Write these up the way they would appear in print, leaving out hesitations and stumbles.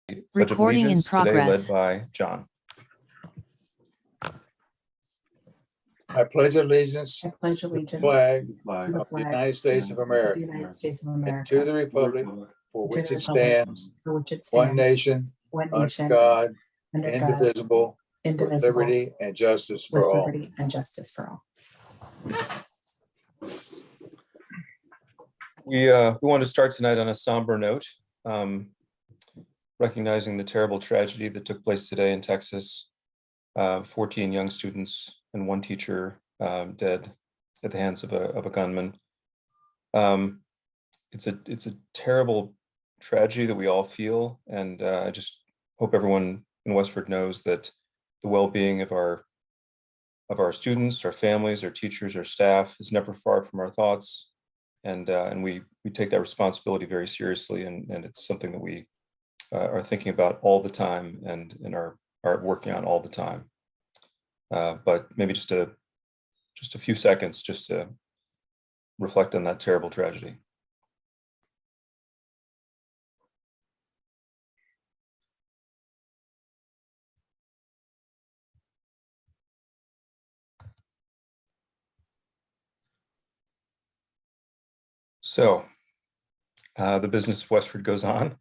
Pledge of Recording in Allegiance, today led progress. by John. I pledge allegiance I pledge to the allegiance flag to the of the flag United States of of the America United States of and America, to the republic for to which the it republic stands, for which it one stands, nation, one under nation, God, under God, indivisible, with indivisible, liberty and justice with for all. liberty and justice for all. We want to start tonight on a somber note, recognizing the terrible tragedy that took place today in Texas. 14 young students and one teacher dead at the hands of a gunman. It's a terrible tragedy that we all feel, and I just hope everyone in Westford knows that the well-being of our students, our families, our teachers, our staff is never far from our thoughts, and we take that responsibility very seriously, and it's something that we are thinking about all the time and are working on all the time. But maybe just a few seconds just to reflect on that terrible tragedy. So the business of Westford goes on.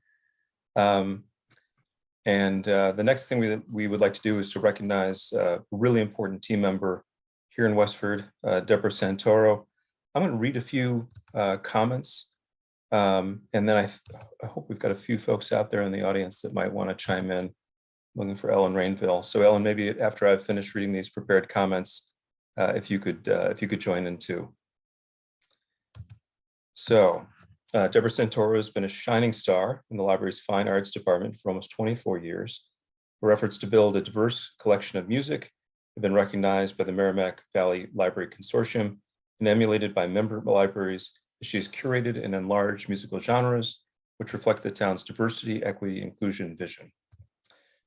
The next thing we would like to do is to recognize a really important team member here in Westford, Deborah Santoro. I'm going to read a few comments, and then I hope we've got a few folks out there in the audience that might want to chime in. Looking for Ellen Rainville. So Ellen, maybe after I've finished reading these prepared comments, if you could join in too. So Deborah Santoro has been a shining star in the library's fine arts department for almost 24 years. Her efforts to build a diverse collection of music have been recognized by the Merrimack Valley Library Consortium and emulated by member libraries as she has curated and enlarged musical genres, which reflect the town's diversity, equity, inclusion vision.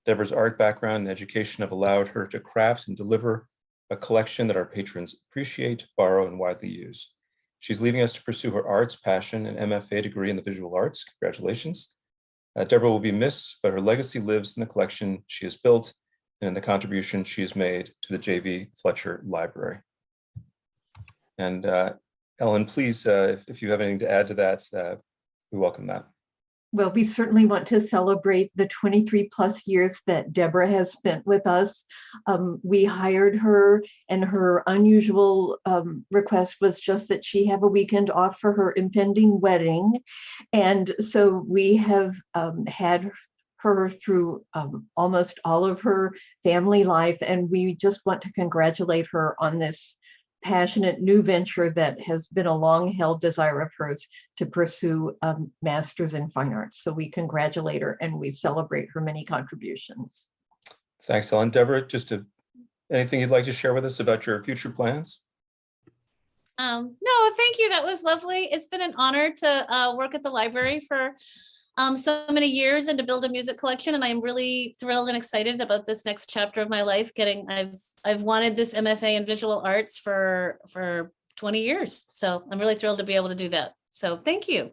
Deborah's art background and education have allowed her to craft and deliver a collection that our patrons appreciate, borrow, and widely use. She's leaving us to pursue her arts passion and MFA degree in the visual arts. Congratulations. Deborah will be missed, but her legacy lives in the collection she has built and in the contribution she has made to the J.V. Fletcher Library. And Ellen, please, if you have anything to add to that, we welcome that. Well, we certainly want to celebrate the 23 plus years that Deborah has spent with us. We hired her, and her unusual request was just that she have a weekend off for her impending wedding. And so we have had her through almost all of her family life, and we just want to congratulate her on this passionate new venture that has been a long-held desire of hers to pursue a master's in fine arts. So we congratulate her and we celebrate her many contributions. Thanks, Ellen. Deborah, anything you'd like to share with us about your future plans? No, thank you. That was lovely. It's been an honor to work at the library for so many years and to build a music collection. And I'm really thrilled and excited about this next chapter of my life. I've wanted this MFA in visual arts for 20 years. So I'm really thrilled to be able to do that. So thank you.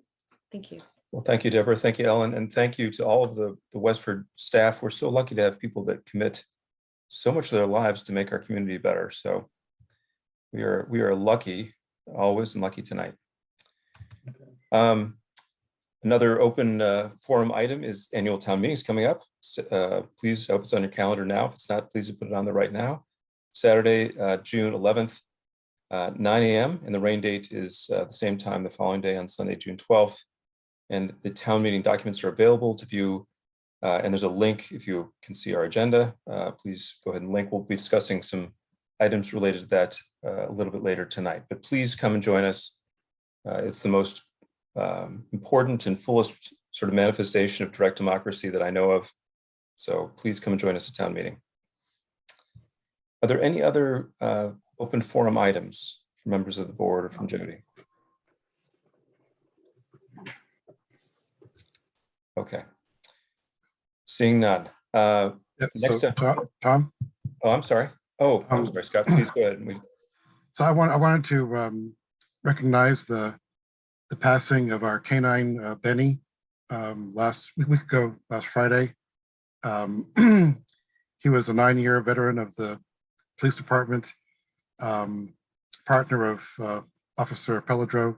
Thank you. Well, thank you, Deborah. Thank you, Ellen. And thank you to all of the Westford staff. We're so lucky to have people that commit so much of their lives to make our community better. So we are lucky always and lucky tonight. Another open forum item is annual town meetings coming up. Please, I hope it's on your calendar now. If it's not, please put it on there right now. Saturday, June 11th, 9 a.m. And the rain date is the same time the following day on Sunday, June 12th. And the town meeting documents are available to view. And there's a link if you can see our agenda. Please go ahead and link. We'll be discussing some items related to that a little bit later tonight. But please come and join us. It's the most important and fullest sort of manifestation of direct democracy that I know of. So please come and join us at town meeting. Are there any other open forum items from members of the board or from Jody? Okay. Seeing none. Next So Tom? Oh, I'm sorry. Oh, I'm sorry, Scott. Please go ahead. So I wanted to recognize the passing of our canine Benny. last Friday. He was a 9-year veteran of the police department, partner of Officer Pelledro.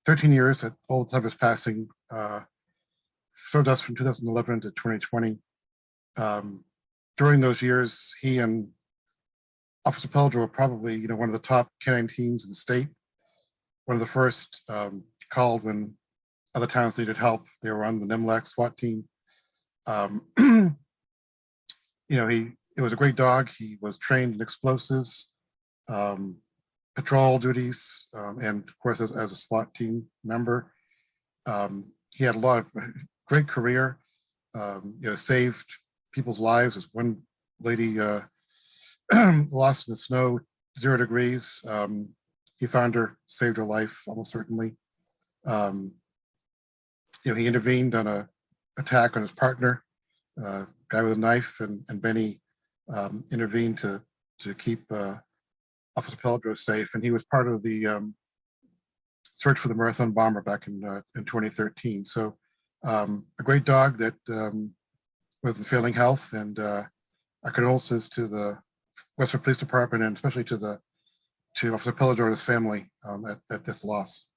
13 years at all the time of his passing, served us from 2011 to 2020. During those years, he and Officer Pelledro were probably, one of the top canine teams in the state. One of the first called when other towns needed help. They were on the NIMLAC SWAT team. It was a great dog. He was trained in explosives, patrol duties, and of course, as a SWAT team member. He had a lot of great career, saved people's lives. As one lady lost in the snow, 0 degrees. He found her, saved her life, almost certainly. He intervened on an attack on his partner, guy with a knife, and Benny intervened to keep Officer Pelledro safe. And he was part of the search for the marathon bomber back in 2013. So a great dog that was in failing health, and our condolences to the Westford Police Department, and especially to Officer Pelledro and his family at this loss.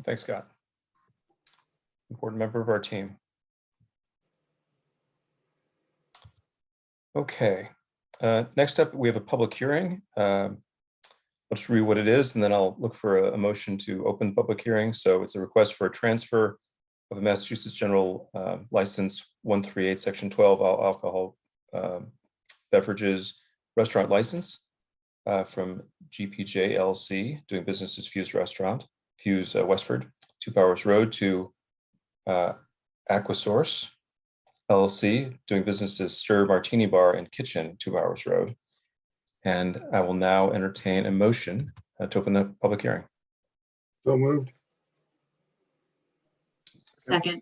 Thanks, Scott. Important member of our team. Okay, next up, we have a public hearing. I'll just read what it is, and then I'll look for a motion to open public hearing. So it's a request for a transfer of a Massachusetts General License 138, Section 12, alcohol beverages restaurant license from GPJ LLC, doing business as Fuse Restaurant, Fuse Westford, 2 Powers Road, to Aquasource LLC, doing business as Stir Martini Bar and Kitchen, 2 Powers Road. And I will now entertain a motion to open the public hearing. So moved. Second.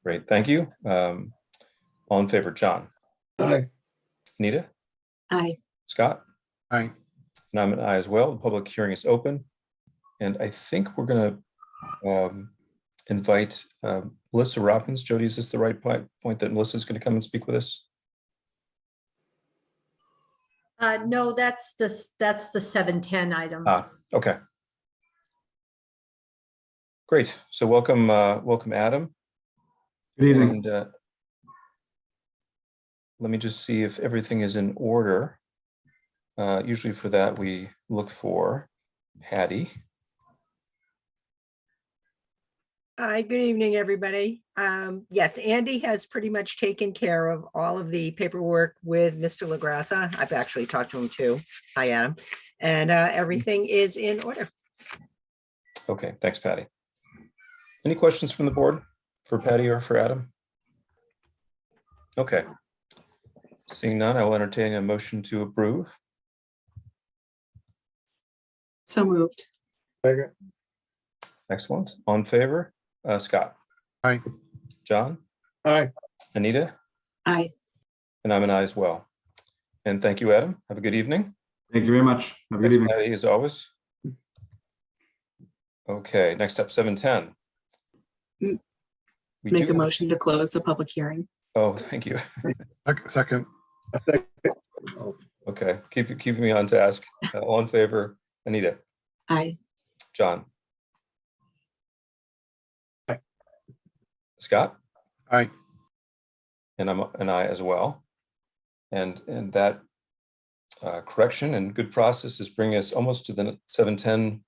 Great, thank you. All in favor, John? Aye. Anita? Aye. Scott? Aye. And I'm an aye as well. The public hearing is open. And I think we're going to invite Melissa Robbins. Jody, is this the right point that Melissa is going to come and speak with us? No, that's the 710 item. Okay. Great. So welcome, Adam. Good evening. And let me just see if everything is in order. Usually for that, we look for Patty. Hi, good evening, everybody. Yes, Andy has pretty much taken care of all of the paperwork with Mr. LaGrassa. I've actually talked to him too. Hi, Adam. And everything is in order. Okay, thanks, Patty. Any questions from the board for Patty or for Adam? Okay. Seeing none, I will entertain a motion to approve. So moved. Second. Excellent. All in favor? Scott? Aye. John? Aye. Anita? Aye. And I'm an aye as well. And thank you, Adam. Have a good evening. Thank you very much. Have a good Thanks, evening. Patty, as always. Okay, next up, 710. We Make do a have- motion to close the public hearing. Oh, thank you. Second. Okay, keep me on task. All in favor? Anita? Aye. John? Aye. Scott? Aye. And I'm an aye as well. And that correction and good process is bringing us almost to the 710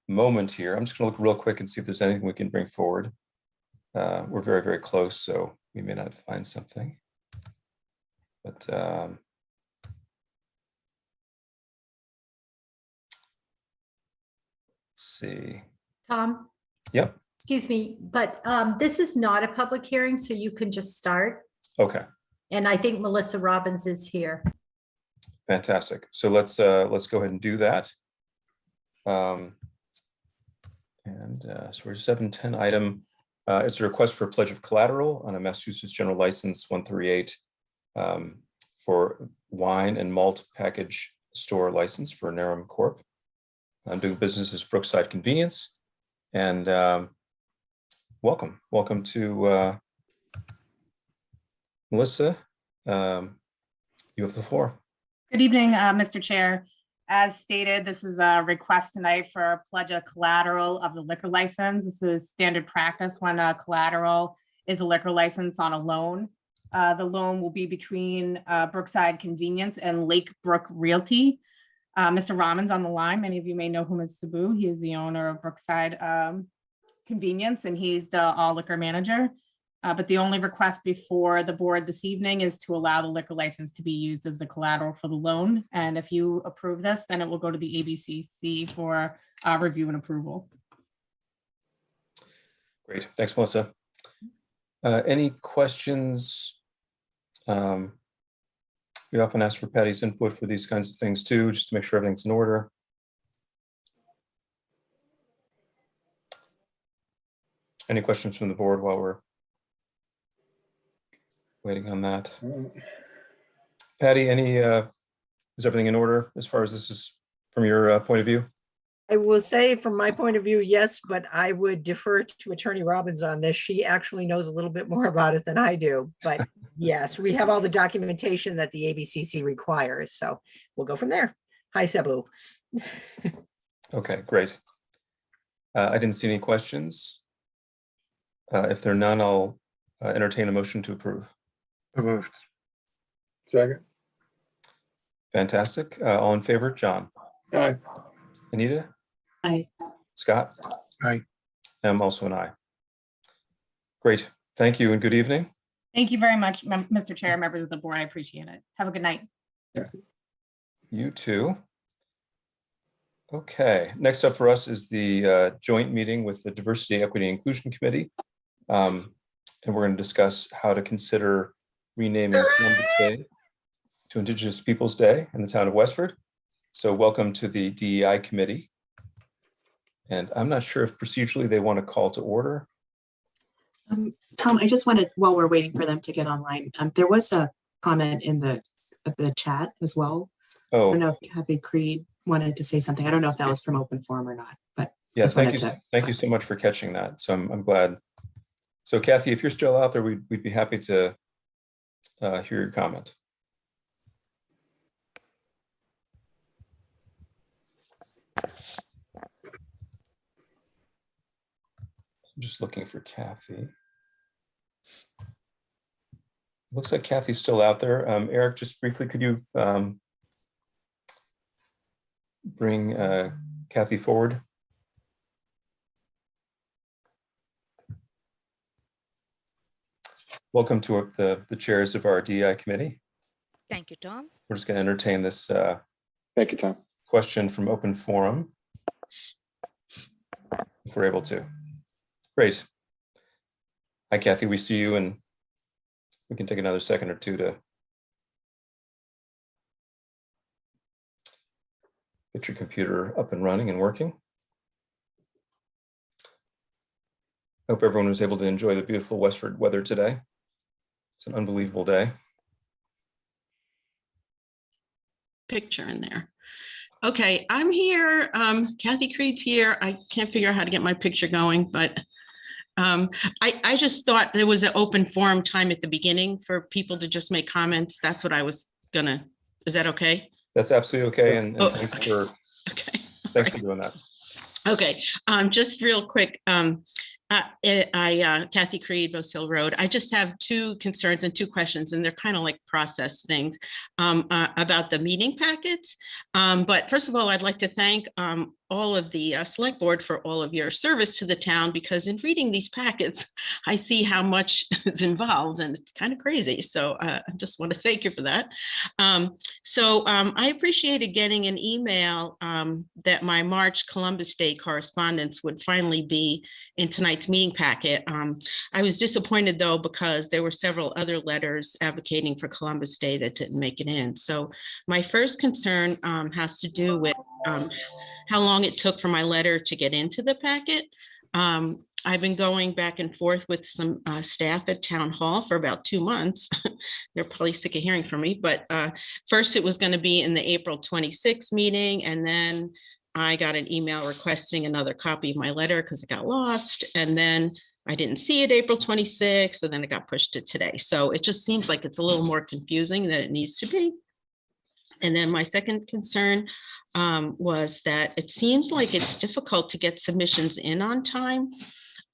moment here. I'm just going to look real quick and see if there's anything we can bring forward. We're very, very close, so we may not find something. But let's see. Tom, Yep. excuse me, but this is not a public hearing, so you can just start. Okay. And I think Melissa Robbins is here. Fantastic. So let's go ahead and do that. So our 710 item is a request for a pledge of collateral on a Massachusetts General License 138 for wine and malt package store license for Nerium Corp. doing business as Brookside Convenience. And welcome to Melissa. You have the floor. Good evening, Mr. Chair. As stated, this is a request tonight for a pledge of collateral of the liquor license. This is standard practice when a collateral is a liquor license on a loan. The loan will be between Brookside Convenience and Lake Brook Realty. Mr. Rahman's on the line. Many of you may know him as Sabu. He is the owner of Brookside Convenience, and he's the all liquor manager. But the only request before the board this evening is to allow the liquor license to be used as the collateral for the loan. And if you approve this, then it will go to the ABCC for review and approval. Great, thanks, Melissa. Any questions? We often ask for Patty's input for these kinds of things too, just to make sure everything's in order. Any questions from the board while we're waiting on that? Patty, is everything in order as far as this is from your point of view? I will say from my point of view, yes, but I would defer to Attorney Robbins on this. She actually knows a little bit more about it than I do. But yes, we have all the documentation that the ABCC requires. So we'll go from there. Hi, Sabu. Okay, great. I didn't see any questions. If there are none, I'll entertain a motion to approve. So moved. Second. Fantastic. All in favor, John? Aye. Anita? Aye. Scott? Aye. I'm also an aye. Great. Thank you and good evening. Thank you very much, Mr. Chair, members of the board. I appreciate it. Have a good night. You too. Okay, next up for us is the joint meeting with the Diversity, Equity, and Inclusion Committee. And we're going to discuss how to consider renaming Columbus Day to Indigenous Peoples Day in the town of Westford. So welcome to the DEI committee. And I'm not sure if procedurally they want to call to order. Tom, I just wanted, while we're waiting for them to get online, there was a comment in the chat as well. I Oh, don't know if Kathy Creed wanted to say something. I don't know if that was from open forum or not, but yeah, just thank wanted you. to- Thank you so much for catching that. So I'm glad. So Kathy, if you're still out there, we'd be happy to hear your comment. I'm just looking for Kathy. Looks like Kathy's still out there. Eric, just briefly, could you bring Kathy forward? Welcome to the chairs of our DEI committee. Thank you, Tom. We're just going to entertain this Thank you, Tom. question from open forum, if we're able to. Great. Hi, Kathy, we see you, and we can take another second or two to get your computer up and running and working. Hope everyone was able to enjoy the beautiful Westford weather today. It's an unbelievable day. Picture in there. Okay, I'm here. Kathy Creed's here. I can't figure out how to get my picture going, but I just thought there was an open forum time at the beginning for people to just make comments. That's what I was gonna, is that okay? That's absolutely okay, and Oh, thanks okay. for Okay. thanks for doing that. Okay, just real quick. Kathy Creed, Rose Hill Road. I just have two concerns and two questions, and they're kind of like process things about the meeting packets. But first of all, I'd like to thank all of the select board for all of your service to the town, because in reading these packets, I see how much is involved, and it's kind of crazy. So I just want to thank you for that. I appreciated getting an email that my March Columbus Day correspondence would finally be in tonight's meeting packet. I was disappointed though, because there were several other letters advocating for Columbus Day that didn't make it in. So my first concern has to do with how long it took for my letter to get into the packet. I've been going back and forth with some staff at Town Hall for about 2 months. They're probably sick of hearing from me, but first it was going to be in the April 26th meeting, and then I got an email requesting another copy of my letter because it got lost. And then I didn't see it April 26th, and then it got pushed to today. So it just seems like it's a little more confusing than it needs to be. And then my second concern was that it seems like it's difficult to get submissions in on time.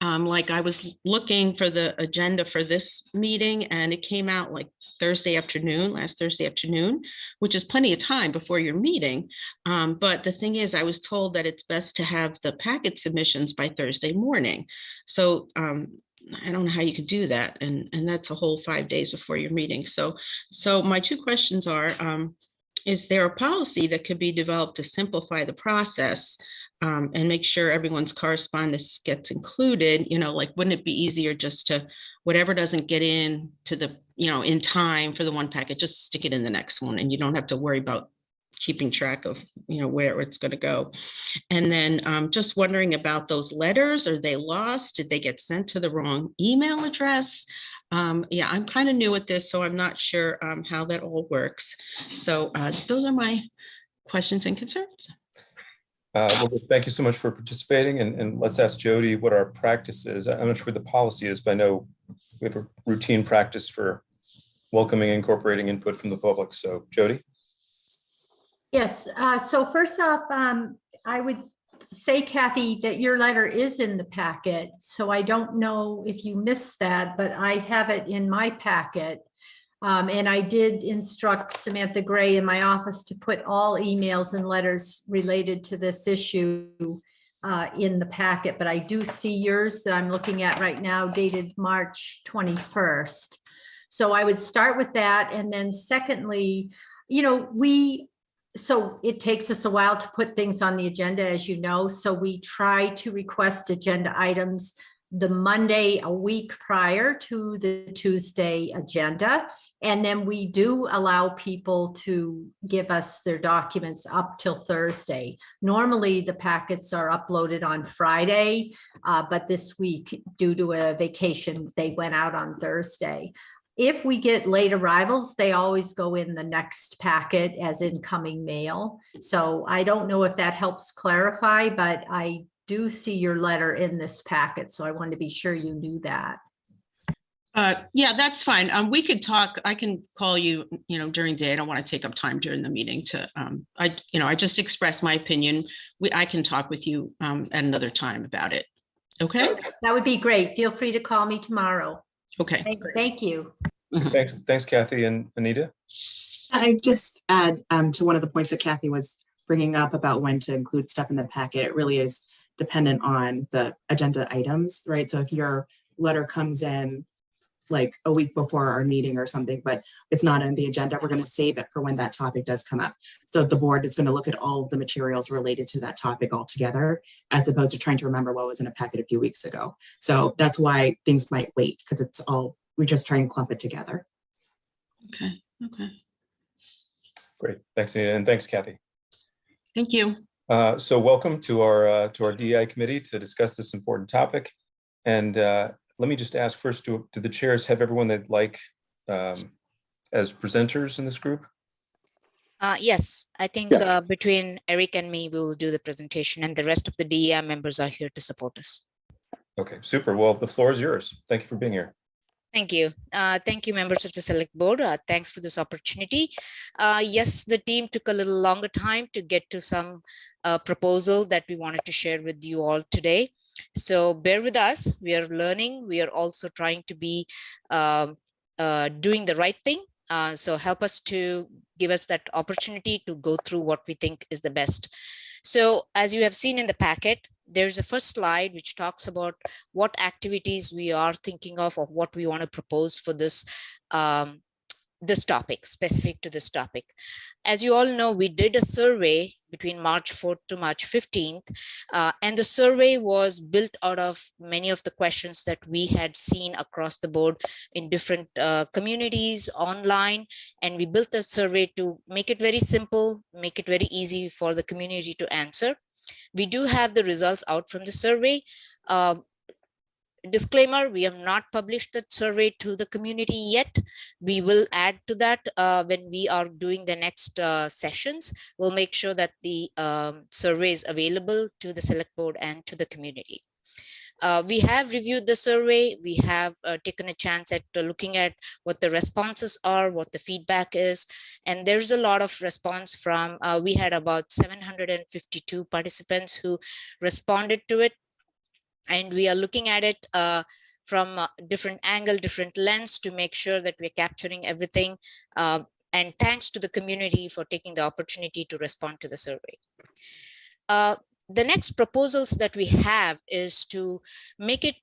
Like I was looking for the agenda for this meeting and it came out like Thursday afternoon, last Thursday afternoon, which is plenty of time before your meeting. But the thing is, I was told that it's best to have the packet submissions by Thursday morning. So I don't know how you could do that. And that's a whole 5 days before your meeting. So my two questions are, is there a policy that could be developed to simplify the process and make sure everyone's correspondence gets included? You know, like, wouldn't it be easier just to, whatever doesn't get in to the, you know, in time for the one packet, just stick it in the next one, and you don't have to worry about keeping track of, you know, where it's going to go. And then just wondering about those letters. Are they lost? Did they get sent to the wrong email address? Yeah, I'm kind of new at this, so I'm not sure how that all works. So those are my questions and concerns. Well, thank you so much for participating, and let's ask Jody what our practice is. I'm not sure what the policy is, but I know we have a routine practice for welcoming and incorporating input from the public. So Jody? Yes, so first off, I would say, Kathy, that your letter is in the packet. So I don't know if you missed that, but I have it in my packet. And I did instruct Samantha Gray in my office to put all emails and letters related to this issue in the packet. But I do see yours that I'm looking at right now, dated March 21st. So I would start with that. And then secondly, you know, so it takes us a while to put things on the agenda, as you know. So we try to request agenda items the Monday a week prior to the Tuesday agenda. And then we do allow people to give us their documents up till Thursday. Normally the packets are uploaded on Friday, but this week, due to a vacation, they went out on Thursday. If we get late arrivals, they always go in the next packet as incoming mail. So I don't know if that helps clarify, but I do see your letter in this packet. So I wanted to be sure you knew that. Yeah, that's fine. We could talk. I can call you, you know, during the day. I don't want to take up time during the meeting to, I just expressed my opinion. I can talk with you at another time about it. Okay. That would be great. Feel free to call me tomorrow. Okay. Thank you. Thanks, Kathy and Anita. I just add to one of the points that Kathy was bringing up about when to include stuff in the packet. It really is dependent on the agenda items, right? So if your letter comes in like a week before our meeting or something, but it's not on the agenda, we're going to save it for when that topic does come up. So the board is going to look at all of the materials related to that topic altogether, as opposed to trying to remember what was in a packet a few weeks ago. So that's why things might wait, because it's all, we just try and clump it together. Okay. Great. Thanks, Anita, and thanks, Kathy. Thank you. So welcome to our DEI committee to discuss this important topic. And let me just ask first, do the chairs have everyone they'd like as presenters in this group? Yes, I think between Eric and me, we will do the presentation, and the rest of the DEI members are here to support us. Okay, super. Well, the floor is yours. Thank you for being here. Thank you. Thank you, members of the Select Board. Thanks for this opportunity. Yes, the team took a little longer time to get to some proposal that we wanted to share with you all today. So bear with us. We are learning. We are also trying to be doing the right thing. So help us to give us that opportunity to go through what we think is the best. So as you have seen in the packet, there's a first slide which talks about what activities we are thinking of or what we want to propose for this this topic, specific to this topic. As you all know, we did a survey between March 4th to March 15th, and the survey was built out of many of the questions that we had seen across the board in different communities online, and we built the survey to make it very simple, make it very easy for the community to answer. We do have the results out from the survey. disclaimer, we have not published the survey to the community yet. We will add to that when we are doing the next sessions. We'll make sure that the survey is available to the select board and to the community. We have reviewed the survey. We have taken a chance at looking at what the responses are, what the feedback is. And there's a lot of response from, we had about 752 participants who responded to it. And we are looking at it from a different angle, different lens to make sure that we're capturing everything. And thanks to the community for taking the opportunity to respond to the survey. The next proposals that we have is to make it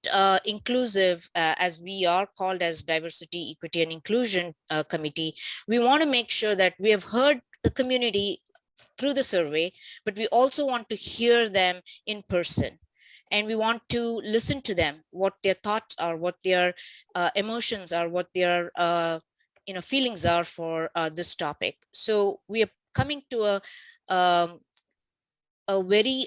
inclusive, as we are called as Diversity, Equity and Inclusion Committee. We want to make sure that we have heard the community through the survey, but we also want to hear them in person. And we want to listen to them, what their thoughts are, what their emotions are, what their feelings are for this topic. So we are coming to a very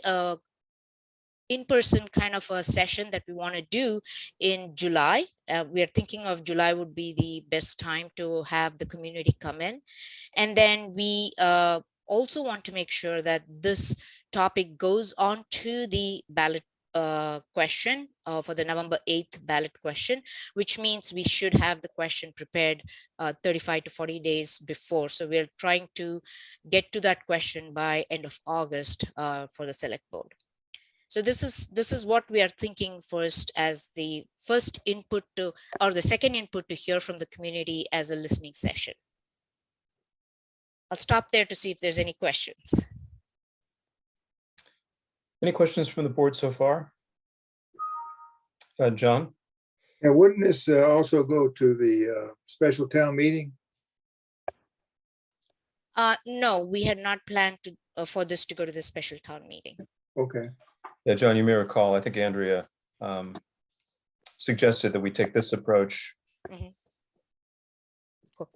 in-person kind of a session that we want to do in July. We are thinking of July would be the best time to have the community come in. And then we also want to make sure that this topic goes on to the ballot question for the November 8th ballot question, which means we should have the question prepared 35 to 40 days before. So we're trying to get to that question by end of August for the select board. So this is what we are thinking first as the first input to, or the second input to hear from the community as a listening session. I'll stop there to see if there's any questions. Any questions from the board so far? John? And wouldn't this also go to the special town meeting? No, we had not planned to for this to go to the special town meeting. Okay. Yeah, John, you may recall, I think Andrea suggested that we take this approach. Mm-hmm. Cool.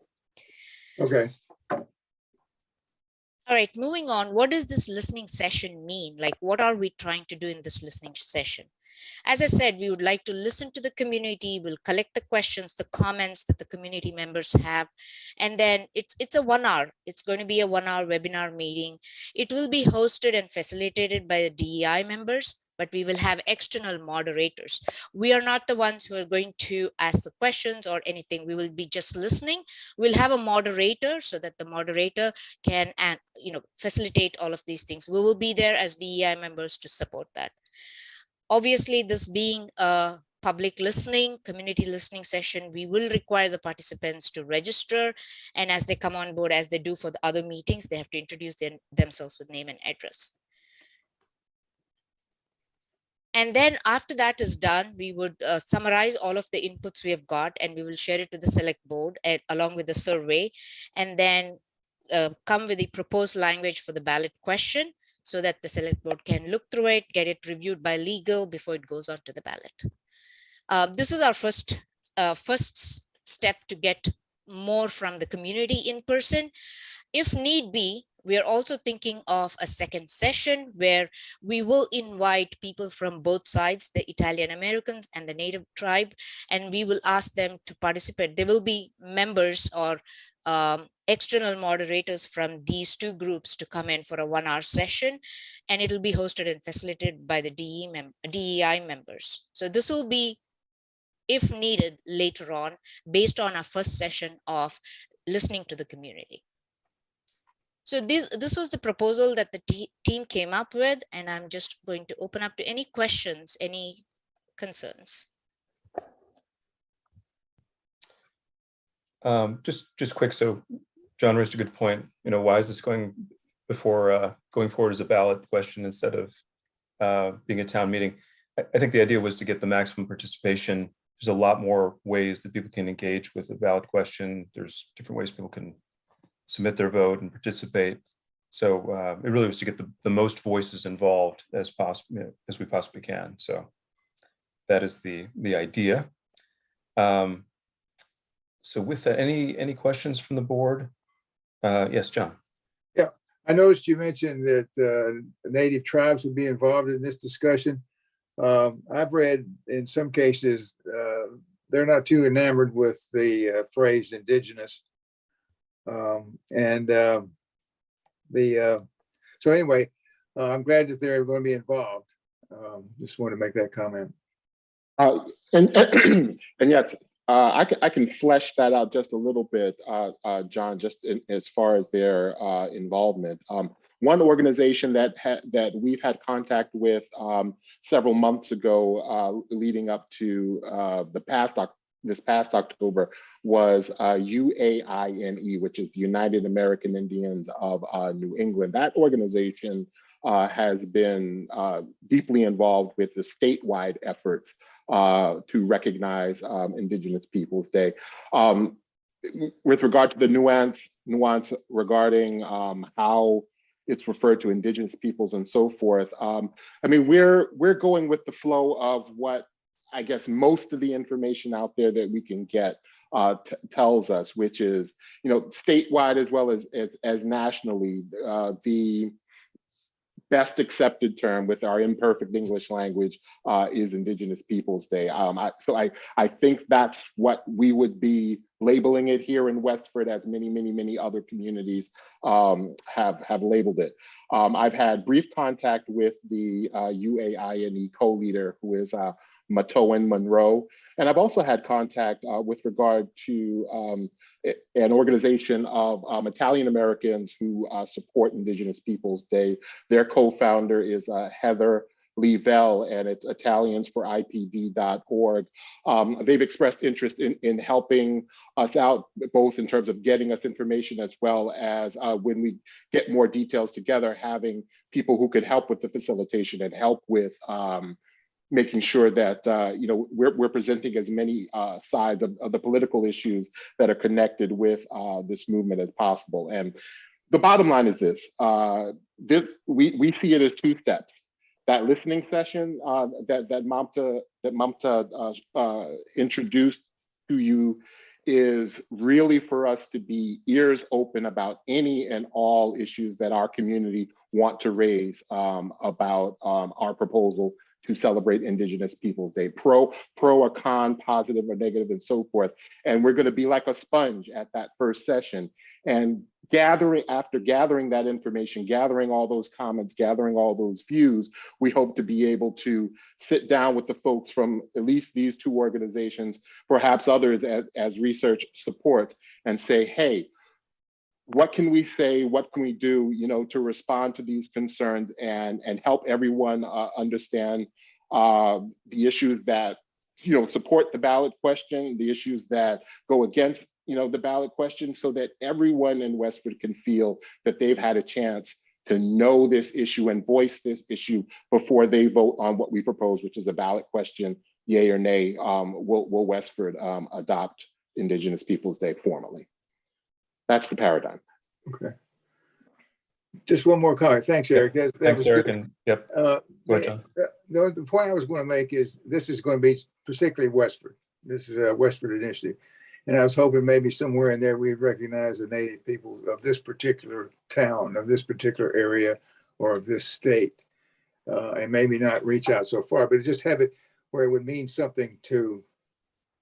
Okay. All right, moving on. What does this listening session mean? Like, what are we trying to do in this listening session? As I said, we would like to listen to the community. We'll collect the questions, the comments that the community members have. And then it's a 1 hour. It's going to be a 1 hour webinar meeting. It will be hosted and facilitated by the DEI members, but we will have external moderators. We are not the ones who are going to ask the questions or anything. We will be just listening. We'll have a moderator so that the moderator can facilitate all of these things. We will be there as DEI members to support that. Obviously, this being a public listening, community listening session, we will require the participants to register. And as they come on board, as they do for the other meetings, they have to introduce themselves with name and address. And then after that is done, we would summarize all of the inputs we have got, and we will share it to the select board along with the survey, and then come with the proposed language for the ballot question, so that the select board can look through it, get it reviewed by legal before it goes on to the ballot. This is our first step to get more from the community in person. If need be, we are also thinking of a second session where we will invite people from both sides, the Italian Americans and the Native tribe, and we will ask them to participate. There will be members or external moderators from these two groups to come in for a 1 hour session, and it will be hosted and facilitated by the DEI members. So this will be, if needed, later on, based on our first session of listening to the community. So this was the proposal that the team came up with, and I'm just going to open up to any questions, any concerns. Just quick. So John raised a good point. Why is this going forward as a ballot question instead of being a town meeting? I think the idea was to get the maximum participation. There's a lot more ways that people can engage with a ballot question. There's different ways people can submit their vote and participate. So it really was to get the most voices involved as possible, as we possibly can. So that is the idea. So with that, any questions from the board? Yes, John. Yeah, I noticed you mentioned that the native tribes would be involved in this discussion. I've read in some cases, they're not too enamored with the phrase indigenous. So anyway, I'm glad that they're going to be involved. Just want to make that comment. And yes, I can flesh that out just a little bit, John, just as far as their involvement. One organization that we've had contact with several months ago, leading up to this past October, was UAINE, which is the United American Indians of New England. That organization has been deeply involved with the statewide effort to recognize Indigenous Peoples Day. With regard to the nuance regarding how it's referred to Indigenous peoples and so forth, I mean, we're going with the flow of what I guess most of the information out there that we can get tells us, which is, you know, statewide as well as nationally, the best accepted term with our imperfect English language is Indigenous Peoples Day. So I think that's what we would be labeling it here in Westford, as many other communities have labeled it. I've had brief contact with the UAINE co-leader, who is Matoan Monroe. And I've also had contact with regard to an organization of Italian Americans who support Indigenous Peoples Day. Their co-founder is Heather Levell, and it's italiansforipd.org. They've expressed interest in helping us out, both in terms of getting us information as well as when we get more details together, having people who could help with the facilitation and help with making sure that you know, we're presenting as many sides of the political issues that are connected with this movement as possible. And the bottom line is this: we see it as two steps. That listening session that Mamta introduced to you is really for us to be ears open about any and all issues that our community want to raise about our proposal to celebrate Indigenous Peoples Day, pro or con, positive or negative, and so forth. And we're going to be like a sponge at that first session. And after gathering that information, gathering all those comments, gathering all those views, we hope to be able to sit down with the folks from at least these two organizations, perhaps others as research support, and say, hey, what can we say, what can we do, you know, to respond to these concerns and help everyone understand the issues that, you know, support the ballot question, the issues that go against, you know, the ballot question, so that everyone in Westford can feel that they've had a chance to know this issue and voice this issue before they vote on what we propose, which is a ballot question, yay or nay, will Westford adopt Indigenous Peoples Day formally? That's the paradigm. Okay. Just one more comment. Thanks, Eric. That Thanks, was Eric. good. And yep. Go ahead, John. The point I was going to make is this is going to be particularly Westford. This is a Westford initiative. And I was hoping maybe somewhere in there we'd recognize the native people of this particular town, of this particular area, or of this state. And maybe not reach out so far, but just have it where it would mean something to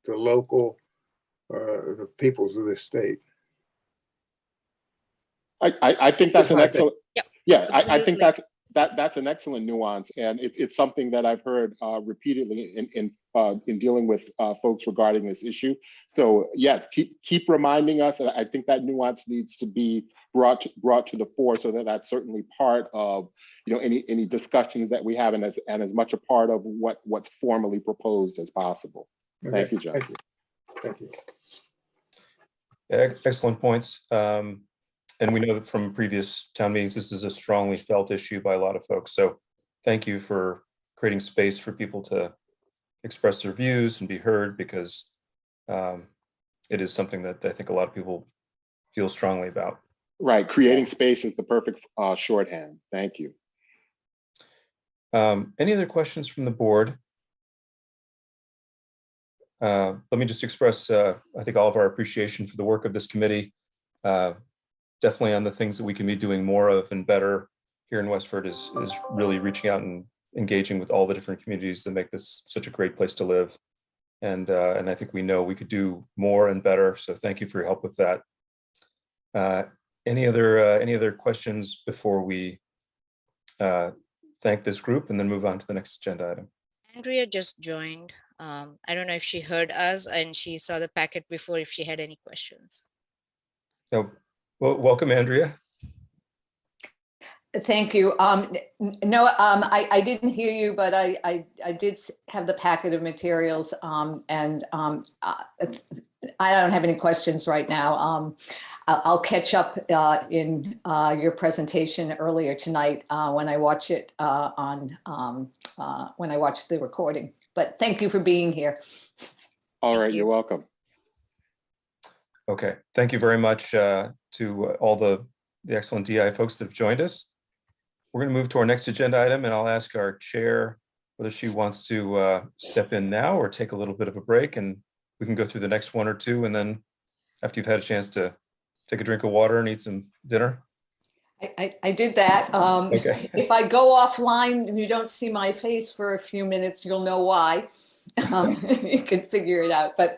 the local, the peoples of this state. I think that's an excellent. Yeah, I think Absolutely. that's an excellent nuance, and it's something that I've heard repeatedly in dealing with folks regarding this issue. So yeah, keep reminding us. And I think that nuance needs to be brought to the fore, so that that's certainly part of, you know, any discussions that we have, and as much a part of what's formally proposed as possible. Okay. Thank you, John. Thank you. Yeah, excellent points. And we know that from previous town meetings, this is a strongly felt issue by a lot of folks. So thank you for creating space for people to express their views and be heard, because it is something that I think a lot of people feel strongly about. Right, creating space is the perfect shorthand. Thank you. Any other questions from the board? Let me just express, I think, all of our appreciation for the work of this committee. Definitely on the things that we can be doing more of and better here in Westford is really reaching out and engaging with all the different communities that make this such a great place to live. And I think we know we could do more and better. So thank you for your help with that. Any other questions before we thank this group and then move on to the next agenda item? Andrea just joined. I don't know if she heard us and she saw the packet before, if she had any questions. So, well, welcome, Andrea. Thank you. No, I didn't hear you, but I did have the packet of materials, and I don't have any questions right now. I'll catch up in your presentation earlier tonight when I watch it when I watch the recording. But thank you for being here. All right, you're welcome. Okay, thank you very much to all the excellent DI folks that have joined us. We're going to move to our next agenda item, and I'll ask our chair whether she wants to step in now or take a little bit of a break, and we can go through the next one or two, and then after you've had a chance to take a drink of water and eat some dinner. I did that. Okay. If I go offline and you don't see my face for a few minutes, you'll know why. You can figure it out. But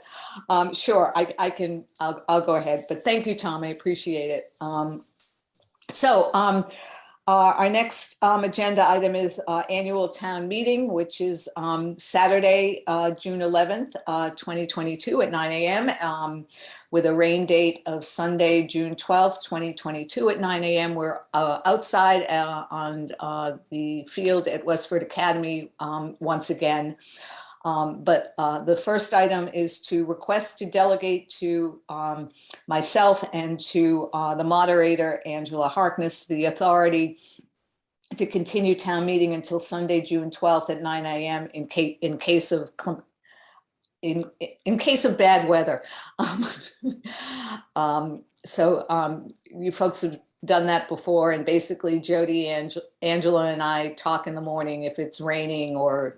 sure, I'll go ahead. But thank you, Tom. I appreciate it. Our next agenda item is annual town meeting, which is Saturday, June 11th, 2022 at 9 a.m. With a rain date of Sunday, June 12th, 2022 at 9 a.m. We're outside on the field at Westford Academy once again. But the first item is to request to delegate to myself and to the moderator, Angela Harkness, the authority to continue town meeting until Sunday, June 12th at 9 a.m. in case of bad weather. You folks have done that before, and basically Jody and Angela and I talk in the morning if it's raining or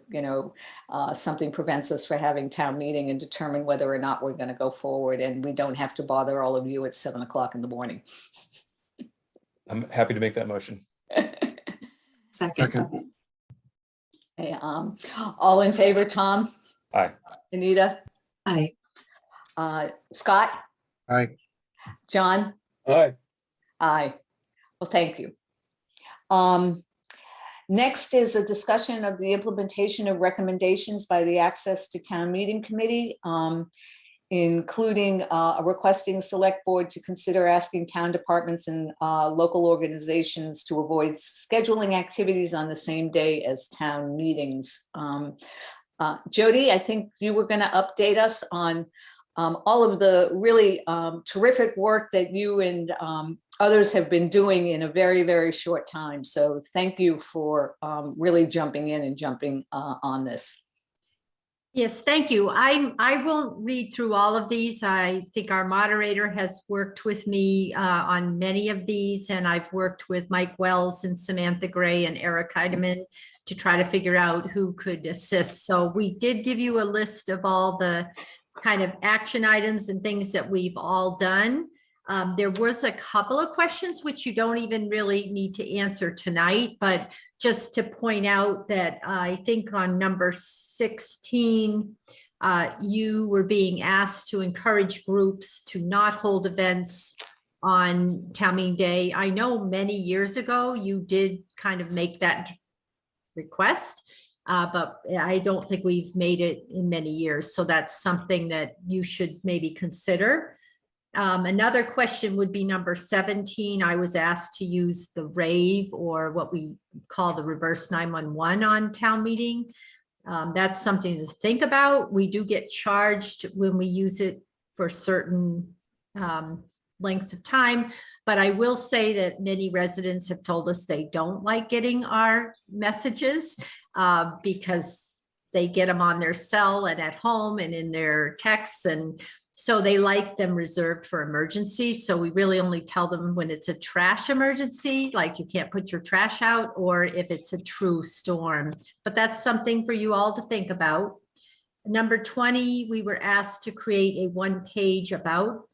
something prevents us from having town meeting, and determine whether or not we're going to go forward, and we don't have to bother all of you at 7 o'clock in the morning. I'm happy to make that motion. Second. Okay, all in favor, Tom? Aye. Anita? Aye. Scott? Aye. John? Aye. Aye. Well, thank you. Next is a discussion of the implementation of recommendations by the Access to Town Meeting Committee, including requesting select board to consider asking town departments and local organizations to avoid scheduling activities on the same day as town meetings. Jody, I think you were going to update us on all of the really terrific work that you and others have been doing in a very, very short time. So thank you for really jumping in and jumping on this. Yes, thank you. I won't read through all of these. I think our moderator has worked with me on many of these, and I've worked with Mike Wells and Samantha Gray and Eric Heidemann to try to figure out who could assist. So we did give you a list of all the kind of action items and things that we've all done. There was a couple of questions which you don't even really need to answer tonight, but just to point out that I think on number 16, you were being asked to encourage groups to not hold events on town meeting day. I know many years ago you did kind of make that request, but I don't think we've made it in many years. So that's something that you should maybe consider. Another question would be number 17. I was asked to use the rave, or what we call the reverse 911 on town meeting. That's something to think about. We do get charged when we use it for certain lengths of time, but I will say that many residents have told us they don't like getting our messages because they get them on their cell and at home and in their texts, and so they like them reserved for emergencies. So we really only tell them when it's a trash emergency, like you can't put your trash out, or if it's a true storm. But that's something for you all to think about. Number 20, we were asked to create a one-page about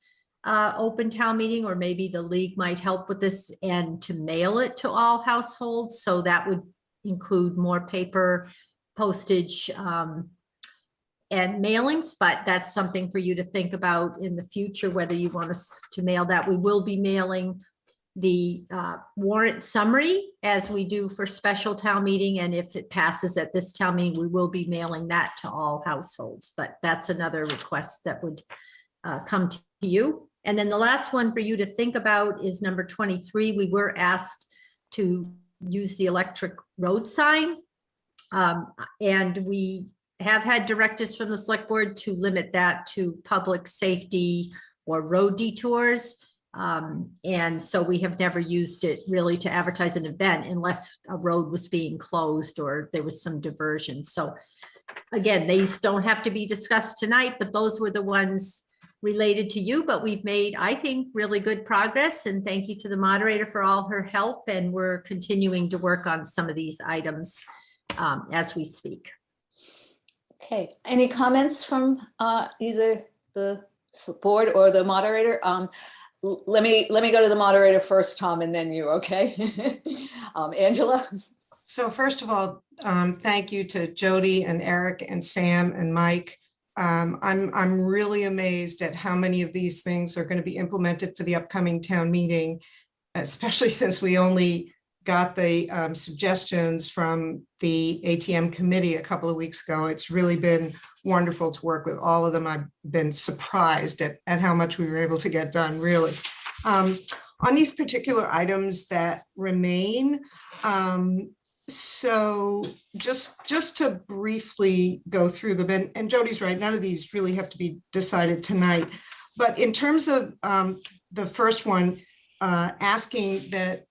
open town meeting, or maybe the league might help with this, and to mail it to all households. So that would include more paper postage and mailings, but that's something for you to think about in the future, whether you want us to mail that. We will be mailing the warrant summary as we do for special town meeting. And if it passes at this town meeting, we will be mailing that to all households, but that's another request that would come to you. And then the last one for you to think about is number 23. We were asked to use the electric road sign. And we have had directives from the select board to limit that to public safety or road detours. And so we have never used it really to advertise an event unless a road was being closed or there was some diversion. So again, these don't have to be discussed tonight, but those were the ones related to you. But we've made, I think, really good progress. And thank you to the moderator for all her help. And we're continuing to work on some of these items as we speak. Okay, any comments from either the board or the moderator? Let me go to the moderator first, Tom, and then you, okay? Angela? So first of all, thank you to Jody and Eric and Sam and Mike. I'm really amazed at how many of these things are going to be implemented for the upcoming town meeting, especially since we only got the suggestions from the ATM committee a couple of weeks ago. It's really been wonderful to work with all of them. I've been surprised at how much we were able to get done, really. On these particular items that remain, so just to briefly go through them, and Jody's right, none of these really have to be decided tonight. But in terms of the first one, asking that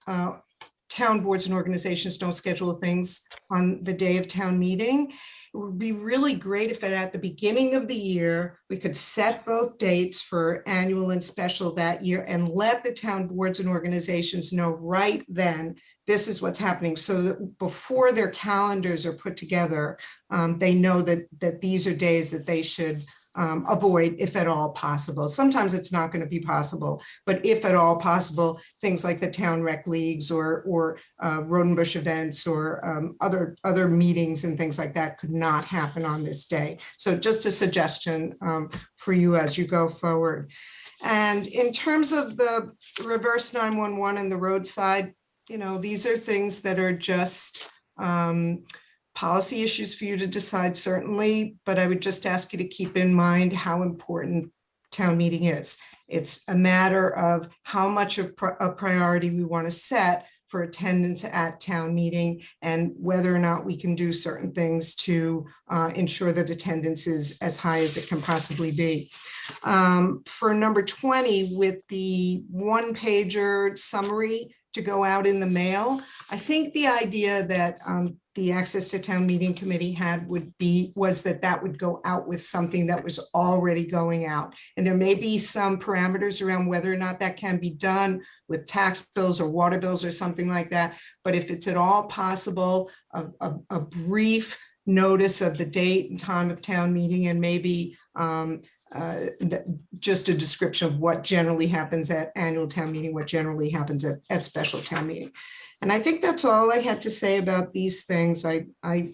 town boards and organizations don't schedule things on the day of town meeting. It would be really great if at the beginning of the year, we could set both dates for annual and special that year and let the town boards and organizations know right then, this is what's happening. So that before their calendars are put together, they know that these are days that they should avoid if at all possible. Sometimes it's not going to be possible, but if at all possible, things like the town rec leagues or road and bush events or other meetings and things like that could not happen on this day. So just a suggestion for you as you go forward. And in terms of the reverse 911 and the roadside, you know, these are things that are just policy issues for you to decide, certainly, but I would just ask you to keep in mind how important town meeting is. It's a matter of how much of a priority we want to set for attendance at town meeting and whether or not we can do certain things to ensure that attendance is as high as it can possibly be. For number 20, with the one-pager summary to go out in the mail, I think the idea that the Access to Town Meeting Committee had was that would go out with something that was already going out. And there may be some parameters around whether or not that can be done with tax bills or water bills or something like that. But if it's at all possible, a brief notice of the date and time of town meeting and maybe just a description of what generally happens at annual town meeting, what generally happens at special town meeting. And I think that's all I had to say about these things. I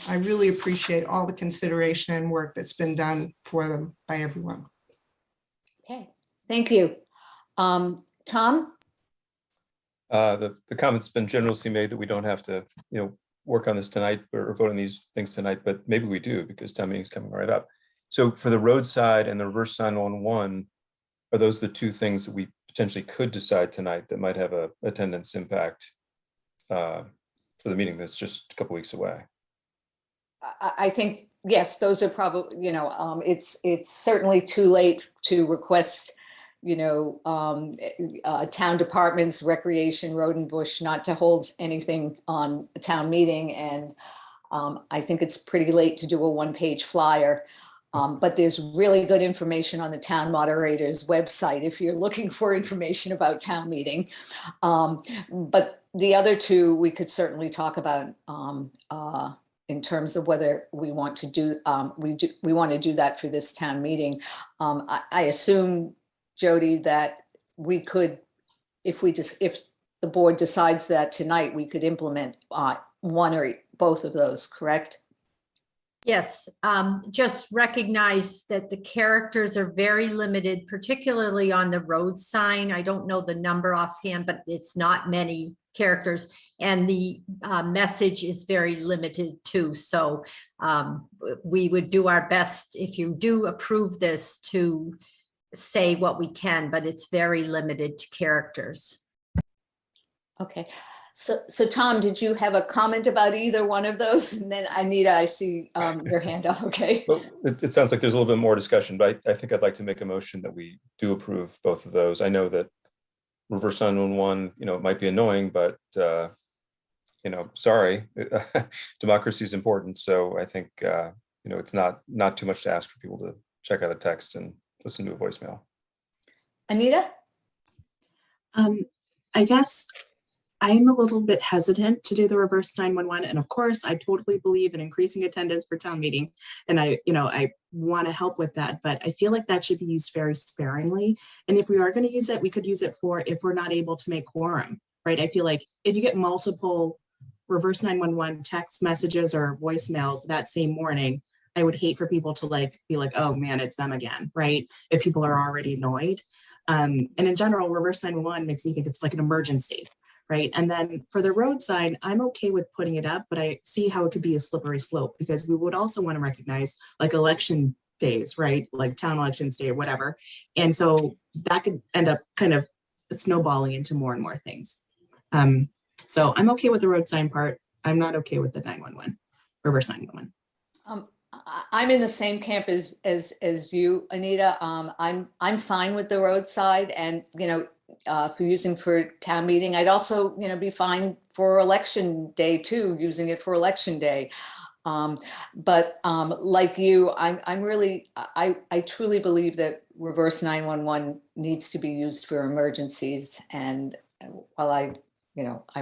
really appreciate all the consideration and work that's been done for them by everyone. Okay, thank you. Tom? The comment's been generously made that we don't have to, work on this tonight or vote on these things tonight, but maybe we do because town meeting's coming right up. So for the roadside and the reverse 911, are those the two things that we potentially could decide tonight that might have a attendance impact for the meeting that's just a couple weeks away? I think, yes, those are probably, it's certainly too late to request, town departments, recreation, road and bush, not to hold anything on a town meeting. And I think it's pretty late to do a one-page flyer. But there's really good information on the town moderator's website if you're looking for information about town meeting. But the other two we could certainly talk about in terms of whether we want to do we want to do that for this town meeting. I assume, Jody, that we could, if the board decides that tonight, we could implement one or both of those, correct? Yes, just recognize that the characters are very limited, particularly on the road sign. I don't know the number offhand, but it's not many characters. And the message is very limited too. So we would do our best, if you do approve this, to say what we can, but it's very limited to characters. Okay. So Tom, did you have a comment about either one of those? And then Anita, I see your hand up. Okay. Well, it sounds like there's a little bit more discussion, but I think I'd like to make a motion that we do approve both of those. I know that reverse 911, it might be annoying, but sorry, democracy is important. So I think it's not too much to ask for people to check out a text and listen to a voicemail. Anita? I guess I'm a little bit hesitant to do the reverse 911. And of course, I totally believe in increasing attendance for town meeting. And I want to help with that, but I feel like that should be used very sparingly. And if we are going to use it, we could use it for if we're not able to make quorum, right? I feel like if you get multiple reverse 911 text messages or voicemails that same morning, I would hate for people to be like, oh man, it's them again, right? If people are already annoyed. And in general, reverse 911 makes me think it's like an emergency. Right. And then for the road sign, I'm okay with putting it up, but I see how it could be a slippery slope because we would also want to recognize like election days, right? Like town elections day or whatever. And so that could end up kind of snowballing into more and more things. So I'm okay with the road sign part. I'm not okay with the 911, reverse 911. I'm in the same camp as you, Anita. I'm fine with the roadside, and for using for town meeting. I'd also be fine for election day too, using it for election day. But like you, I truly believe that reverse 911 needs to be used for emergencies. And while I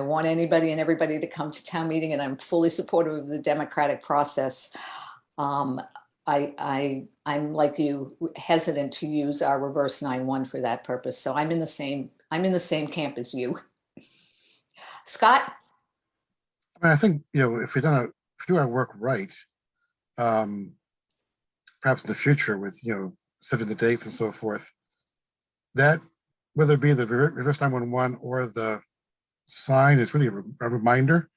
want anybody and everybody to come to town meeting, and I'm fully supportive of the democratic process, I'm like you, hesitant to use our reverse 911 for that purpose. So I'm in the same camp as you. Scott? I think, if we do our work right, perhaps in the future with, setting the dates and so forth, that whether it be the reverse 911 or the sign is really a reminder.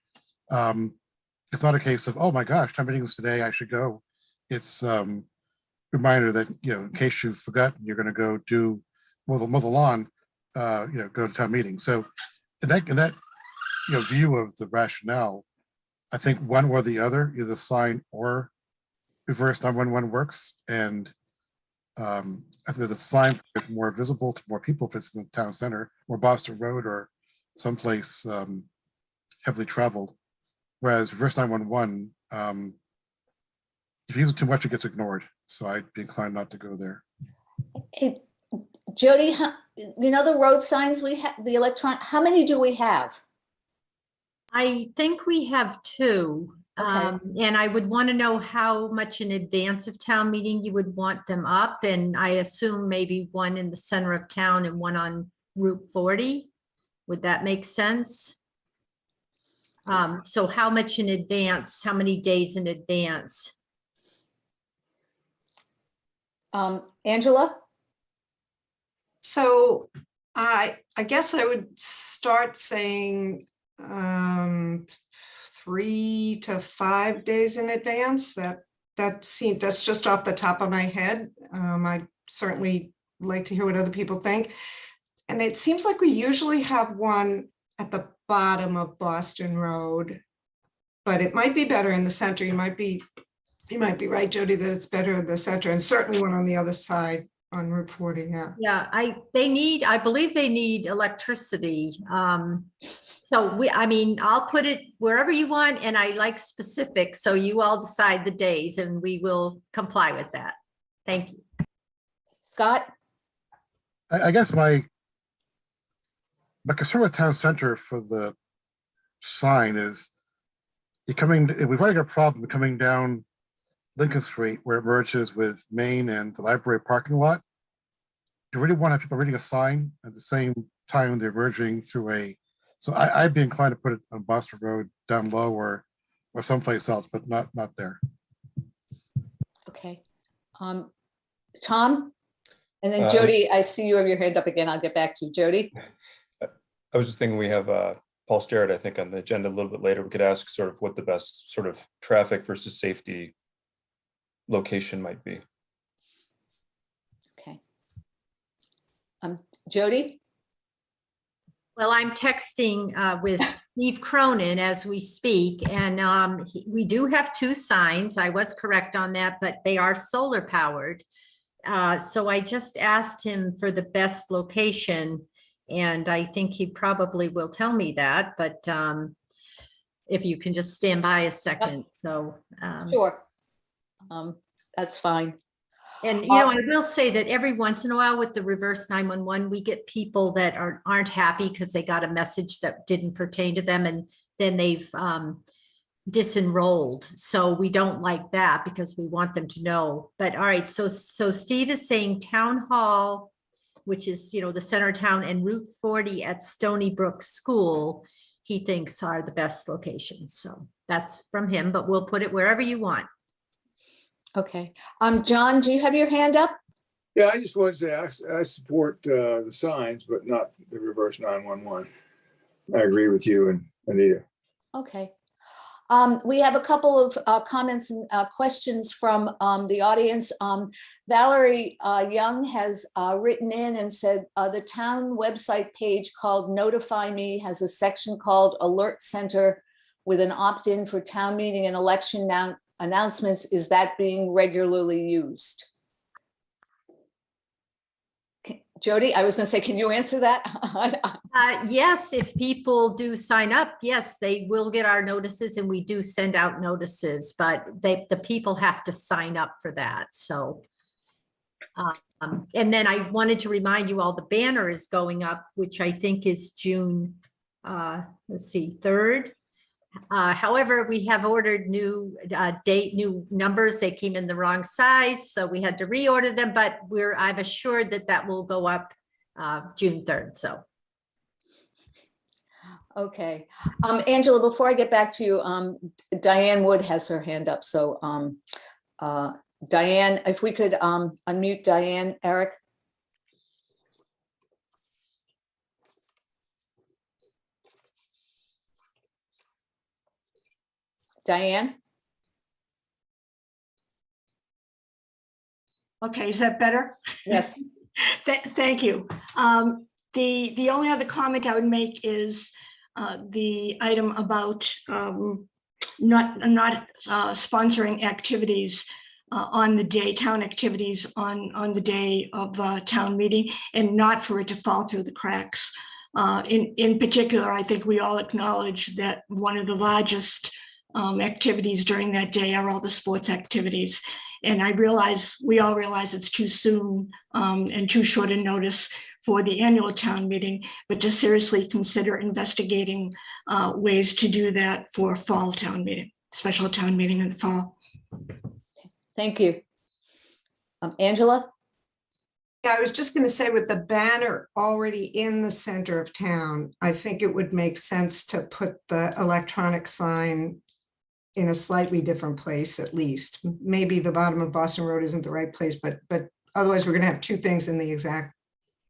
It's not a case of, oh my gosh, town meeting was today, I should go. It's reminder that, in case you've forgotten, you're going to go mow the lawn, go to town meeting. So in that view of the rationale, I think one or the other, either sign or reverse 911 works. And I think the sign is more visible to more people if it's in the town center or Boston Road or someplace heavily traveled. Whereas reverse 911, if you use it too much, it gets ignored. So I'd be inclined not to go there. Hey, Jody, the road signs we have, the electronic, how many do we have? I think we have 2. Okay. And I would want to know how much in advance of town meeting you would want them up. And I assume maybe one in the center of town and one on Route 40. Would that make sense? So how much in advance, how many days in advance? Angela? So I guess I would start saying 3 to 5 days in advance. That's just off the top of my head. I'd certainly like to hear what other people think. And it seems like we usually have one at the bottom of Boston Road, but it might be better in the center. You might be right, Jody, that it's better in the center, and certainly one on the other side on Route 40. Yeah, I believe they need electricity. So I'll put it wherever you want, and I like specifics, so you all decide the days and we will comply with that. Thank you. Scott? I guess my concern with town center for the sign is we've already got a problem coming down Lincoln Street where it merges with Main and the library parking lot. Do you really want to have people reading a sign at the same time they're merging through so I'd be inclined to put it on Boston Road down low or someplace else, but not there. Okay. Tom? And then Uh, Jody, I see you have your hand up again. I'll get back to you. Jody? I was just thinking we have Paul Starrett, I think, on the agenda a little bit later. We could ask sort of what the best sort of traffic versus safety location might be. Okay. Jody? Well, I'm texting with Steve Cronin as we speak, and we do have 2 signs. I was correct on that, but they are solar powered. So I just asked him for the best location, and I think he probably will tell me that, but if you can just stand by a second. So Sure. That's fine. And, I will say that every once in a while with the reverse 911, we get people that aren't happy because they got a message that didn't pertain to them, and then they've disenrolled. So we don't like that because we want them to know. But all right, so Steve is saying Town Hall, which is, the center of town, and Route 40 at Stony Brook School, he thinks are the best locations. So that's from him, but we'll put it wherever you want. Okay. John, do you have your hand up? Yeah, I just wanted to say I support the signs, but not the reverse 911. I agree with you and Anita. Okay. We have a couple of comments and questions from the audience. Valerie Young has written in and said the town website page called Notify Me has a section called Alert Center with an opt-in for town meeting and election announcements. Is that being regularly used? Jody, I was going to say, can you answer that? Yes, if people do sign up, yes, they will get our notices, and we do send out notices, but the people have to sign up for that. So, and then I wanted to remind you all the banner is going up, which I think is June, let's see, 3rd. However, we have ordered new new numbers. They came in the wrong size, so we had to reorder them, but I'm assured that will go up June 3rd. So. Okay. Angela, before I get back to you, Diane Wood has her hand up. So Diane, if we could unmute Diane, Eric. Diane? Okay, is that better? Yes. Thank you. The only other comment I would make is the item about not sponsoring activities on the day, town activities on the day of town meeting, and not for it to fall through the cracks. In particular, I think we all acknowledge that one of the largest activities during that day are all the sports activities. And we all realize it's too soon and too short a notice for the annual town meeting, but to seriously consider investigating ways to do that for fall town meeting, special town meeting in the fall. Thank you. Angela? Yeah, I was just going to say, with the banner already in the center of town, I think it would make sense to put the electronic sign in a slightly different place, at least. Maybe the bottom of Boston Road isn't the right place, but otherwise we're going to have 2 things in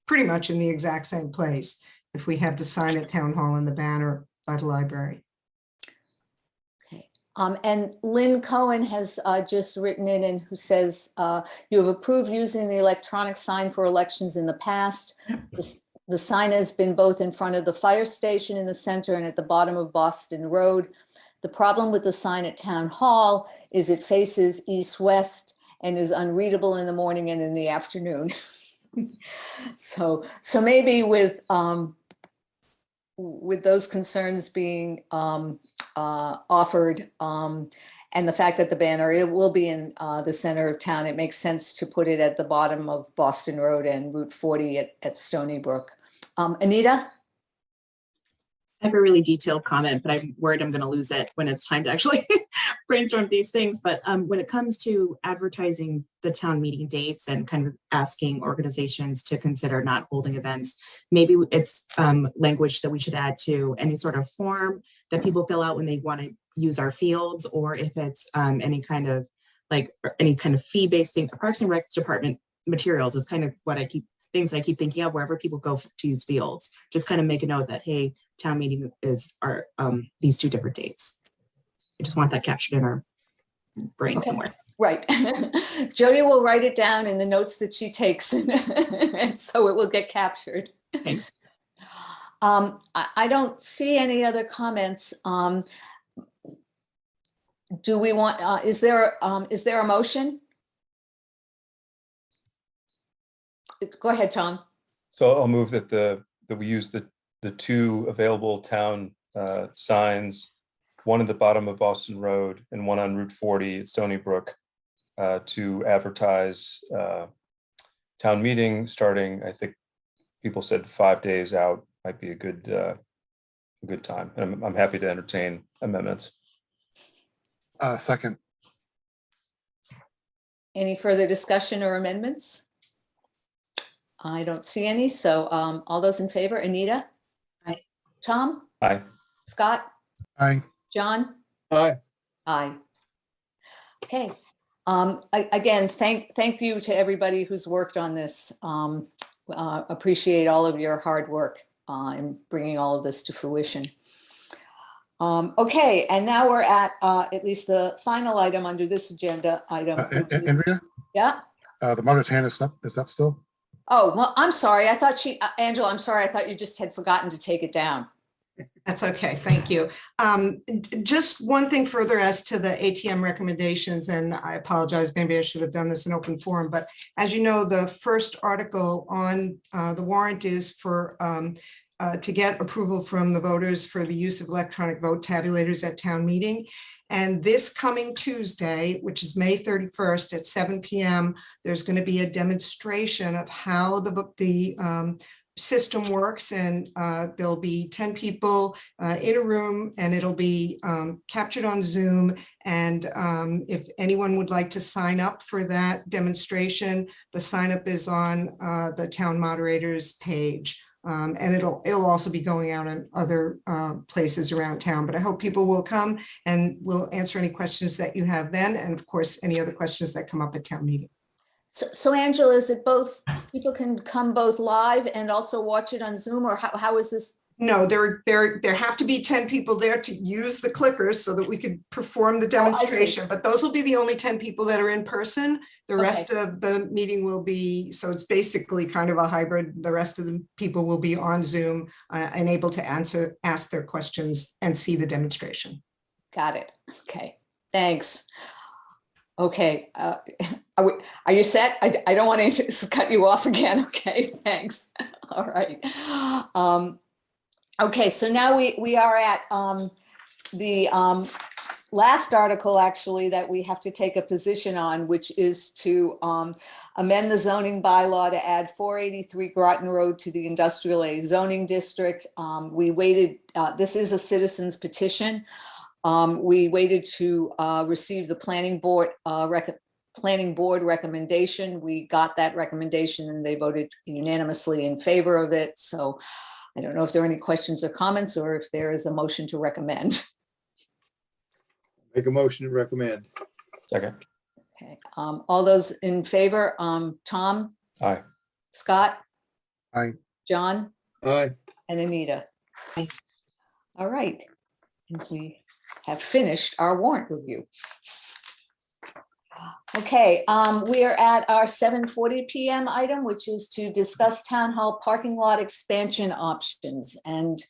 pretty much in the exact same place if we have the sign at Town Hall and the banner by the library. Okay. And Lynn Cohen has just written in and who says, you have approved using the electronic sign for elections in the past. The sign has been both in front of the fire station in the center and at the bottom of Boston Road. The problem with the sign at Town Hall is it faces east-west and is unreadable in the morning and in the afternoon. So maybe with those concerns being offered and the fact that the banner, it will be in the center of town, it makes sense to put it at the bottom of Boston Road and Route 40 at Stony Brook. Anita? I have a really detailed comment, but I'm worried I'm going to lose it when it's time to actually brainstorm these things. But when it comes to advertising the town meeting dates and kind of asking organizations to consider not holding events, maybe it's language that we should add to any sort of form that people fill out when they want to use our fields, or if it's any kind of fee-based thing. The Parks and Rec Department materials is kind of what I keep thinking of wherever people go to use fields. Just kind of make a note that, hey, town meeting are these 2 different dates. I just want that captured in our brain somewhere. Right. Jody will write it down in the notes that she takes, and so it will get captured. Thanks. I don't see any other comments. Do we want, is there a motion? Go ahead, Tom. So I'll move that we use the 2 available town signs, one at the bottom of Boston Road and one on Route 40 at Stony Brook, to advertise town meeting starting, I think people said 5 days out might be a good time. And I'm happy to entertain amendments. Second. Any further discussion or amendments? I don't see any. So all those in favor, Anita? Aye. Tom? Aye. Scott? Aye. John? Aye. Aye. Okay. Again, thank you to everybody who's worked on this. Appreciate all of your hard work in bringing all of this to fruition. Okay, and now we're at least the final item under this agenda item. Andrea? Yeah. The mother's hand is up still? Oh, well, I'm sorry. I thought Angela, I'm sorry. I thought you just had forgotten to take it down. That's okay. Thank you. Just one thing further as to the ATM recommendations, and I apologize, maybe I should have done this in open forum, but as you know, the first article on the warrant is for to get approval from the voters for the use of electronic vote tabulators at town meeting. And this coming Tuesday, which is May 31st at 7 p.m., there's going to be a demonstration of how the system works, and there'll be 10 people in a room, and it'll be captured on Zoom. And if anyone would like to sign up for that demonstration, the sign up is on the town moderator's page. And it'll also be going out in other places around town, but I hope people will come, and we'll answer any questions that you have then. And of course, any other questions that come up at town meeting. So Angela, is it both, people can come both live and also watch it on Zoom, or how is this? No, there have to be 10 people there to use the clickers so that we could perform the demonstration, but those will be the only 10 people that are in person. The rest of the meeting will be, so it's basically kind of a hybrid. The rest of the people will be on Zoom and able to ask their questions and see the demonstration. Got it. Okay, thanks. Okay, are you set? I don't want to cut you off again. Okay, thanks. All right. Okay, so now we are at the last article actually that we have to take a position on, which is to amend the zoning bylaw to add 483 Groton Road to the Industrial A zoning district. We waited, this is a citizen's petition. We waited to receive the planning board recommendation. We got that recommendation and they voted unanimously in favor of it. So I don't know if there are any questions or comments, or if there is a motion to recommend. Make a motion to recommend. Second. Okay, all those in favor, Tom? Aye. Scott? Aye. John? Aye. And Anita? Aye. All right, and we have finished our warrant review. Okay, we are at our 7:40 p.m. item, which is to discuss town hall parking lot expansion options. And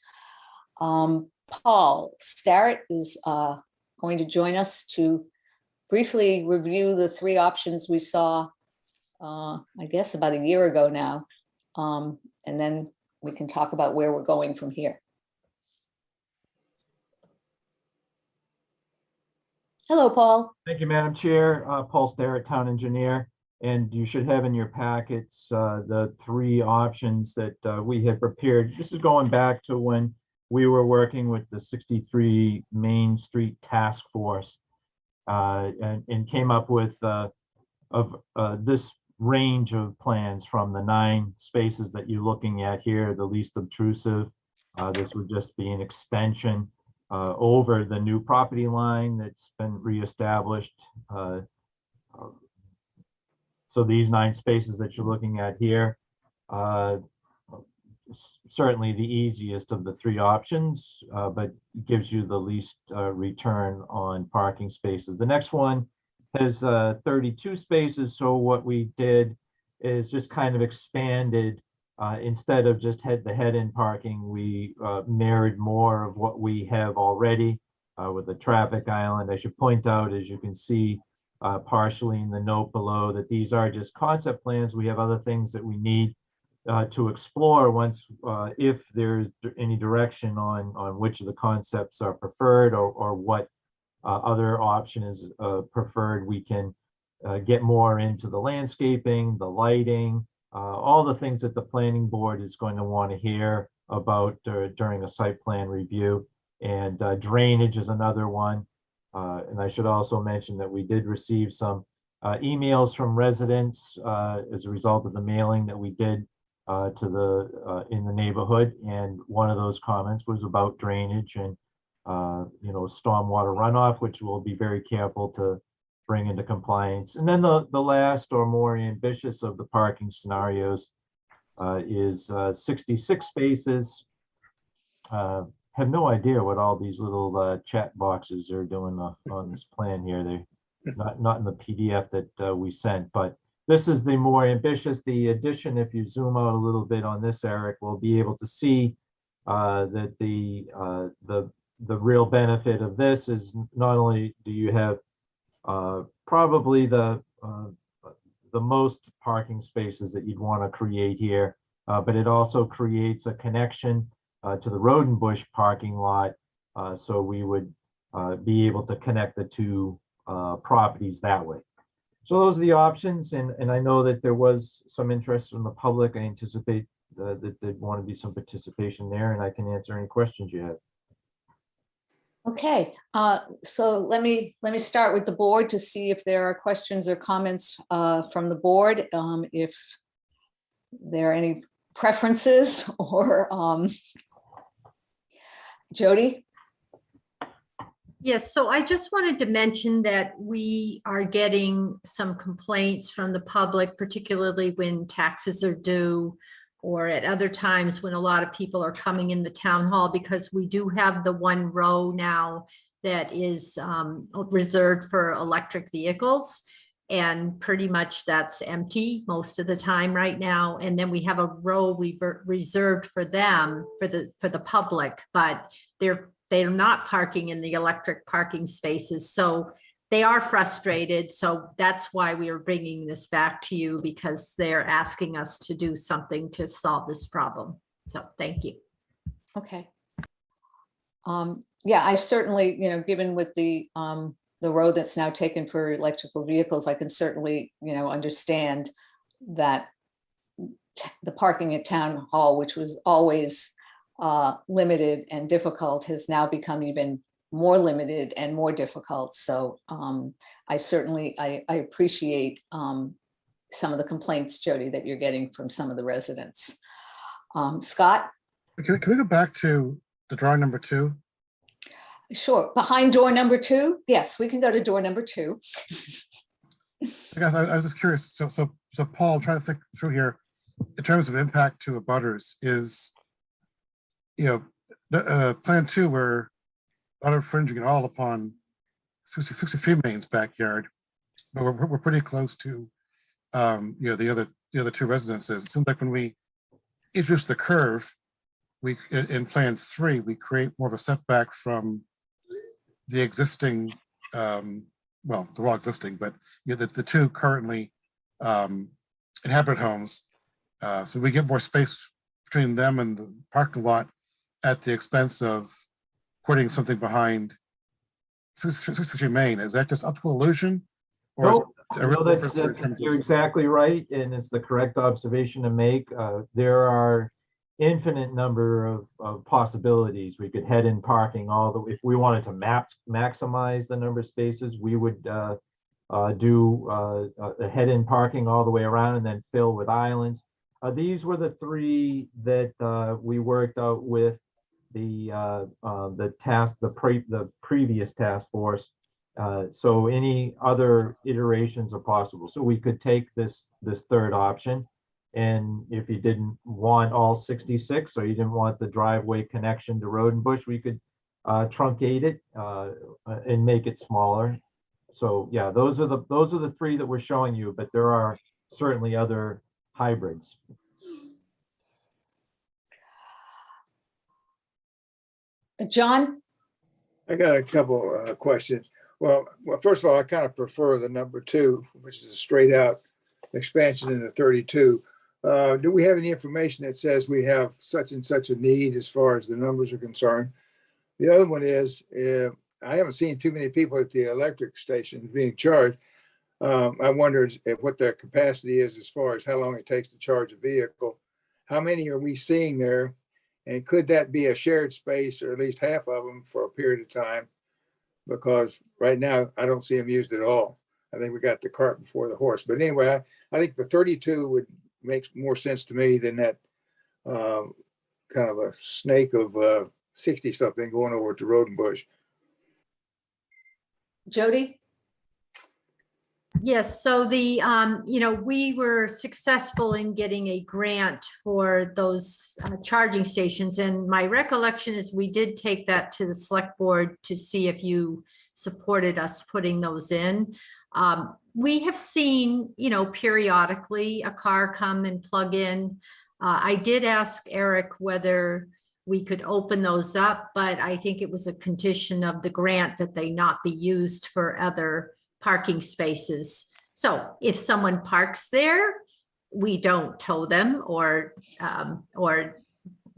Paul Starrett is going to join us to briefly review the 3 options we saw, I guess about a year ago now. And then we can talk about where we're going from here. Hello, Paul. Thank you, Madam Chair. Paul Starrett, Town Engineer. And you should have in your packets the 3 options that we had prepared. This is going back to when we were working with the 63 Main Street Task Force and came up with this range of plans from the 9 spaces that you're looking at here, the least obtrusive. This would just be an extension over the new property line that's been reestablished. So these 9 spaces that you're looking at here, certainly the easiest of the 3 options, but gives you the least return on parking spaces. The next one has 32 spaces. So what we did is just kind of expanded, instead of just the head-in parking, we mirrored more of what we have already with the traffic island. I should point out, as you can see partially in the note below, that these are just concept plans. We have other things that we need to explore once, if there's any direction on which of the concepts are preferred, or what other option is preferred. We can get more into the landscaping, the lighting, all the things that the planning board is going to want to hear about during a site plan review. And drainage is another one. And I should also mention that we did receive some emails from residents as a result of the mailing that we did to the in the neighborhood, and one of those comments was about drainage and stormwater runoff, which we'll be very careful to bring into compliance. And then the last or more ambitious of the parking scenarios is 66 spaces. Have no idea what all these little chat boxes are doing on this plan here. They're not in the PDF that we sent, but this is the more ambitious. The addition, if you zoom out a little bit on this, Eric, we'll be able to see that the real benefit of this is not only do you have probably the most parking spaces that you'd want to create here, but it also creates a connection to the Road and Bush parking lot. So we would be able to connect the 2 properties that way. So those are the options, and I know that there was some interest from the public. I anticipate that there'd want to be some participation there, and I can answer any questions you have. Okay, so let me start with the board to see if there are questions or comments from the board. If there are any preferences, or Jody? Yes, so I just wanted to mention that we are getting some complaints from the public, particularly when taxes are due, or at other times when a lot of people are coming in the town hall, because we do have the 1 row now that is reserved for electric vehicles. And pretty much that's empty most of the time right now. And then we have a row we reserved for them, for the public, but they're not parking in the electric parking spaces. So they are frustrated. So that's why we are bringing this back to you, because they're asking us to do something to solve this problem. So thank you. Okay. Yeah, I certainly, given with the road that's now taken for electrical vehicles, I can certainly, understand that the parking at Town Hall, which was always limited and difficult, has now become even more limited and more difficult. So I certainly, I appreciate some of the complaints, Jody, that you're getting from some of the residents. Scott? Can we go back to the drawing number 2? Sure. Behind door number 2? Yes, we can go to door number 2. Guys, I was just curious. So Paul, I'm trying to think through here in terms of impact to abutters. Is plan 2, we're not infringing at all upon 63 Main's backyard, but we're pretty close to the other 2 residences. It seems like when we introduce the curve, we in plan 3 we create more of a setback from the existing, well, they're all existing, but the 2 currently inhabited homes. So we get more space between them and the parking lot at the expense of putting something behind 63 Main. Is that just optical illusion? Or You're exactly right, and it's the correct observation to make. There are infinite number of possibilities. We could head in parking if we wanted to maximize the number of spaces, we would do a head in parking all the way around and then fill with islands. These were the 3 that we worked out with the previous task force. So any other iterations are possible. So we could take this third option. And if you didn't want all 66, or you didn't want the driveway connection to Road and Bush, we could truncate it and make it smaller. So yeah, those are the three that we're showing you, but there are certainly other hybrids. John? I got a couple questions. Well, first of all, I kind of prefer the number 2, which is a straight out expansion into 32. Do we have any information that says we have such and such a need as far as the numbers are concerned? The other one is, I haven't seen too many people at the electric stations being charged. I wonder what their capacity is as far as how long it takes to charge a vehicle. How many are we seeing there? And could that be a shared space, or at least half of them, for a period of time? Because right now I don't see them used at all. I think we got the cart before the horse. But anyway, I think the 32 would make more sense to me than that kind of a snake of 60 something going over to Road and Bush. Jody? Yes, so the, we were successful in getting a grant for those charging stations. And my recollection is we did take that to the select board to see if you supported us putting those in. We have seen, periodically a car come and plug in. I did ask Eric whether we could open those up, but I think it was a condition of the grant that they not be used for other parking spaces. So if someone parks there, we don't tow them or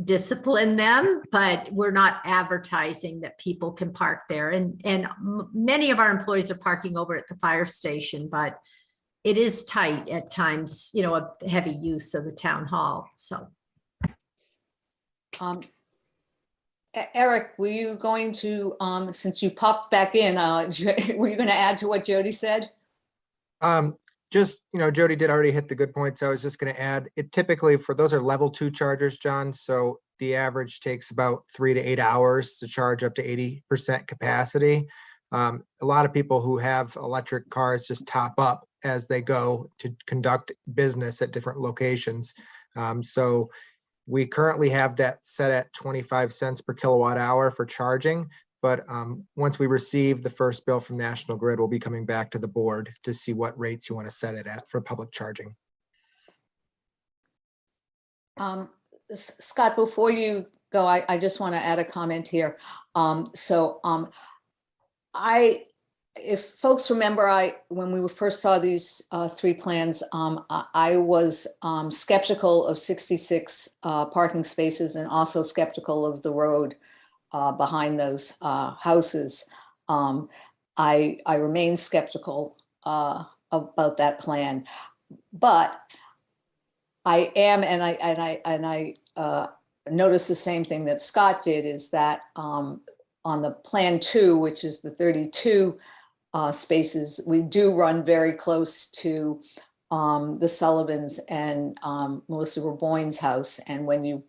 discipline them, but we're not advertising that people can park there. And many of our employees are parking over at the fire station, but it is tight at times, a heavy use of the town hall. So. Eric, were you going to, since you popped back in, were you going to add to what Jody said? Jody did already hit the good points. I was just going to add, it typically, for those are level 2 chargers, John. So the average takes about 3 to 8 hours to charge up to 80% capacity. A lot of people who have electric cars just top up as they go to conduct business at different locations. So we currently have that set at 25 cents per kilowatt hour for charging. But once we receive the first bill from National Grid, we'll be coming back to the board to see what rates you want to set it at for public charging. Scott, before you go, I just want to add a comment here. If folks remember, when we first saw these 3 plans, I was skeptical of 66 parking spaces and also skeptical of the road behind those houses. I remain skeptical about that plan, but I am, and I noticed the same thing that Scott did, is that on the plan 2, which is the 32 spaces, we do run very close to the Sullivans and Melissa Raboyne's house. And when you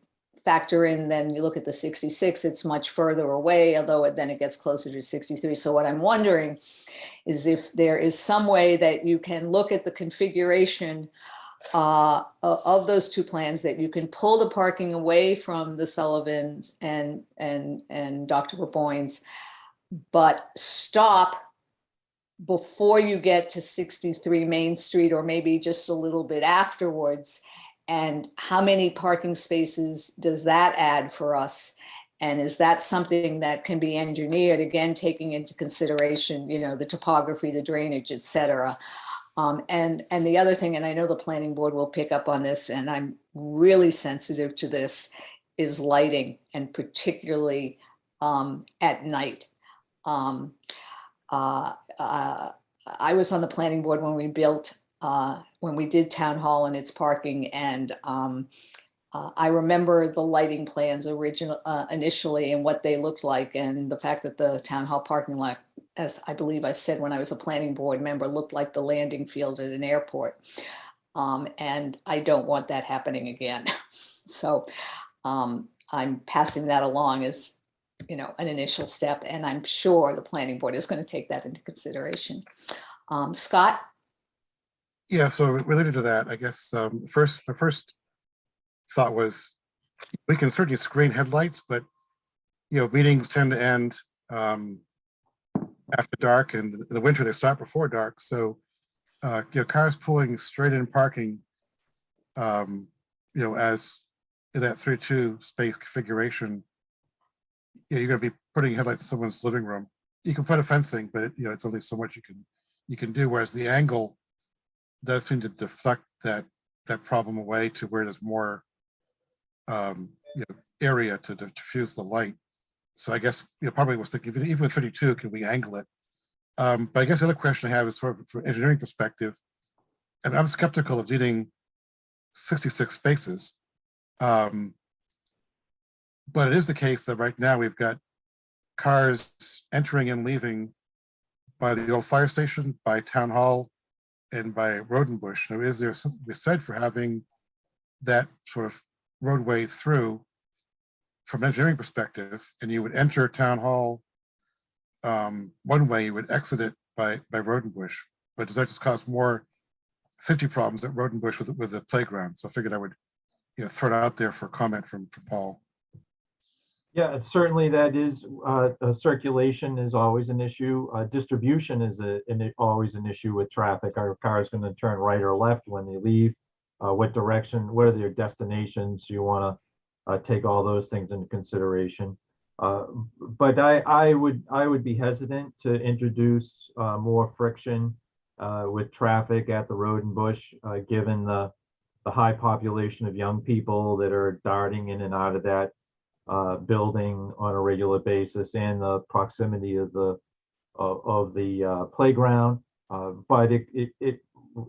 factor in, then you look at the 66, it's much further away, although then it gets closer to 63. So what I'm wondering is if there is some way that you can look at the configuration of those 2 plans, that you can pull the parking away from the Sullivans and Dr. Raboyne's, but stop before you get to 63 Main Street, or maybe just a little bit afterwards. And how many parking spaces does that add for us? And is that something that can be engineered, again, taking into consideration, the topography, the drainage, et cetera? And the other thing, and I know the planning board will pick up on this, and I'm really sensitive to this, is lighting, and particularly at night. I was on the planning board when we did town hall and its parking, and I remember the lighting plans initially and what they looked like, and the fact that the town hall parking lot, as I believe I said when I was a planning board member, looked like the landing field at an airport. And I don't want that happening again. So I'm passing that along as, an initial step, and I'm sure the planning board is going to take that into consideration. Scott? Yeah, so related to that, I guess the first thought was we can certainly screen headlights, but meetings tend to end after dark, and in the winter they start before dark. So cars pulling straight in parking, as in that 3-2 space configuration, you're going to be putting headlights in someone's living room. You can put a fencing, but it's only so much you can do. Whereas the angle does seem to deflect that problem away to where there's more area to diffuse the light. So I guess probably was thinking even with 32, can we angle it? But I guess the other question I have is sort of from an engineering perspective, and I'm skeptical of needing 66 spaces. But it is the case that right now we've got cars entering and leaving by the old fire station, by town hall, and by Rodenbush. Now, is there something to be said for having that sort of roadway through from an engineering perspective, and you would enter town hall one way, you would exit it by Rodenbush, but does that just cause more safety problems at Rodenbush with the playground? So I figured I would throw it out there for comment from Paul. Yeah, certainly that is, circulation is always an issue. Distribution is always an issue with traffic. Are cars going to turn right or left when they leave? What direction, what are their destinations? You want to take all those things into consideration. But I would be hesitant to introduce more friction with traffic at the Rodenbush, given the high population of young people that are darting in and out of that building on a regular basis, and the proximity of the playground. But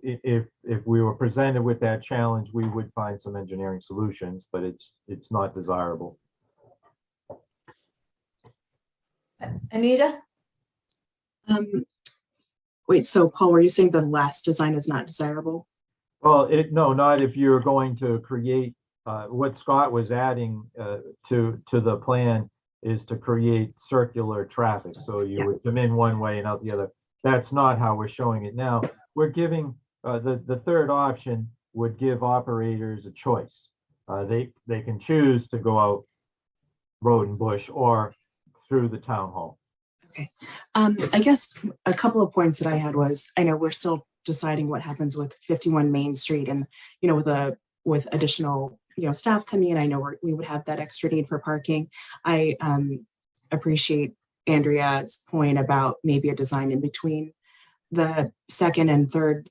if we were presented with that challenge, we would find some engineering solutions, but it's not desirable. Anita? Wait, so Paul, were you saying the last design is not desirable? Well, no, not if you're going to create, what Scott was adding to the plan is to create circular traffic. So you would come in one way and out the other. That's not how we're showing it now. We're giving, the third option would give operators a choice. They can choose to go out Rodenbush or through the town hall. Okay. I guess a couple of points that I had was, I know we're still deciding what happens with 51 Main Street, and with additional staff coming in, I know we would have that extra need for parking. I appreciate Andrea's point about maybe a design in between the second and third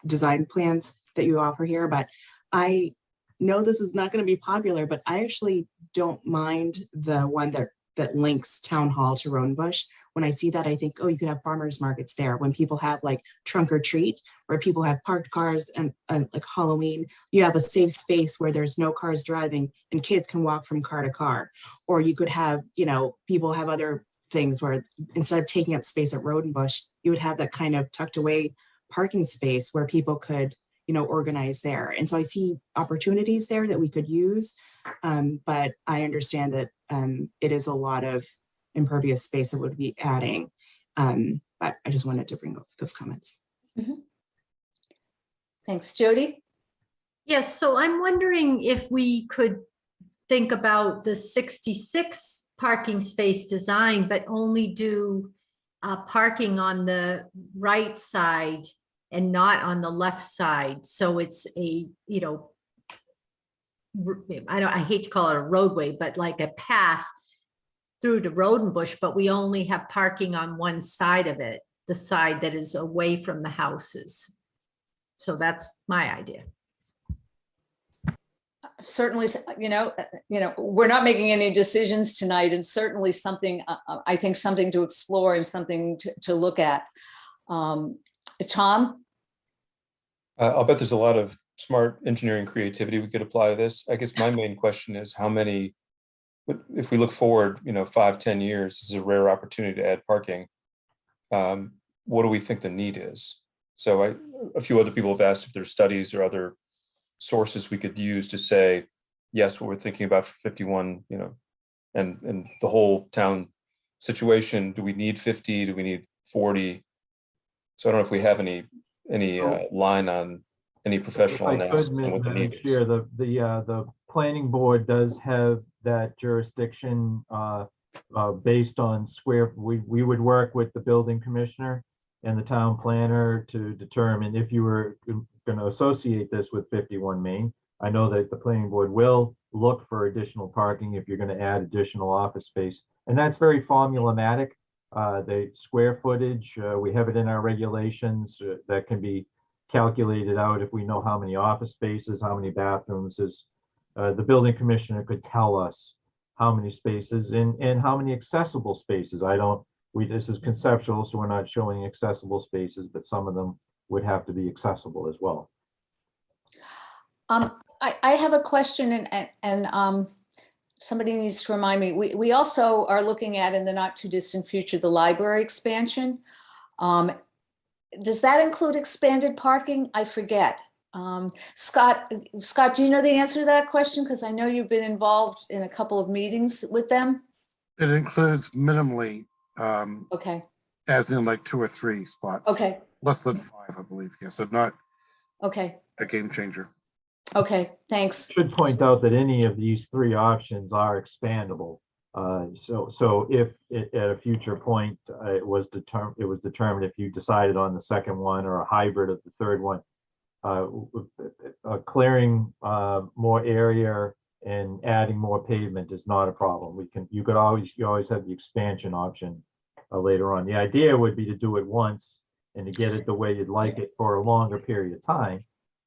design plans that you offer here, but I know this is not going to be popular, but I actually don't mind the one that links Town Hall to Rodenbush. When I see that, I think, oh, you could have farmers markets there. When people have like trunk or treat, where people have parked cars and like Halloween, you have a safe space where there's no cars driving and kids can walk from car to car. Or you could have, people have other things where instead of taking up space at Rodenbush, you would have that kind of tucked away parking space where people could, organize there. And so I see opportunities there that we could use. But I understand that it is a lot of impervious space that would be adding. But I just wanted to bring up those comments. Mm-hmm. Thanks, Jody. Yes, so I'm wondering if we could think about the 66 parking space design, but only do parking on the right side and not on the left side. So it's a, I hate to call it a roadway, but like a path through to Rodenbush, but we only have parking on one side of it, the side that is away from the houses. So that's my idea. Certainly, we're not making any decisions tonight, and certainly something, I think something to explore and something to look at. Tom? I'll bet there's a lot of smart engineering creativity we could apply to this. I guess my main question is how many, if we look forward, 5-10 years, this is a rare opportunity to add parking. What do we think the need is? So a few other people have asked if there's studies or other sources we could use to say, yes, what we're thinking about for 51, and the whole town situation. Do we need 50? Do we need 40? So I don't know if we have any line on any professional If I analysis could, on what the Madam need is. Chair, the planning board does have that jurisdiction based on we would work with the building commissioner and the town planner to determine if you were going to associate this with 51 Main. I know that the planning board will look for additional parking if you're going to add additional office space. And that's very formulaic. The square footage, we have it in our regulations that can be calculated out if we know how many office spaces, how many bathrooms is. The building commissioner could tell us how many spaces and how many accessible spaces. This is conceptual, so we're not showing accessible spaces, but some of them would have to be accessible as well. I have a question and somebody needs to remind me. We also are looking at, in the not too distant future, the library expansion. Does that include expanded parking? I forget. Scott, do you know the answer to that question? Because I know you've been involved in a couple of meetings with them. It includes minimally, Okay. as in like 2 or 3 spots. Okay. Less than 5, I believe. Yeah, so not Okay. a game changer. Okay, thanks. Should point out that any of these 3 options are expandable. So if at a future point it was determined if you decided on the second one or a hybrid of the third one, clearing more area and adding more pavement is not a problem. You always have the expansion option later on. The idea would be to do it once and to get it the way you'd like it for a longer period of time,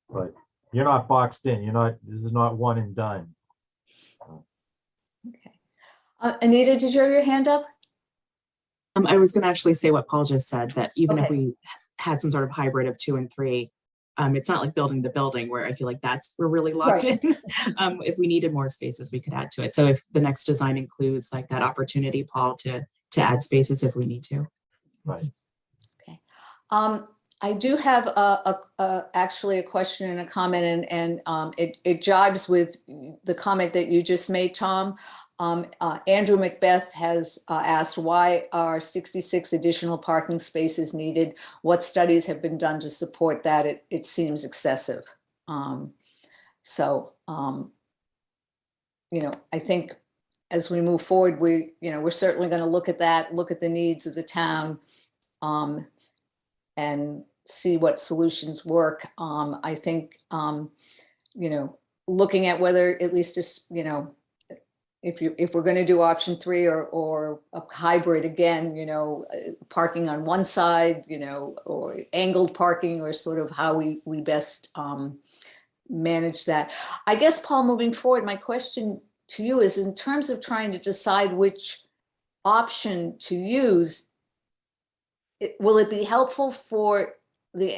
but you're not boxed in. This is not one and done. Okay. Anita, did you have your hand up? I was going to actually say what Paul just said, that even if Okay. we had some sort of hybrid of 2 and 3, it's not like building the building where I feel like we're really locked Right. in. If we needed more spaces, we could add to it. So if the next design includes like that opportunity, Paul, to add spaces if we need to. Right. Okay. I do have actually a question and a comment, and it jives with the comment that you just made, Tom. Andrew Macbeth has asked, why are 66 additional parking spaces needed? What studies have been done to support that? It seems excessive. I think as we move forward, we're certainly going to look at that, look at the needs of the town, and see what solutions work. I think, looking at whether at least just, if we're going to do option 3 or a hybrid again, parking on one side, or angled parking, or sort of how we best manage that. I guess, Paul, moving forward, my question to you is, in terms of trying to decide which option to use, will it be helpful for for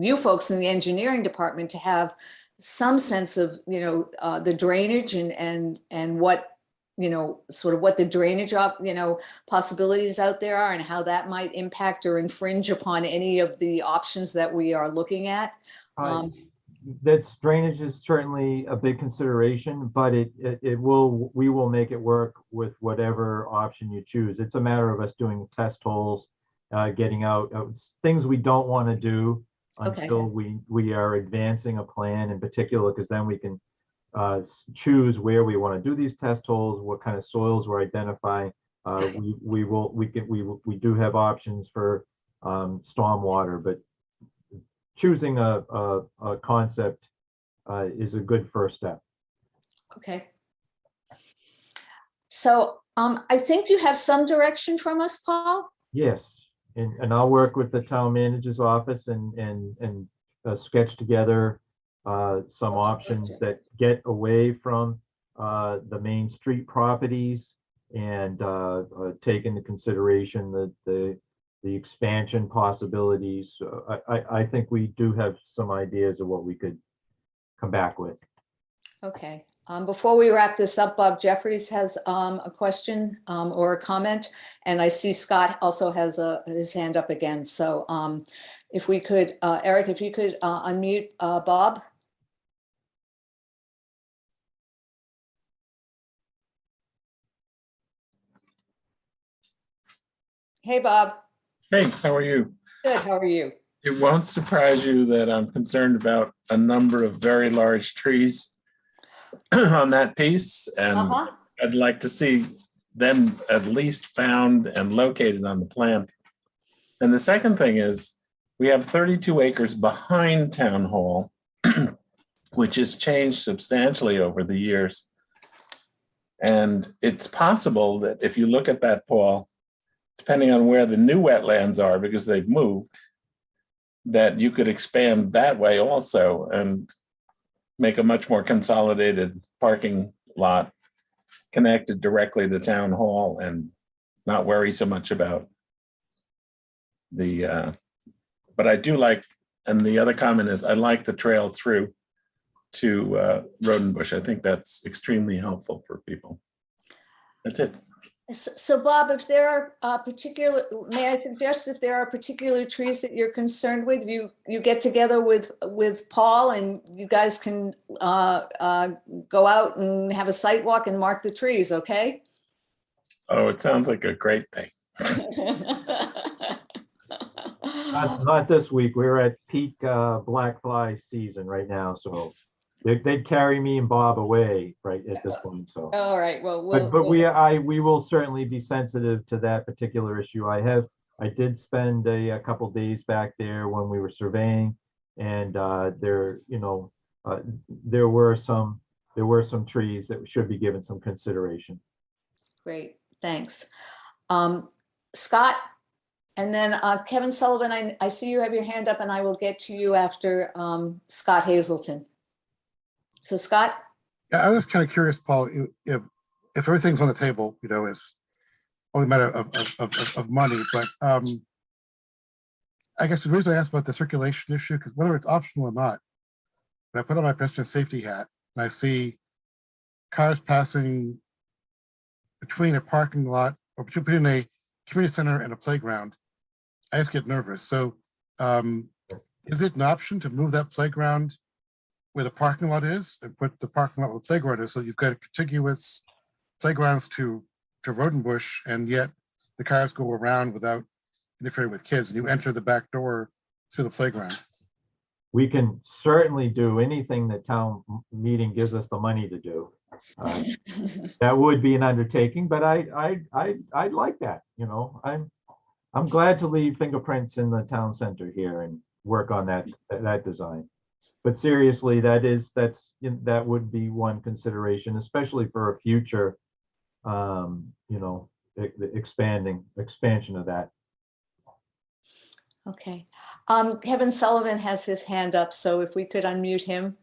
you folks in the engineering department to have some sense of, the drainage and what, sort of what the drainage possibilities out there are and how that might impact or infringe upon any of the options that we are looking at? Drainage is certainly a big consideration, but we will make it work with whatever option you choose. It's a matter of us doing test holes, getting out things we don't want to do until we are advancing a plan in particular, because then we can choose where we want to do these test holes, what kind of soils we're identifying. We do have options for stormwater, but choosing a concept is a good first step. Okay. So I think you have some direction from us, Paul? Yes, and I'll work with the town manager's office and sketch together some options that get away from the main street properties and take into consideration the expansion possibilities. I think we do have some ideas of what we could come back with. Okay. Before we wrap this up, Bob Jeffries has a question or a comment, and I see Scott also has his hand up again. So if we could, Eric, if you could unmute Bob. Hey, Bob. Hey, how are you? Good. How are you? It won't surprise you that I'm concerned about a number of very large trees on that piece, and I'd like to see them at least found and located on the plan. And the second thing is, we have 32 acres behind Town Hall, which has changed substantially over the years. And it's possible that if you look at that, Paul, depending on where the new wetlands are, because they've moved, that you could expand that way also and make a much more consolidated parking lot connected directly to Town Hall and not worry so much about the, but I do like, and the other comment is I like the trail through to Rodenbush. I think that's extremely helpful for people. That's it. So Bob, if there are particular, may I suggest if there are particular trees that you're concerned with, you get together with Paul and you guys can go out and have a site walk and mark the trees, okay? Oh, it sounds like a great thing. Not this week. We're at peak black fly season right now, so they'd carry me and Bob away right at this point. So all right, well, but we will certainly be sensitive to that particular issue. I did spend a couple days back there when we were surveying, and there were some trees that should be given some consideration. Great, thanks. Scott, and then Kevin Sullivan, I see you have your hand up, and I will get to you after Scott Hazelton. So Scott? Yeah, I was kind of curious, Paul, if everything's on the table, it's only a matter of money, but I guess the reason I asked about the circulation issue, because whether it's optional or not, when I put on my pedestrian safety hat and I see cars passing between a parking lot or between a community center and a playground, I just get nervous. So is it an option to move that playground where the parking lot is and put the parking lot where the playground is, so you've got contiguous playgrounds to Rodenbush, and yet the cars go around without interfering with kids, and you enter the back door through the playground? We can certainly do anything that town meeting gives us the money to do. That would be an undertaking, but I'd like that. I'm glad to leave fingerprints in the town center here and work on that design. But seriously, that would be one consideration, especially for a future, expansion of that. Okay. Kevin Sullivan has his hand up, so if we could unmute him.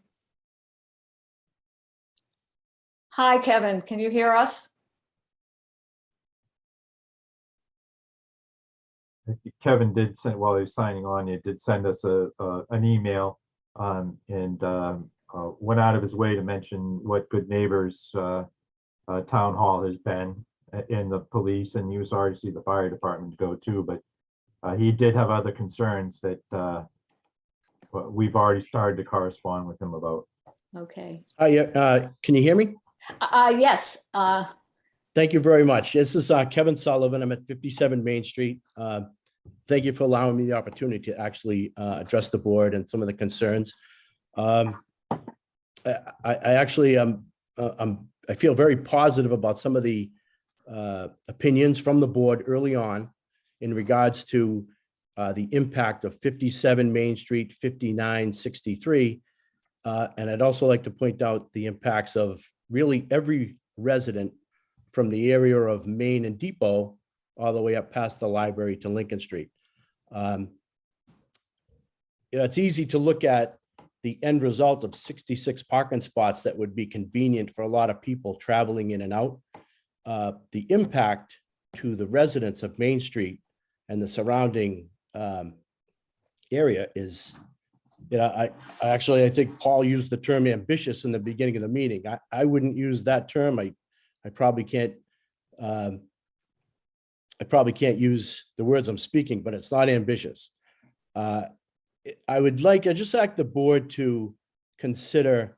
Hi, Kevin, can you hear us? Kevin did send, while he was signing on, he did send us an email and went out of his way to mention what good neighbors Town Hall has been in the police, and he was sorry to see the fire department go too, but he did have other concerns that we've already started to correspond with him about. Okay. Can you hear me? Yes. Thank you very much. This is Kevin Sullivan. I'm at 57 Main Street. Thank you for allowing me the opportunity to actually address the board and some of the concerns. I feel very positive about some of the opinions from the board early on in regards to the impact of 57 Main Street, 5963. And I'd also like to point out the impacts of really every resident from the area of Main and Depot all the way up past the library to Lincoln Street. It's easy to look at the end result of 66 parking spots that would be convenient for a lot of people traveling in and out. The impact to the residents of Main Street and the surrounding area is, I think Paul used the term ambitious in the beginning of the meeting. I wouldn't use that term. I probably can't use the words I'm speaking, but it's not ambitious. I'd just like the board to consider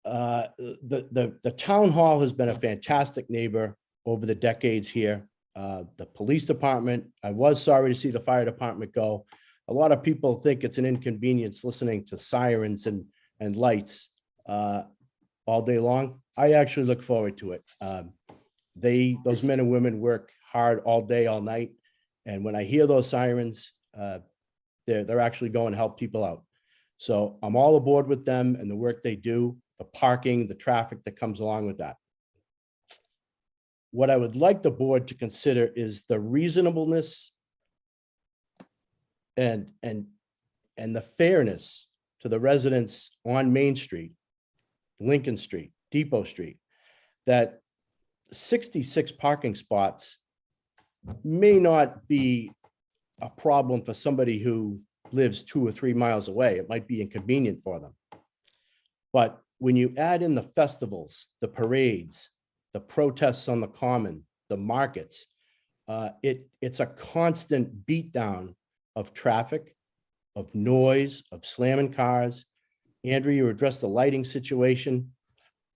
the town hall has been a fantastic neighbor over the decades here. the police department. I was sorry to see the fire department go. A lot of people think it's an inconvenience listening to sirens and lights all day long. I actually look forward to it. Those men and women work hard all day, all night. And when I hear those sirens, they're actually going to help people out. So I'm all aboard with them and the work they do, the parking, the traffic that comes along with that. What I would like the board to consider is the reasonableness and the fairness to the residents on Main Street, Lincoln Street, Depot Street, that 66 parking spots may not be a problem for somebody who lives 2 or 3 miles away. It might be inconvenient for them. But when you add in the festivals, the parades, the protests on the common, the markets, it's a constant beatdown of traffic, of noise, of slamming cars. Andrew, you addressed the lighting situation.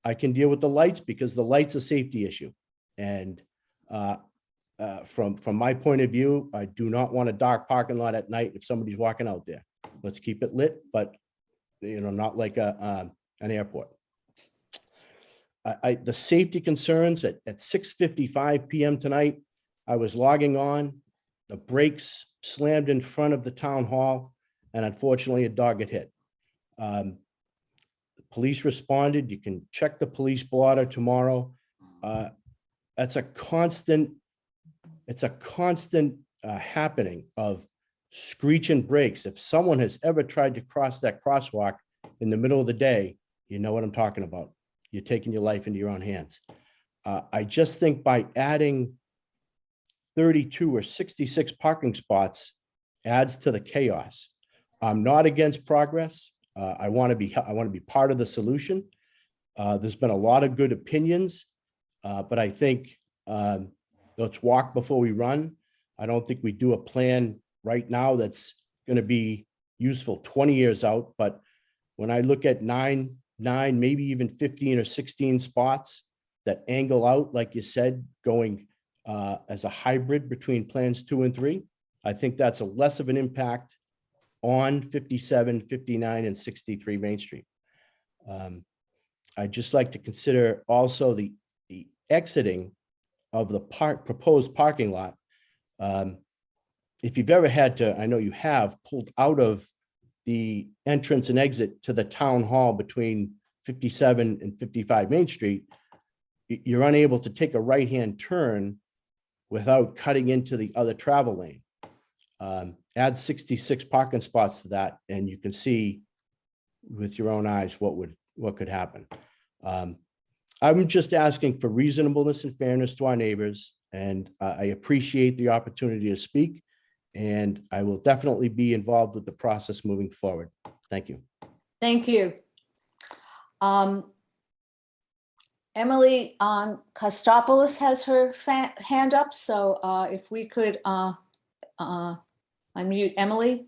I can deal with the lights because the light's a safety issue. And from my point of view, I do not want a dark parking lot at night if somebody's walking out there. Let's keep it lit, but not like an airport. The safety concerns at 6:55 p.m. tonight, I was logging on, the brakes slammed in front of the town hall, and unfortunately a dog got hit. The police responded. You can check the police blotter tomorrow. It's a constant happening of screeching brakes. If someone has ever tried to cross that crosswalk in the middle of the day, you know what I'm talking about. You're taking your life into your own hands. I just think by adding 32 or 66 parking spots adds to the chaos. I'm not against progress. I want to be part of the solution. There's been a lot of good opinions, but I think let's walk before we run. I don't think we do a plan right now that's going to be useful 20 years out. But when I look at nine, maybe even 15 or 16 spots that angle out, like you said, going as a hybrid between plans 2 and 3, I think that's a less of an impact on 57, 59, and 63 Main Street. I'd just like to consider also the exiting of the proposed parking lot. If you've ever had to, I know you have, pulled out of the entrance and exit to the town hall between 57 and 55 Main Street, you're unable to take a right-hand turn without cutting into the other travel lane. Add 66 parking spots to that, and you can see with your own eyes what could happen. I'm just asking for reasonableness and fairness to our neighbors, and I appreciate the opportunity to speak, and I will definitely be involved with the process moving forward. Thank you. Thank you. Emily Kostopoulos has her hand up, so if we could unmute Emily.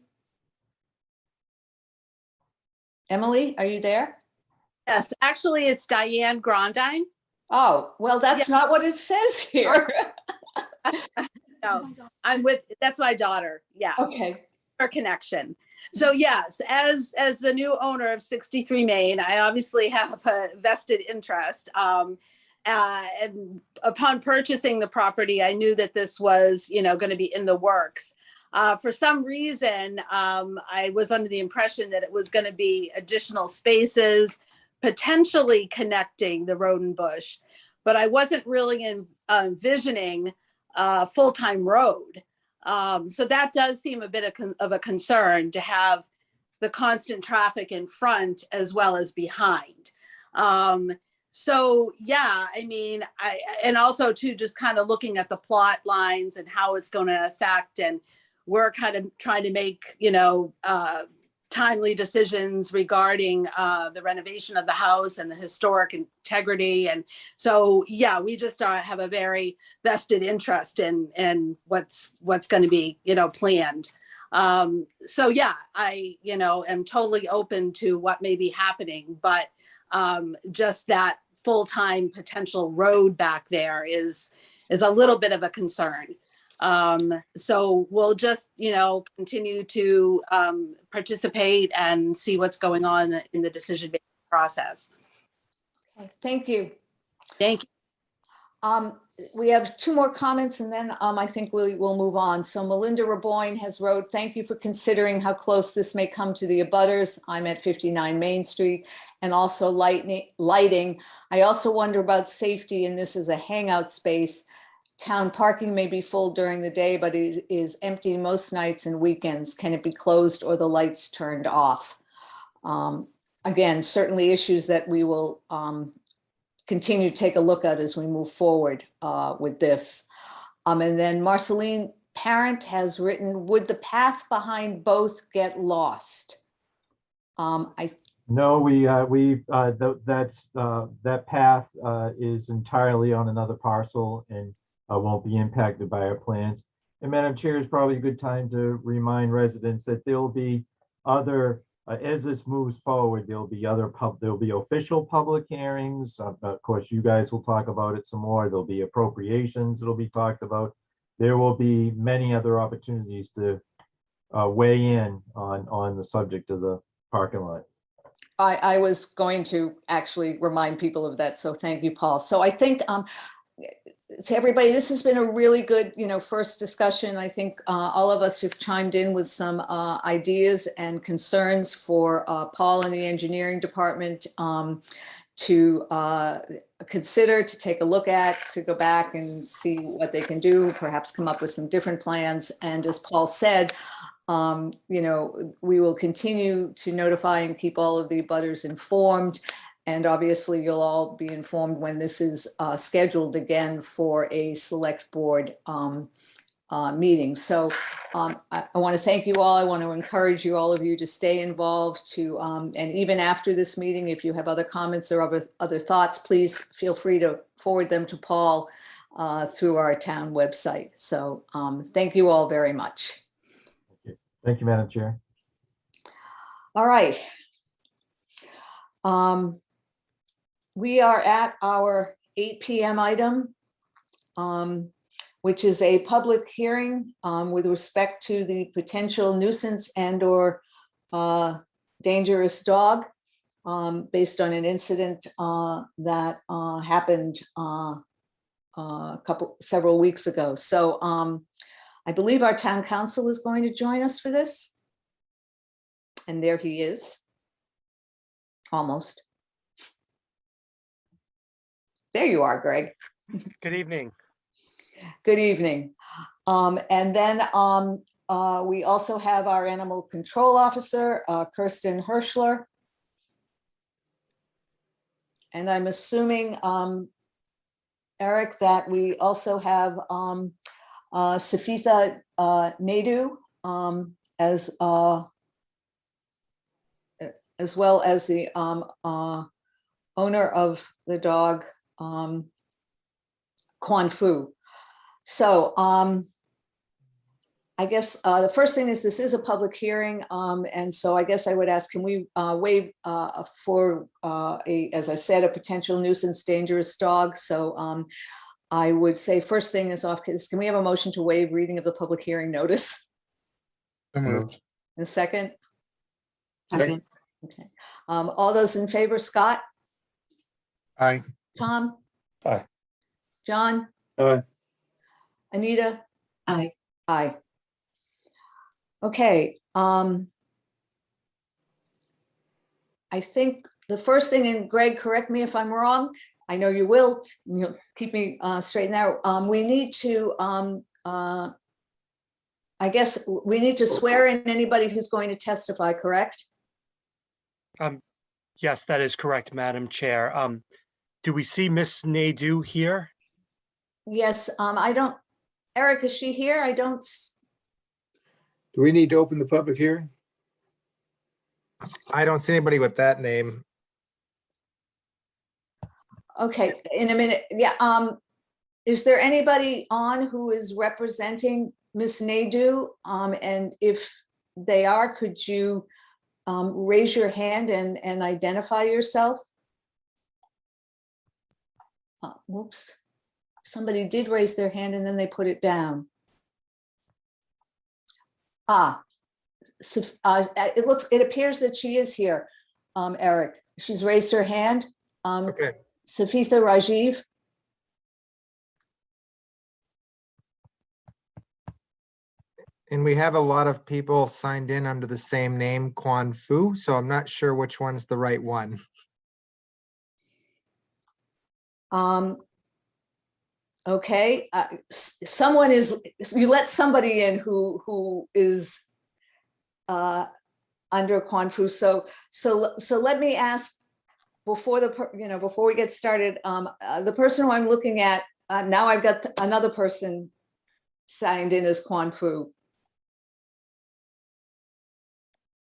Emily, are you there? Yes, actually, it's Diane Grandine. Oh, well, that's not what it says here. No, that's my daughter. Yeah. Okay. Our connection. So yes, as the new owner of 63 Main, I obviously have a vested interest. And upon purchasing the property, I knew that this was, going to be in the works. For some reason, I was under the impression that it was going to be additional spaces, potentially connecting the road and bush, but I wasn't really envisioning a full-time road. So that does seem a bit of a concern to have the constant traffic in front as well as behind. So yeah, I mean, and also too, just kind of looking at the plot lines and how it's going to affect, and we're kind of trying to make, timely decisions regarding the renovation of the house and the historic integrity. And so, yeah, we just have a very vested interest in what's going to be, planned. So yeah, I, am totally open to what may be happening, but just that full-time potential road back there is is a little bit of a concern. So we'll just, continue to participate and see what's going on in the decision-making process. Okay, thank you. Thank you. We have two more comments and then I think we'll move on. So Melinda Raboyne has wrote, thank you for considering how close this may come to the abutters. I'm at 59 Main Street, and also lighting. I also wonder about safety, and this is a hangout space. Town parking may be full during the day, but it is empty most nights and weekends. Can it be closed or the lights turned off? Again, certainly issues that we will continue to take a look at as we move forward with this. And then Marceline Parent has written, would the path behind both get lost? No, that path is entirely on another parcel and won't be impacted by our plans. And Madam Chair, is probably a good time to remind residents that there'll be other, as this moves forward, there'll be official public hearings. Of course, you guys will talk about it some more. There'll be appropriations that'll be talked about. There will be many other opportunities to weigh in on the subject of the parking lot. I was going to actually remind people of that, so thank you, Paul. So I think to everybody, this has been a really good, first discussion. I think all of us have chimed in with some ideas and concerns for Paul and the engineering department to consider, to take a look at, to go back and see what they can do, perhaps come up with some different plans. And as Paul said, we will continue to notify and keep all of the abutters informed. And obviously you'll all be informed when this is scheduled again for a select board meeting. So I want to thank you all. I want to encourage all of you to stay involved and even after this meeting, if you have other comments or other thoughts, please feel free to forward them to Paul through our town website. So thank you all very much. Thank you, Madam Chair. All right. We are at our 8 p.m. item, which is a public hearing with respect to the potential nuisance and/or dangerous dog based on an incident that happened several weeks ago. So I believe our town council is going to join us for this. And there he is. Almost. There you are, Greg. Good evening. Good evening. And then we also have our animal control officer, Kirsten Hirschler. And I'm assuming, Eric, that we also have Safitha Naidu as well as the owner of the dog, Quan Fu. So I guess the first thing is this is a public hearing. And so I guess I would ask, can we waive for as I said, a potential nuisance dangerous dog? So I would say first thing is can we have a motion to waive reading of the public hearing notice? So moved. And second? Second. Okay. All those in favor, Scott? Aye. Tom? Aye. John? Aye. Anita? Aye. Aye. Okay. I think the first thing, and Greg, correct me if I'm wrong, I know you will, you'll keep me straight now. We need to, I guess we need to swear in anybody who's going to testify, correct? Yes, that is correct, Madam Chair. Do we see Miss Naidu here? Yes, I don't, Eric, is she here? I don't. Do we need to open the public hearing? I don't see anybody with that name. Okay, in a minute. Yeah. Is there anybody on who is representing Miss Naidu? And if they are, could you raise your hand and identify yourself? Whoops. somebody did raise their hand and then they put it down. It appears that she is here, Eric. She's raised her hand. Okay. Safitha Rajiv. And we have a lot of people signed in under the same name, Quan Fu, so I'm not sure which one's the right one. Okay, someone is, you let somebody in who is under Quan Fu. So let me ask before before we get started, the person who I'm looking at, now I've got another person signed in as Quan Fu.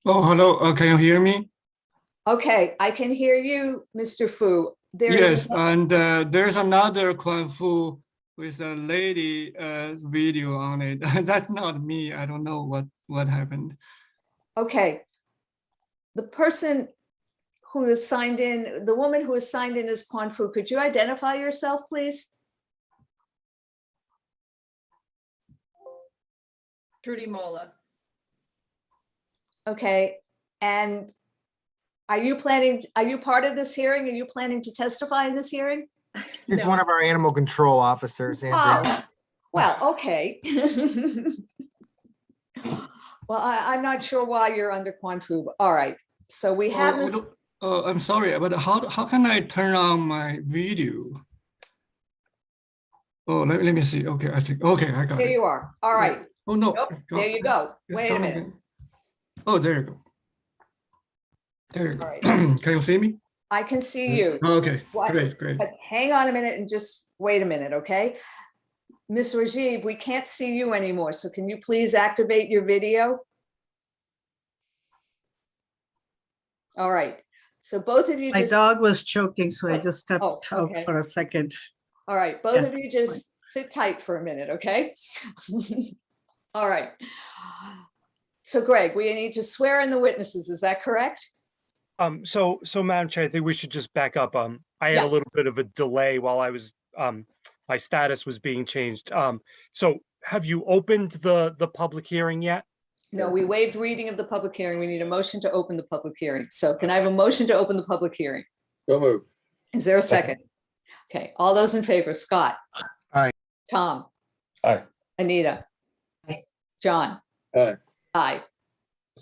Oh, hello. Can you hear me? Okay, I can hear you, Mr. Fu. Yes, and there's another Kung Fu with a lady video on it. That's not me. I don't know what happened. Okay. The person who is signed in, the woman who is signed in as Quan Fu, could you identify yourself, please? Trudy Mola. Okay, and are you part of this hearing? Are you planning to testify in this hearing? He's one of our animal control officers, Andrew. Oh, well, okay. Well, I'm not sure why you're under Quan Fu, but all right. So we have. I'm sorry, but how can I turn on my video? Oh, let me see. Okay, I think. Okay, I got it. There you are. All right. Oh no. Nope. There you go. Wait a minute. Again. Oh, there you go. There you go. Right. Can you see me? I can see you. Okay, What? great. But hang on a minute and just wait a minute, okay? Ms. Rajiv, we can't see you anymore, so can you please activate your video? All right, so both of you My just. dog was choking, so I just stepped out okay. for a second. All right, both of you just sit tight for a minute, okay? All right. So Greg, we need to swear in the witnesses, is that correct? So Madam Chair, I think we should just back up. I had a little bit of a delay while I was, my status was being changed. So have you opened the public hearing yet? No, we waived reading of the public hearing. We need a motion to open the public hearing. So can I have a motion to open the public hearing? So moved. Is there a second? Okay, all those in favor, Scott? Aye. Tom? Aye. Anita? Aye. John? Aye. Aye.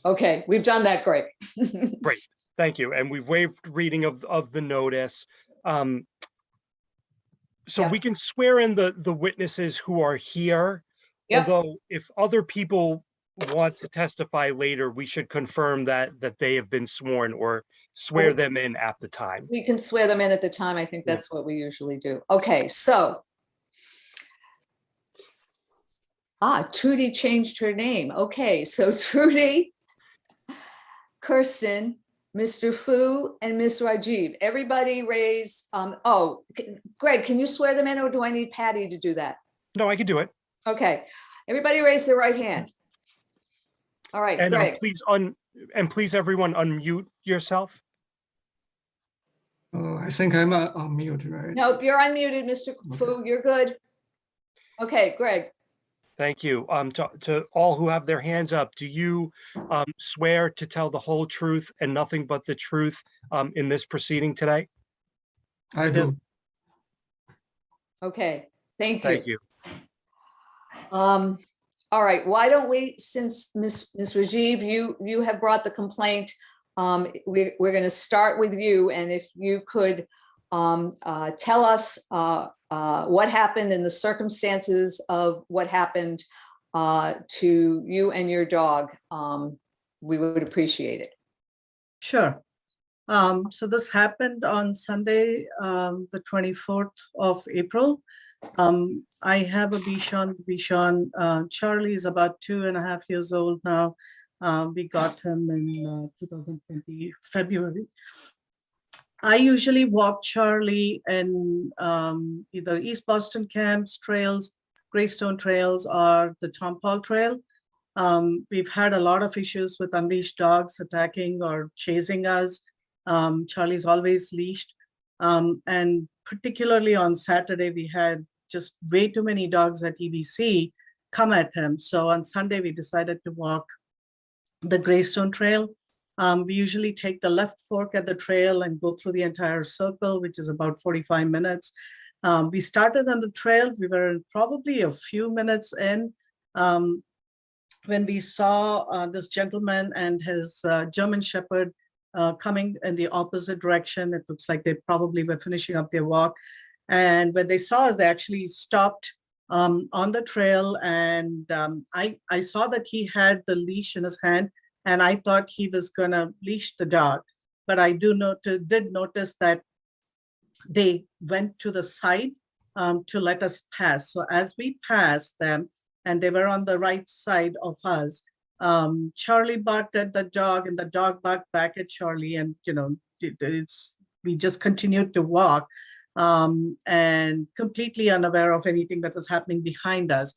Okay, we've done that, Greg. Great, thank you. And we've waived reading of the notice. So we can swear in the witnesses who are here. Yep. Although if other people want to testify later, we should confirm that they have been sworn or swear them in at the time. We can swear them in at the time. I think that's what we usually do. Okay, so. Trudy changed her name. Okay, so Trudy, Kirsten, Mr. Fu, and Ms. Rajiv. Everybody raise, Greg, can you swear them in or do I need Patty to do that? No, I can do it. Okay, everybody raise their right hand. All right, And Greg. please everyone unmute yourself. Oh, I think I'm on mute, right? Nope, you're unmuted, Mr. Fu, you're good. Okay, Greg. Thank you. To all who have their hands up, do you swear to tell the whole truth and nothing but the truth in this proceeding today? I do. Okay, thank you. Thank you. All right, why don't we, since Ms. Rajiv, you have brought the complaint, we're going to start with you, and if you could tell us what happened and the circumstances of what happened to you and your dog, we would appreciate it. Sure. So this happened on Sunday, the 24th of April. I have a Bichon. Charlie is about 2.5 years old now. We got him in 2020 February. I usually walk Charlie in either East Boston camps, trails, Greystone trails, or the Tom Paul Trail. We've had a lot of issues with unleashed dogs attacking or chasing us. Charlie's always leashed. And particularly on Saturday, we had just way too many dogs at EBC come at him. So on Sunday, we decided to walk the Greystone Trail. We usually take the left fork at the trail and go through the entire circle, which is about 45 minutes. We started on the trail. We were probably a few minutes in when we saw this gentleman and his German Shepherd coming in the opposite direction. It looks like they probably were finishing up their walk. And when they saw us, they actually stopped on the trail. And I saw that he had the leash in his hand, and I thought he was gonna leash the dog. But I did notice that they went to the side to let us pass. So as we passed them, and they were on the right side of us, Charlie barked at the dog, and the dog barked back at Charlie, and we just continued to walk, and completely unaware of anything that was happening behind us.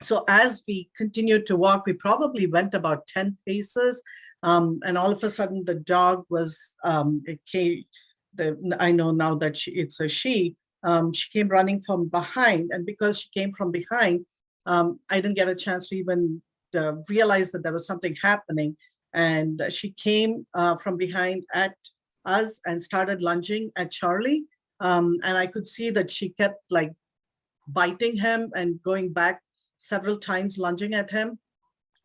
So as we continued to walk, we probably went about 10 paces, and all of a sudden the dog was, I know now that it's a she came running from behind, and because she came from behind, I didn't get a chance to even realize that there was something happening. And she came from behind at us and started lunging at Charlie. And I could see that she kept like biting him and going back several times, lunging at him.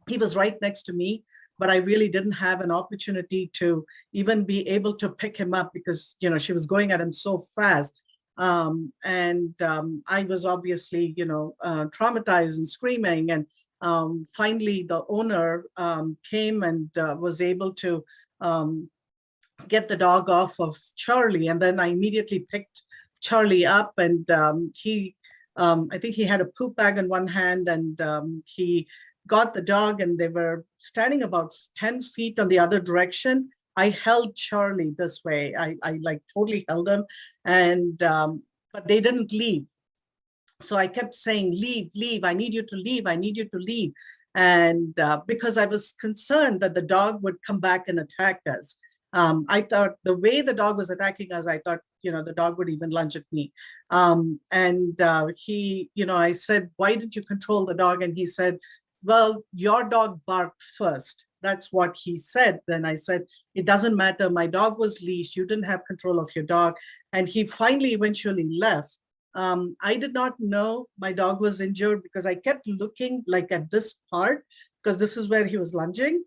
He was right next to me, but I really didn't have an opportunity to even be able to pick him up because, she was going at him so fast. I was obviously, traumatized and screaming. And finally, the owner came and was able to get the dog off of Charlie. And then I immediately picked Charlie up, and I think he had a poop bag in one hand, and he got the dog, and they were standing about 10 feet on the other direction. I held Charlie this way. I like totally held him, and but they didn't leave. So I kept saying, leave, leave, I need you to leave, I need you to leave. And because I was concerned that the dog would come back and attack us. I thought the way the dog was attacking us, I thought, the dog would even lunge at me. He, I said, why did you control the dog? And he said, well, your dog barked first. That's what he said. Then I said, it doesn't matter. My dog was leashed. You didn't have control of your dog. And he finally eventually left. I did not know my dog was injured because I kept looking like at this part, because this is where he was lunging,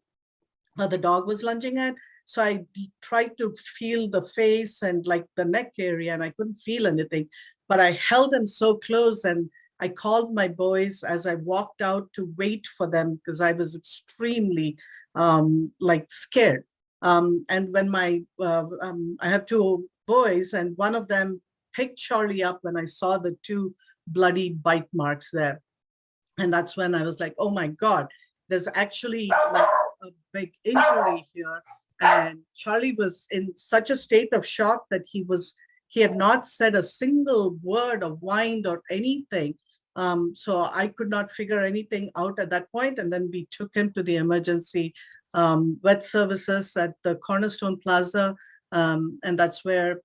or the dog was lunging at. So I tried to feel the face and like the neck area, and I couldn't feel anything, but I held him so close, and I called my boys as I walked out to wait for them because I was extremely scared. And when I have two boys, and one of them picked Charlie up when I saw the two bloody bite marks there. And that's when I was like, oh my God, there's actually like a big injury here. And Charlie was in such a state of shock that he had not said a single word or whined or anything. So I could not figure anything out at that point. And then we took him to the emergency vet services at the Cornerstone Plaza. And that's where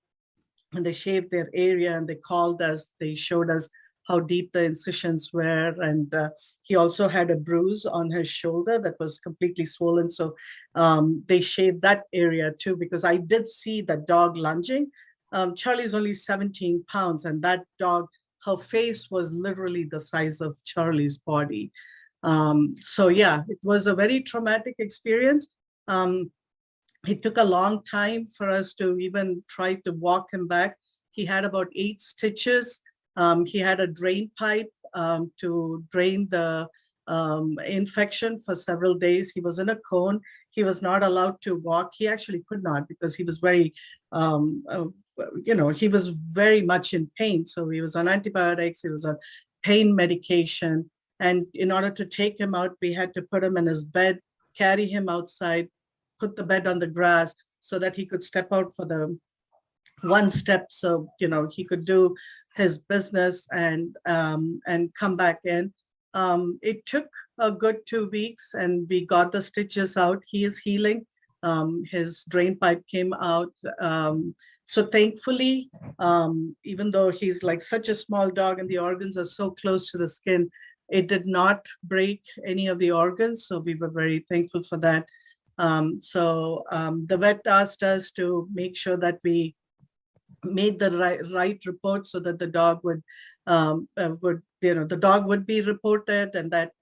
they shaved their area, and they called us, they showed us how deep the incisions were. And he also had a bruise on his shoulder that was completely swollen. So they shaved that area too, because I did see the dog lunging. Charlie's only 17 pounds, and that dog, her face was literally the size of Charlie's body. So yeah, it was a very traumatic experience. It took a long time for us to even try to walk him back. He had about 8 stitches. He had a drain pipe to drain the infection for several days. He was in a cone. He was not allowed to walk. He actually could not because he was very, he was very much in pain. So he was on antibiotics, he was on pain medication. And in order to take him out, we had to put him in his bed, carry him outside, put the bed on the grass so that he could step out for the one step. So, he could do his business and come back in. It took a good 2 weeks, and we got the stitches out. He is healing. His drain pipe came out. So thankfully, even though he's like such a small dog and the organs are so close to the skin, it did not break any of the organs. So we were very thankful for that. The vet asked us to make sure that we made the right report so that the dog would the dog would be reported, and that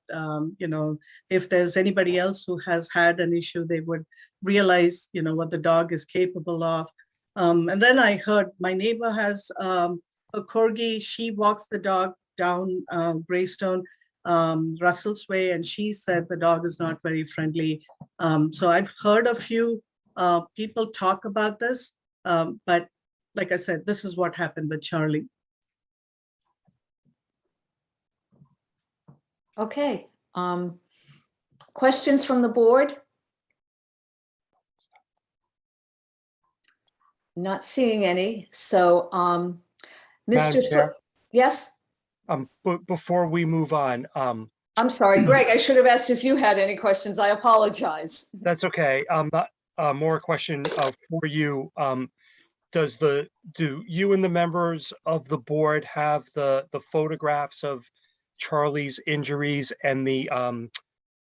if there's anybody else who has had an issue, they would realize what the dog is capable of. And then I heard my neighbor has a corgi. She walks the dog down Greystone, Russell's Way, and she said the dog is not very friendly. So I've heard a few people talk about this, but like I said, this is what happened with Charlie. Okay. Questions from the board? Not seeing any. So, Mr. Chair? Yes? But before we move on, I'm sorry, Greg, I should have asked if you had any questions. I apologize. that's okay. More question for you. Do you and the members of the board have the photographs of Charlie's injuries and the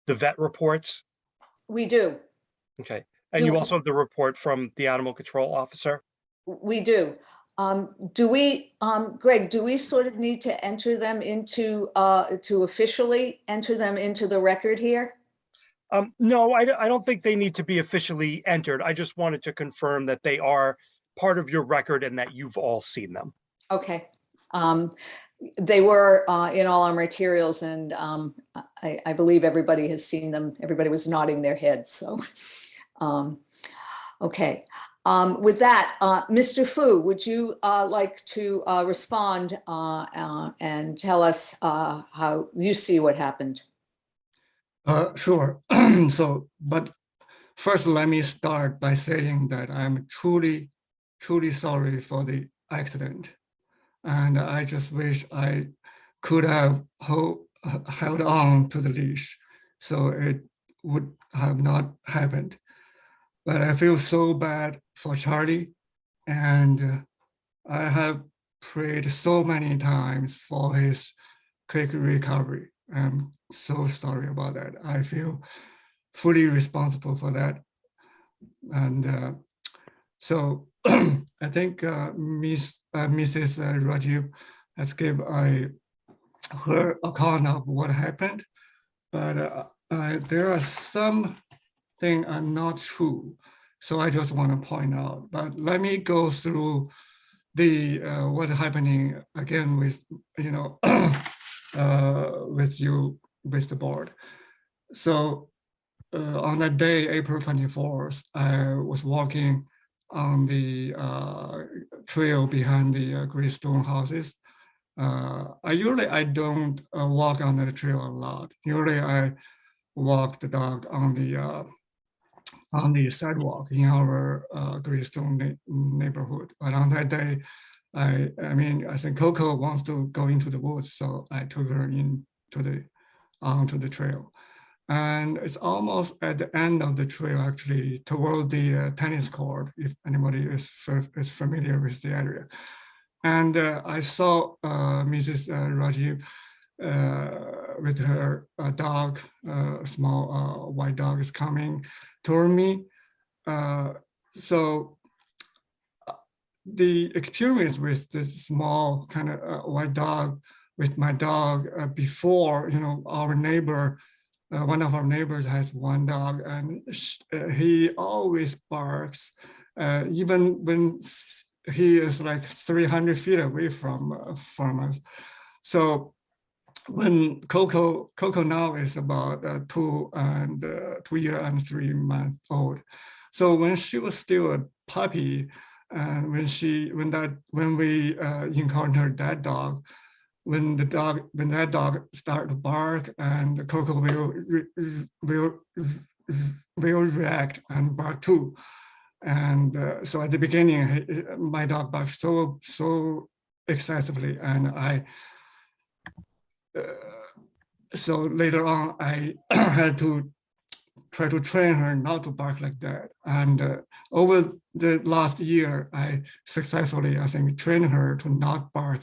vet reports? We do. Okay. And you also have the report from the animal control officer? We do. Do we, Greg, do we sort of need to enter them into, to officially enter them into the record here? No, I don't think they need to be officially entered. I just wanted to confirm that they are part of your record and that you've all seen them. Okay. They were in all our materials, and I believe everybody has seen them. Everybody was nodding their heads. So, okay. With that, Mr. Fu, would you like to respond and tell us how you see what happened? Sure. But first, let me start by saying that I'm truly sorry for the accident. And I just wish I could have held on to the leash so it would have not happened. But I feel so bad for Charlie, and I have prayed so many times for his quick recovery. I'm so sorry about that. I feel fully responsible for that. And so I think Mrs. Rajiv has given her account of what happened, but there are some things are not true. So I just want to point out, but let me go through the what happening again with, with the board. So on that day, April 24th, I was walking on the trail behind the Greystone houses. I don't walk on the trail a lot. Usually I walk the dog on the sidewalk in our Greystone neighborhood. But on that day, I think Coco wants to go into the woods, so I took her onto the trail. And it's almost at the end of the trail, actually, toward the tennis court, if anybody is familiar with the area. And I saw Mrs. Rajiv with her dog, small white dog is coming toward me. So the experience with this small kind of white dog with my dog before, our neighbor, one of our neighbors has one dog, and he always barks, even when he is like 300 feet away from us. So when Coco now is about 2 years and 3 months old. So when she was still a puppy, and when we encountered that dog, when that dog start to bark, and Coco will react and bark too. And so at the beginning, my dog barked so excessively, and so later on, I had to try to train her not to bark like that. And over the last year, I successfully, I think, trained her to not bark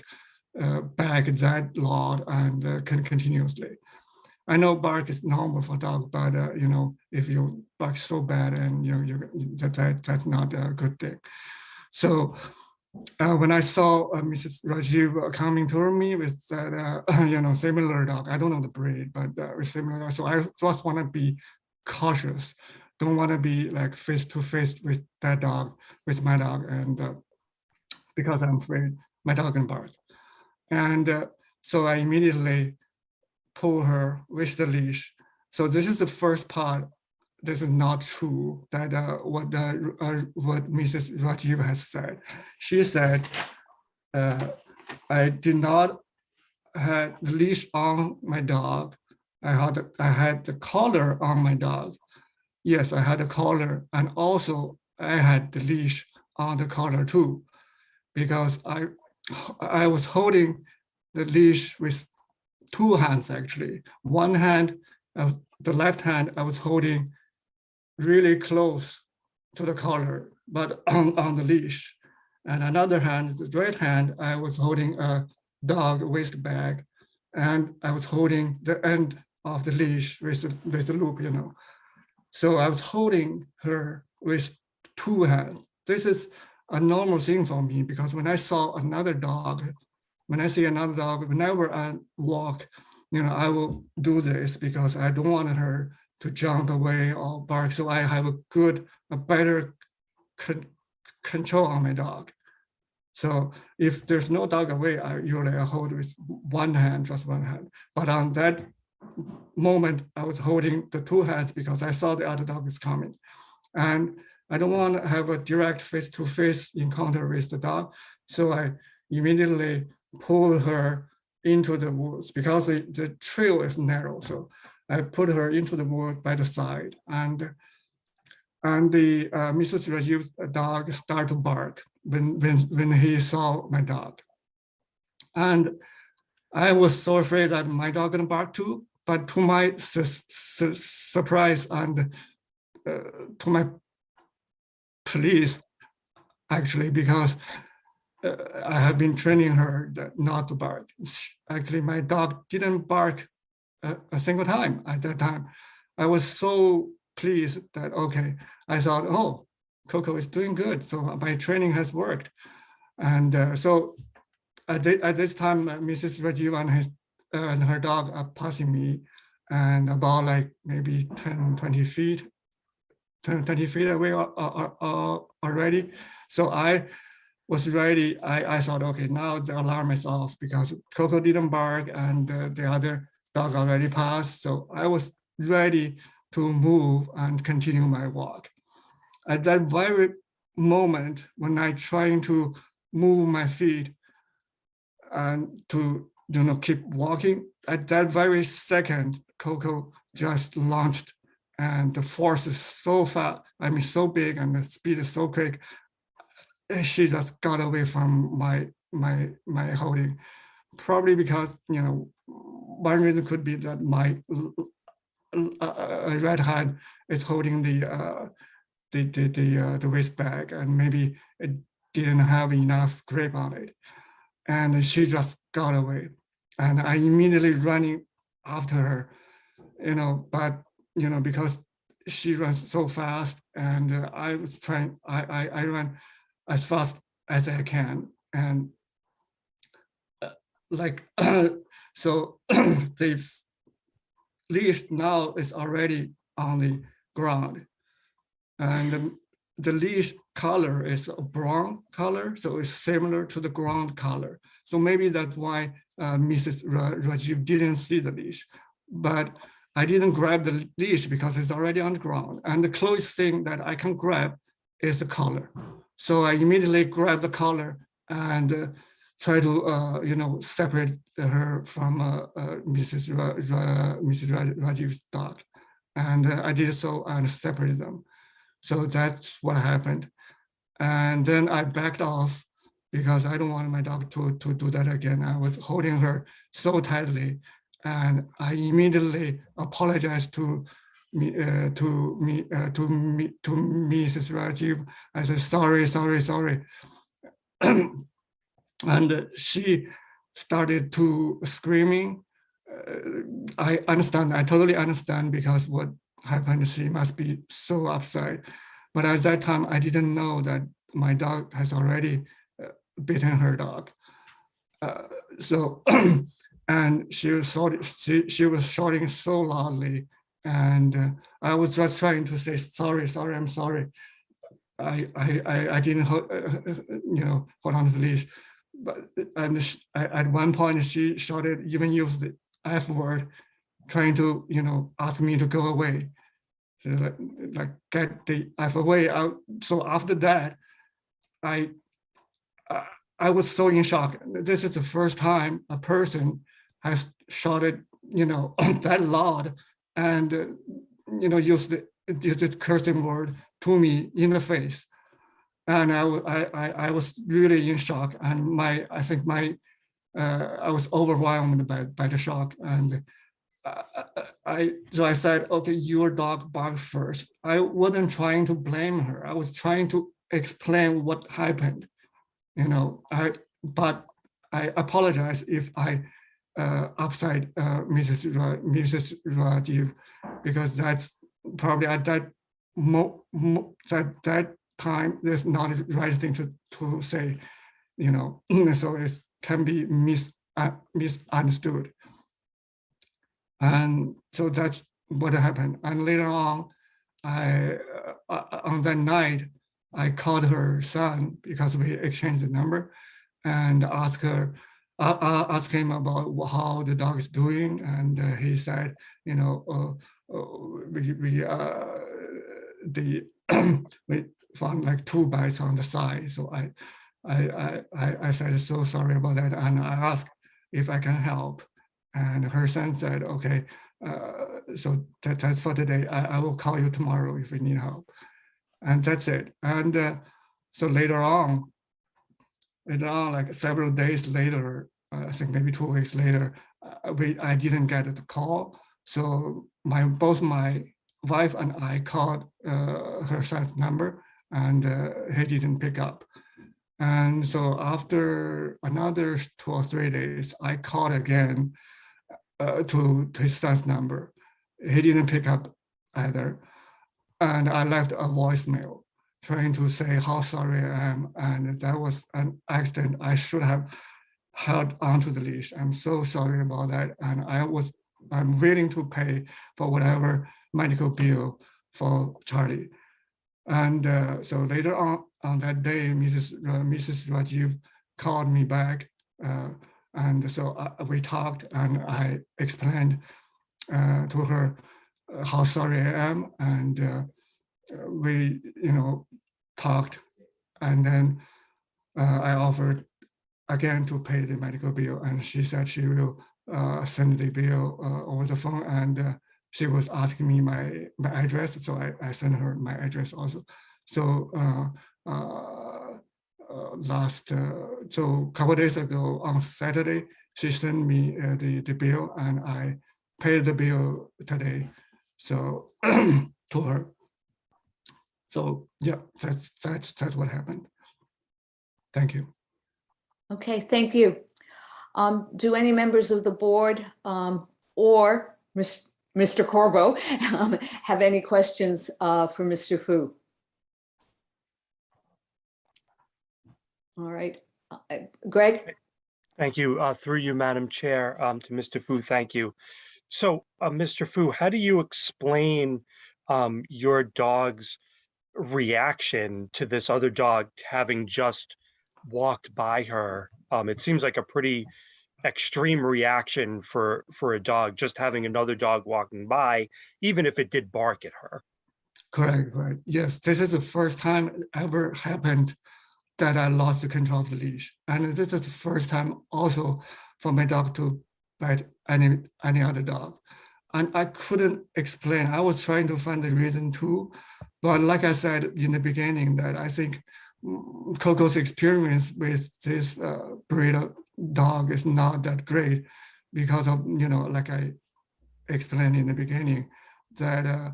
back that loud and continuously. I know bark is normal for dog, but you know, if you bark so bad, and you know, that's not a good thing. So when I saw Mrs. Rajiv coming toward me with that, you know, similar dog, I don't know the breed, but similar. So I just want to be cautious. Don't want to be like face to face with that dog, with my dog, and because I'm afraid my dog can bark. And so I immediately pull her with the leash. So this is the first part. This is not true that what Mrs. Rajiv has said. She said, I did not have the leash on my dog. I had the collar on my dog. Yes, I had a collar, and also I had the leash on the collar too, because I was holding the leash with two hands actually. One hand, the left hand, I was holding really close to the collar, but on the leash. And another hand, the right hand, I was holding a dog waist bag, and I was holding the end of the leash with the loop, you know. So I was holding her with two hands. This is a normal thing for me, because when I saw another dog, when I see another dog, whenever I walk, you know, I will do this because I don't want her to jump away or bark. So I have a better control on my dog. So if there's no dog away, I usually hold with one hand, just one hand. But on that moment, I was holding the two hands because I saw the other dog is coming. And I don't want to have a direct face-to-face encounter with the dog. So I immediately pull her into the woods because the trail is narrow. So I put her into the wood by the side, and the Mrs. Rajiv's dog started to bark when he saw my dog. And I was so afraid that my dog gonna bark too, but to my surprise and to my police, actually, because I have been training her not to bark. Actually, my dog didn't bark a single time at that time. I was so pleased that, okay, I thought, oh, Coco is doing good. So my training has worked. And so at this time, Mrs. Rajiv and her dog are passing me, and about like maybe 20 feet away already. So I was ready. I thought, okay, now the alarm is off because Coco didn't bark and the other dog already passed. So I was ready to move and continue my walk. At that very moment, when I trying to move my feet and to keep walking, at that very second, Coco just launched, and the force is so fast, I mean so big, and the speed is so quick. She just got away from my holding, probably because one reason could be that my right hand is holding the waist bag, and maybe it didn't have enough grip on it, and she just got away, and I immediately running after her, but because she runs so fast, and I was trying, I ran as fast as I can, and so the leash now is already on the ground, and the leash color is a brown color, so it's similar to the ground color. So maybe that's why Mrs. Rajiv didn't see the leash, but I didn't grab the leash because it's already on the ground, and the closest thing that I can grab is the collar. So I immediately grab the collar and try to, separate her from Mrs. Rajiv's dog. And I did so and separated them. So that's what happened. And then I backed off because I don't want my dog to do that again. I was holding her so tightly, and I immediately apologized to Mrs. Rajiv. I said, sorry. And she started to screaming. I understand, I totally understand, because what happened, she must be so upset. But at that time, I didn't know that my dog has already bitten her dog. And she was shouting so loudly, and I was just trying to say sorry, I'm sorry. I didn't hold on to the leash, but at one point she shouted, even used the F word, trying to ask me to go away, like get the F away out. So after that, I was so in shock. This is the first time a person has shouted, that loud, and used the cursing word to me in the face. And I was really in shock, and I was overwhelmed by the shock. And so I said, okay, your dog barked first. I wasn't trying to blame her. I was trying to explain what happened. But I apologize if I upset Mrs. Rajiv, because that's probably at that time, there's not the right thing to say, so it can be misunderstood. And so that's what happened. And later on, on that night, I called her son, because we exchanged the number, and asked him about how the dog is doing. And he said, we found like 2 bites on the side. So I said, so sorry about that. And I asked if I can help. And her son said, okay, so that's for today. I will call you tomorrow if we need help. And that's it. And so later on, like several days later, I think maybe 2 weeks later, I didn't get the call. So both my wife and I called her son's number, and he didn't pick up. And so after another 2 or 3 days, I called again to his son's number. He didn't pick up either. And I left a voicemail trying to say how sorry I am, and that was an accident. I should have held onto the leash. I'm so sorry about that. And I'm willing to pay for whatever medical bill for Charlie. And so later on that day, Mrs. Rajiv called me back, and so we talked, and I explained to her how sorry I am, and we talked, and then I offered again to pay the medical bill, and she said she will send the bill over the phone, and she was asking me my address, so I sent her my address also. So so a couple of days ago on Saturday, she sent me the bill, and I paid the bill today, so to her. So yeah, that's what happened. Thank you. Okay, thank you. Do any members of the board or Mr. Corbo have any questions for Mr. Fu? All right, Greg? Thank you. Through you, Madam Chair, to Mr. Fu, thank you. So, Mr. Fu, how do you explain your dog's reaction to this other dog having just walked by her? It seems like a pretty extreme reaction for a dog, just having another dog walking by, even if it did bark at her. Correct. Yes, this is the first time it ever happened that I lost the control of the leash. And this is the first time also for my dog to bite any other dog. And I couldn't explain. I was trying to find the reason too. But like I said in the beginning, that I think Coco's experience with this breed of dog is not that great because of, like I explained in the beginning, that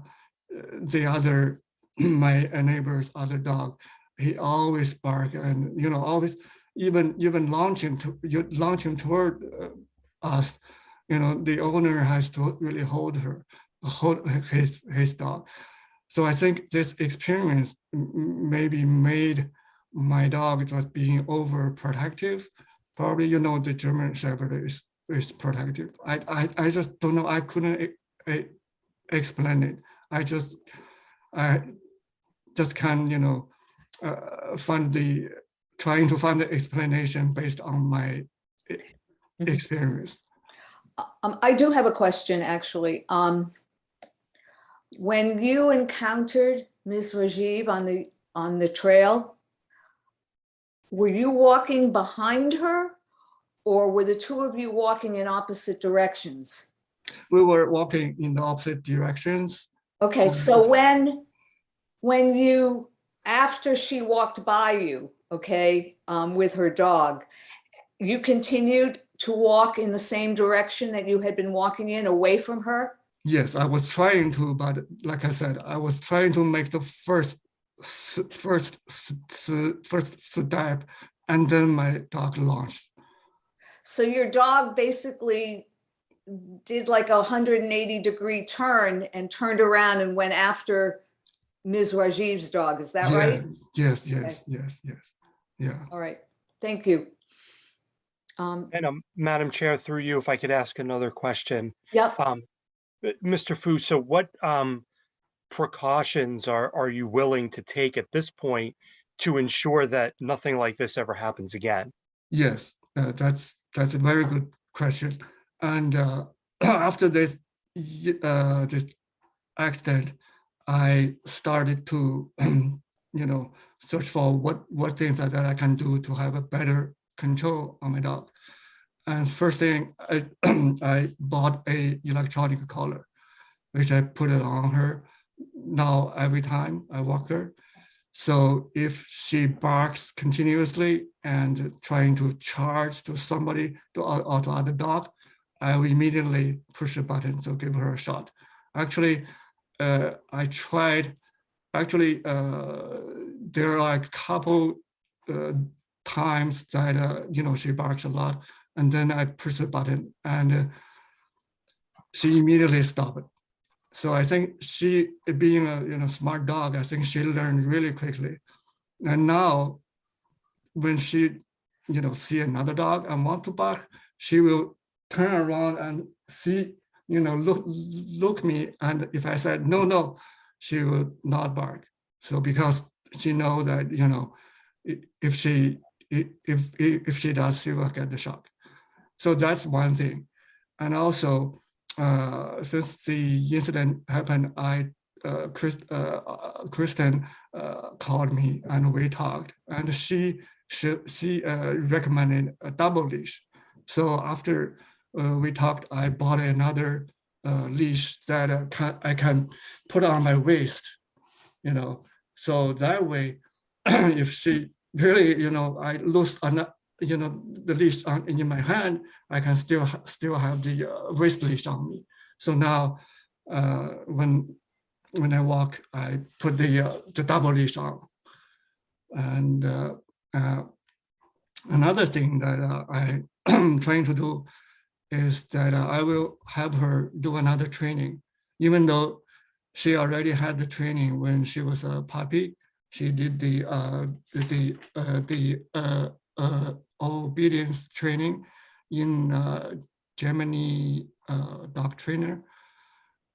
my neighbor's other dog, he always bark and, always even launching toward us, the owner has to really hold his dog. So I think this experience maybe made my dog just being overprotective. Probably, the German Shepherd is protective. I just don't know. I couldn't explain it. I just can, trying to find the explanation based on my experience. I do have a question, actually. When you encountered Ms. Rajiv on the trail, were you walking behind her, or were the two of you walking in opposite directions? We were walking in the opposite directions. Okay, so when you, after she walked by you, okay, with her dog, you continued to walk in the same direction that you had been walking in, away from her? Yes, I was trying to, but like I said, I was trying to make the first step, and then my dog launched. So your dog basically did like a 180-degree turn and turned around and went after Ms. Rajiv's dog. Is that right? Yes. Okay. Yes. Yeah. All right. Thank you. And Madam Chair, through you, if I could ask another question. Yep. Mr. Fu, so what precautions are you willing to take at this point to ensure that nothing like this ever happens again? Yes, that's a very good question. And after this accident, I started to search for what things that I can do to have a better control on my dog. And first thing, I bought a electronic collar, which I put it on her. Now every time I walk her, so if she barks continuously and trying to charge to somebody or to other dog, I will immediately push the button to give her a shot. Actually, I tried. Actually, there are a couple times that she barks a lot, and then I push the button and she immediately stopped it. So I think she, being a smart dog, I think she learned really quickly. And now, when she see another dog and want to bark, she will turn around and see, look me. And if I said no, she will not bark. So because she know that if she does, she will get the shock. So that's one thing. And also, since the incident happened, Kristen called me and we talked, and she recommended a double leash. So after we talked, I bought another leash that I can put on my waist, so that way, if she really, I lose the leash in my hand, I can still have the waist leash on me. So now, when I walk, I put the double leash on. And another thing that I'm trying to do is that I will have her do another training, even though she already had the training when she was a puppy. She did the obedience training in Germany, dog trainer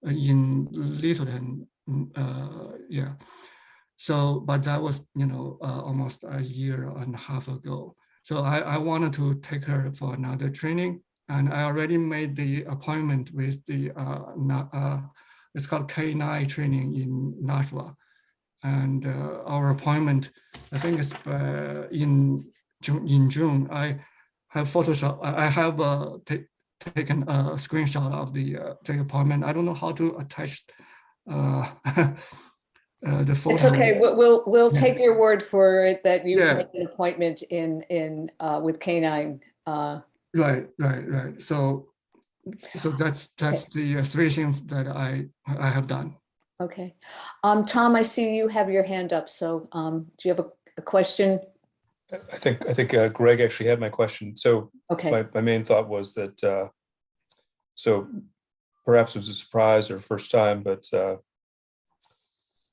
in Littleton. Yeah. So, but that was, almost a year and a half ago. So I wanted to take her for another training, and I already made the appointment with the, it's called K9 training in Nashua. And our appointment, I think is in June. I have Photoshop. I have taken a screenshot of the appointment. I don't know how to attach the photo. It's okay. We'll take your word for it that you made an appointment in with K9. Right. So So that's the three things that I have done. Okay. Tom, I see you have your hand up. So do you have a question? I think Greg actually had my question. So Okay. my main thought was that so perhaps it was a surprise or first time, but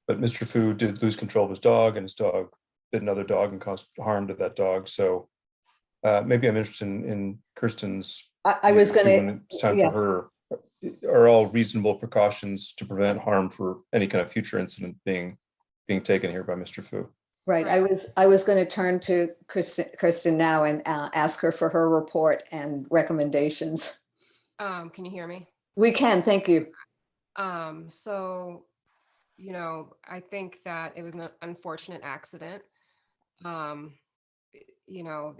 Mr. Fu did lose control of his dog, and his dog bit another dog and caused harm to that dog. So maybe I'm interested in Kirsten's. I was going to. When it's time for her. Are all reasonable precautions to prevent harm for any kind of future incident being taken here by Mr. Fu? Right. I was going to turn to Kristen now and ask her for her report and recommendations. Can you hear me? We can. Thank you. So, you know, I think that it was an unfortunate accident. You know,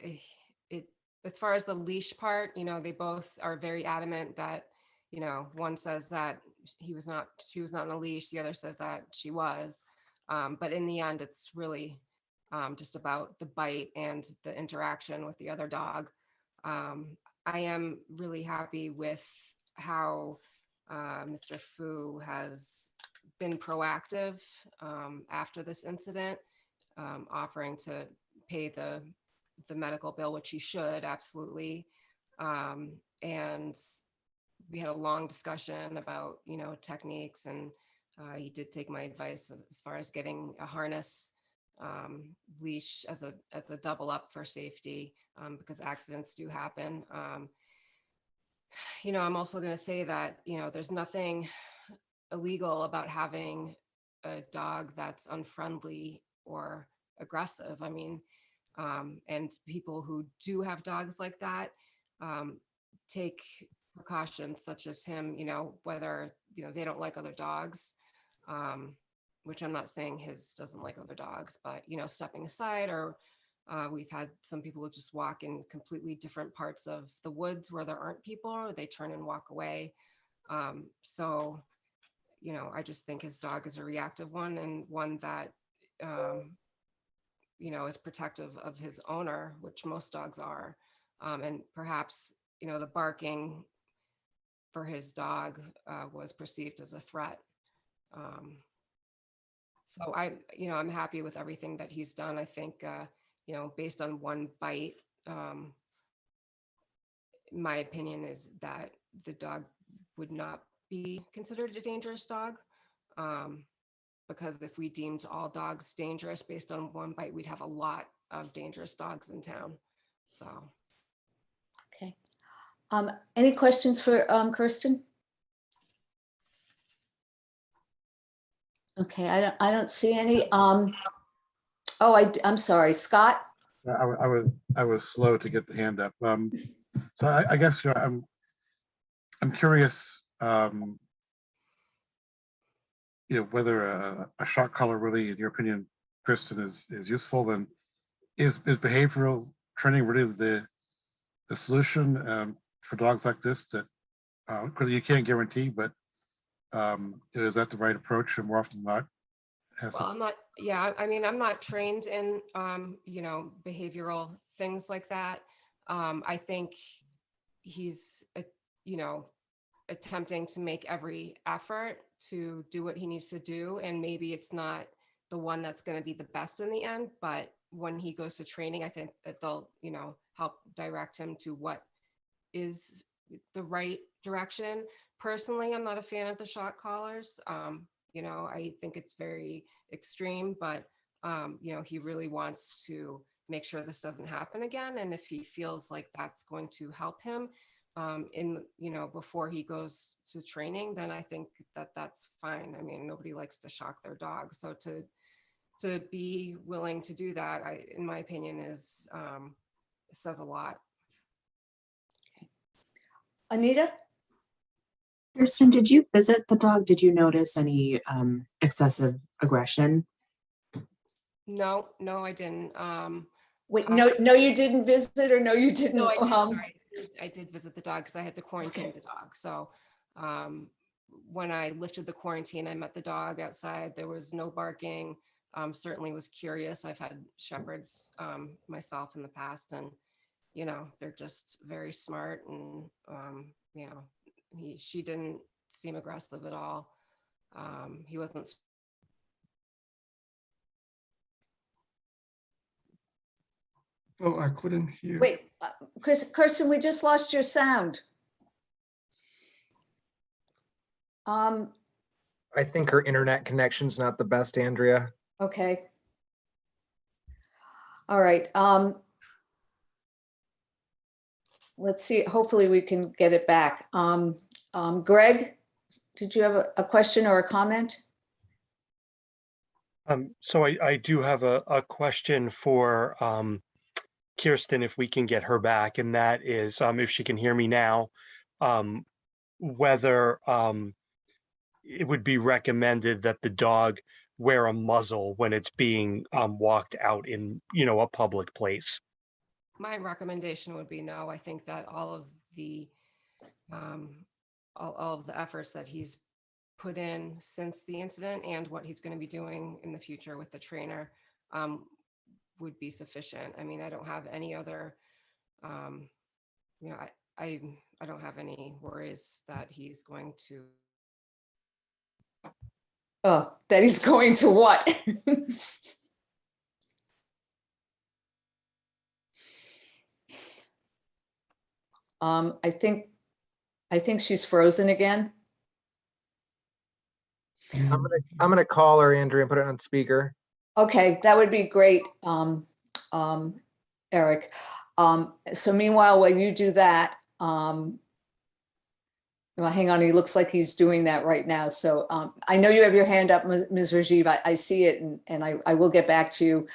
it as far as the leash part, you know, they both are very adamant that, you know, one says that she was not on a leash, the other says that she was. But in the end, it's really just about the bite and the interaction with the other dog. I am really happy with how Mr. Fu has been proactive after this incident, offering to pay the medical bill, which he should absolutely. And we had a long discussion about, you know, techniques, and he did take my advice as far as getting a harness leash as a double up for safety, because accidents do happen. You know, I'm also going to say that, you know, there's nothing illegal about having a dog that's unfriendly or aggressive. I mean, and people who do have dogs like that take precautions such as him, you know, whether, you know, they don't like other dogs, which I'm not saying his doesn't like other dogs, but, you know, stepping aside, or we've had some people who just walk in completely different parts of the woods where there aren't people, or they turn and walk away. So, you know, I just think his dog is a reactive one, and one that, you know, is protective of his owner, which most dogs are. And perhaps, you know, the barking for his dog was perceived as a threat. So you know, I'm happy with everything that he's done. I think, you know, based on one bite, my opinion is that the dog would not be considered a dangerous dog. Because if we deemed all dogs dangerous based on one bite, we'd have a lot of dangerous dogs in town. So. Okay. Any questions for Kirsten? Okay, I don't see any. Oh, I'm sorry, Scott. I was slow to get the hand up. So I guess I'm curious. You know, whether a shock collar really, in your opinion, Kristen, is useful, and is behavioral training really the solution for dogs like this? That because you can't guarantee, but is that the right approach? And more often than not, Well, I'm not. Yeah, I mean, I'm not trained in you know, behavioral things like that. I think he's you know, attempting to make every effort to do what he needs to do, and maybe it's not the one that's going to be the best in the end, but when he goes to training, I think that they'll, you know, help direct him to what is the right direction. Personally, I'm not a fan of the shock collars. You know, I think it's very extreme, but you know, he really wants to make sure this doesn't happen again, and if he feels like that's going to help him in, you know, before he goes to training, then I think that that's fine. I mean, nobody likes to shock their dog, so to be willing to do that, in my opinion, is says a lot. Okay. Anita? Kirsten, did you visit the dog? Did you notice any excessive aggression? No, I didn't. Wait, no, you didn't visit, or no, you didn't? No, I did. Sorry, I did visit the dog because I had to quarantine the dog. So when I lifted the quarantine, I met the dog outside. There was no barking. Certainly was curious. I've had shepherds myself in the past, and you know, they're just very smart, and you know, She didn't seem aggressive at all. He wasn't. Oh, I couldn't hear. Wait, Kirsten, we just lost your sound. I think her internet connection's not the best, Andrea. Okay. All right. Let's see, hopefully we can get it back. Greg, did you have a question or a comment? So I do have a question for Kirsten, if we can get her back, and that is if she can hear me now, whether it would be recommended that the dog wear a muzzle when it's being walked out in, a public place. My recommendation would be no. I think that all of the efforts that he's put in since the incident and what he's going to be doing in the future with the trainer would be sufficient. I mean, I don't have any other, I don't have any worries that he's going to. Oh, that he's going to what? I think she's frozen again. I'm gonna call her, Andrea, and put it on speaker. Okay, that would be great, Eric. So meanwhile, while you do that, well, hang on, he looks like he's doing that right now. So I know you have your hand up, Ms. Rajiv. I see it, and I will get back to you.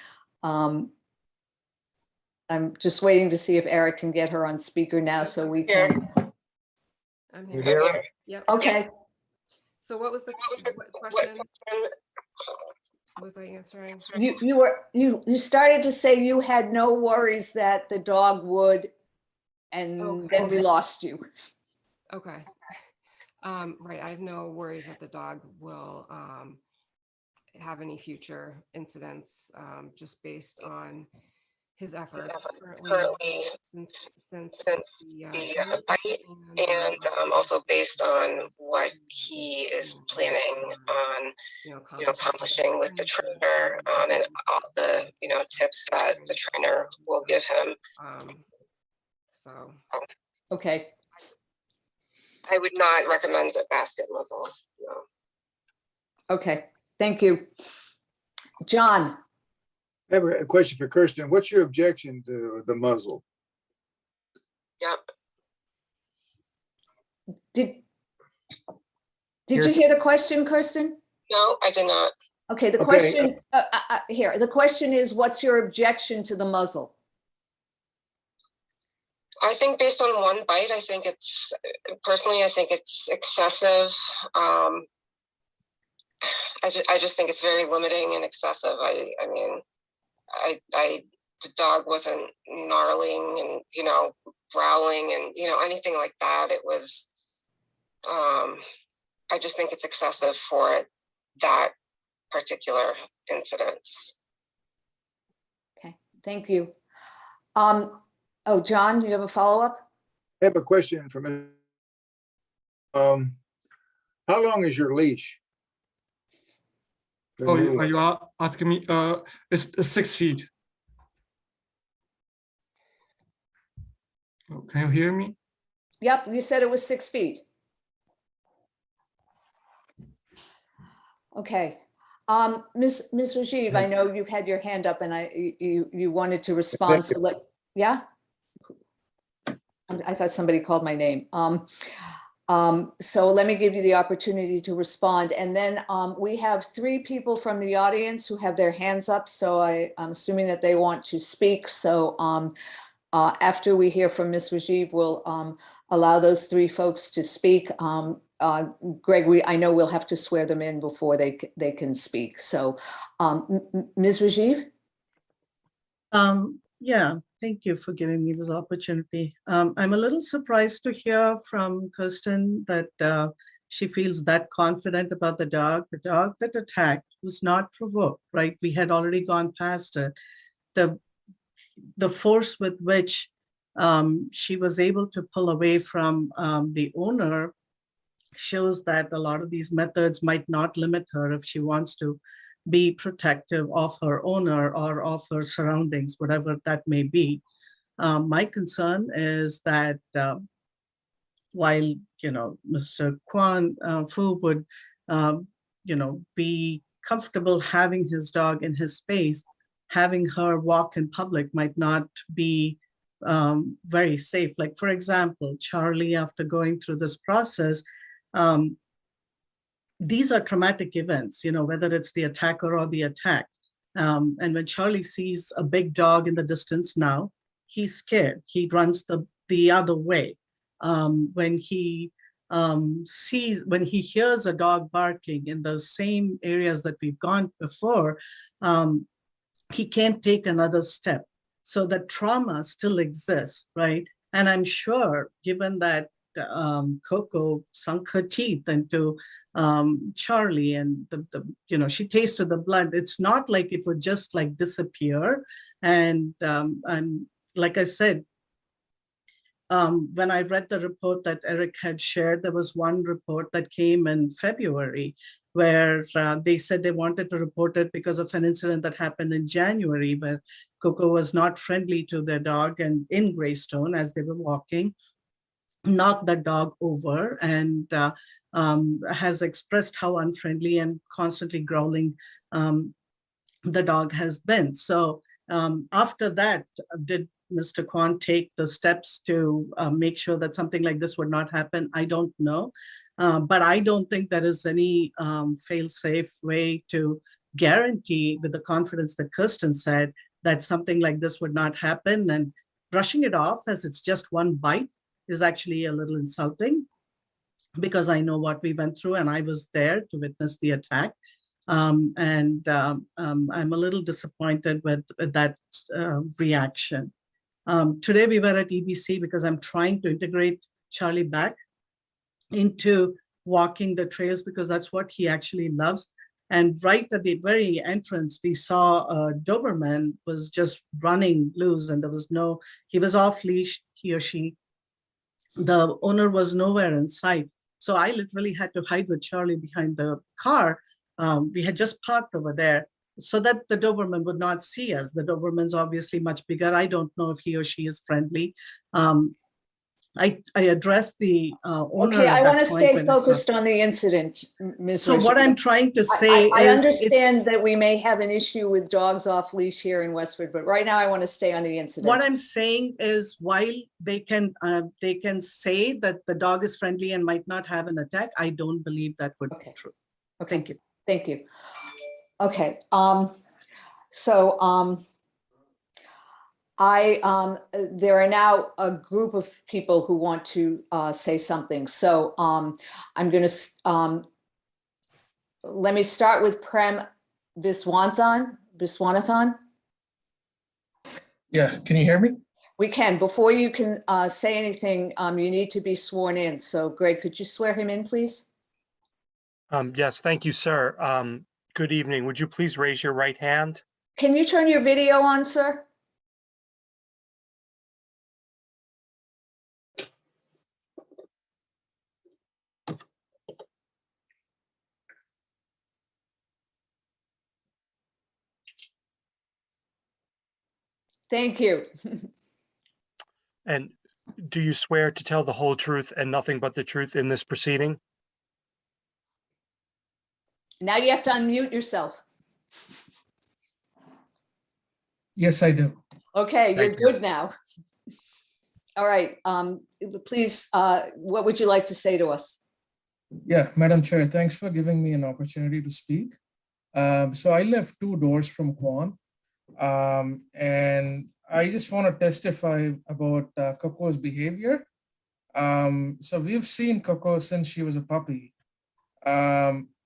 I'm just waiting to see if Eric can get her on speaker now so we can. I'm You here. hear her? Yep. Okay. So what was the question? Was I answering? You started to say you had no worries that the dog would, and then we lost you. Okay. Right. I have no worries that the dog will have any future incidents just based on his efforts currently since the bite, and also based on what he is planning on accomplishing with the trainer and all the tips that the trainer will give him. So okay, I would not recommend a basket muzzle. No. Okay, thank you. John. I have a question for Kirsten. What's your objection to the muzzle? Yep. Did you hear the question, Kirsten? No, I did not. Okay, the question here. The question is, what's your objection to the muzzle? I think based on one bite, I think it's excessive. I just think it's very limiting and excessive. I mean, the dog wasn't gnarling and, growling and, anything like that. It was, I just think it's excessive for that particular incident. Okay, thank you. Oh, John, do you have a follow-up? I have a question for me. How long is your leash? Oh, are you asking me? It's 6 feet. Oh, can you hear me? Yep, you said it was 6 feet. Okay. Ms. Rajiv, I know you had your hand up and you wanted to respond. So yeah? I thought somebody called my name. So let me give you the opportunity to respond. And then we have 3 people from the audience who have their hands up. So I'm assuming that they want to speak. So after we hear from Ms. Rajiv, we'll allow those 3 folks to speak. Greg, I know we'll have to swear them in before they can speak. So Ms. Rajiv? Yeah, thank you for giving me this opportunity. I'm a little surprised to hear from Kirsten that she feels that confident about the dog. The dog that attacked was not provoked, right? We had already gone past it. The force with which she was able to pull away from the owner shows that a lot of these methods might not limit her if she wants to be protective of her owner or of her surroundings, whatever that may be. My concern is that while, Mr. Kwan Fu would, be comfortable having his dog in his space, having her walk in public might not be very safe. Like, for example, Charlie, after going through this process, these are traumatic events, whether it's the attacker or the attacked. And when Charlie sees a big dog in the distance now, he's scared. He runs the other way. When he hears a dog barking in those same areas that we've gone before, he can't take another step. So the trauma still exists, right? And I'm sure, given that Coco sunk her teeth into Charlie, and she tasted the blood, it's not like it would just like disappear. And like I said, when I read the report that Eric had shared, there was one report that came in February where they said they wanted to report it because of an incident that happened in January where Coco was not friendly to their dog, and in Greystone, as they were walking, knocked the dog over and has expressed how unfriendly and constantly growling the dog has been. So after that, did Mr. Kwan take the steps to make sure that something like this would not happen? I don't know. But I don't think there is any fail-safe way to guarantee with the confidence that Kirsten said that something like this would not happen. And brushing it off as it's just one bite is actually a little insulting, because I know what we went through and I was there to witness the attack. I'm a little disappointed with that reaction. Today we were at EBC because I'm trying to integrate Charlie back into walking the trails because that's what he actually loves. And right at the very entrance, we saw a Doberman was just running loose, and he was off leash, he or she. The owner was nowhere in sight. So I literally had to hide with Charlie behind the car. We had just parked over there so that the Doberman would not see us. The Doberman's obviously much bigger. I don't know if he or she is friendly. I addressed the owner. Okay, I want to stay focused on the incident, Ms. So what I'm trying to say I is, understand that we may have an issue with dogs off leash here in Westford, but right now I want to stay on the incident. What I'm saying is, while they can say that the dog is friendly and might not have an attack, I don't believe that would be true. Okay. Thank you. Thank you. Okay. There are now a group of people who want to say something. So I'm going to, let me start with Prem Viswanathan. Yeah, can you hear me? We can. Before you can say anything, you need to be sworn in. So Greg, could you swear him in, please? Yes, thank you, sir. Good evening. Would you please raise your right hand? Can you turn your video on, sir? Thank you. And do you swear to tell the whole truth and nothing but the truth in this proceeding? Now you have to unmute yourself. Yes, I do. Okay, you're good now. All right, please, what would you like to say to us? Yeah, Madam Chair, thanks for giving me an opportunity to speak. So I live 2 doors from Kwan, and I just want to testify about Coco's behavior. So we've seen Coco since she was a puppy.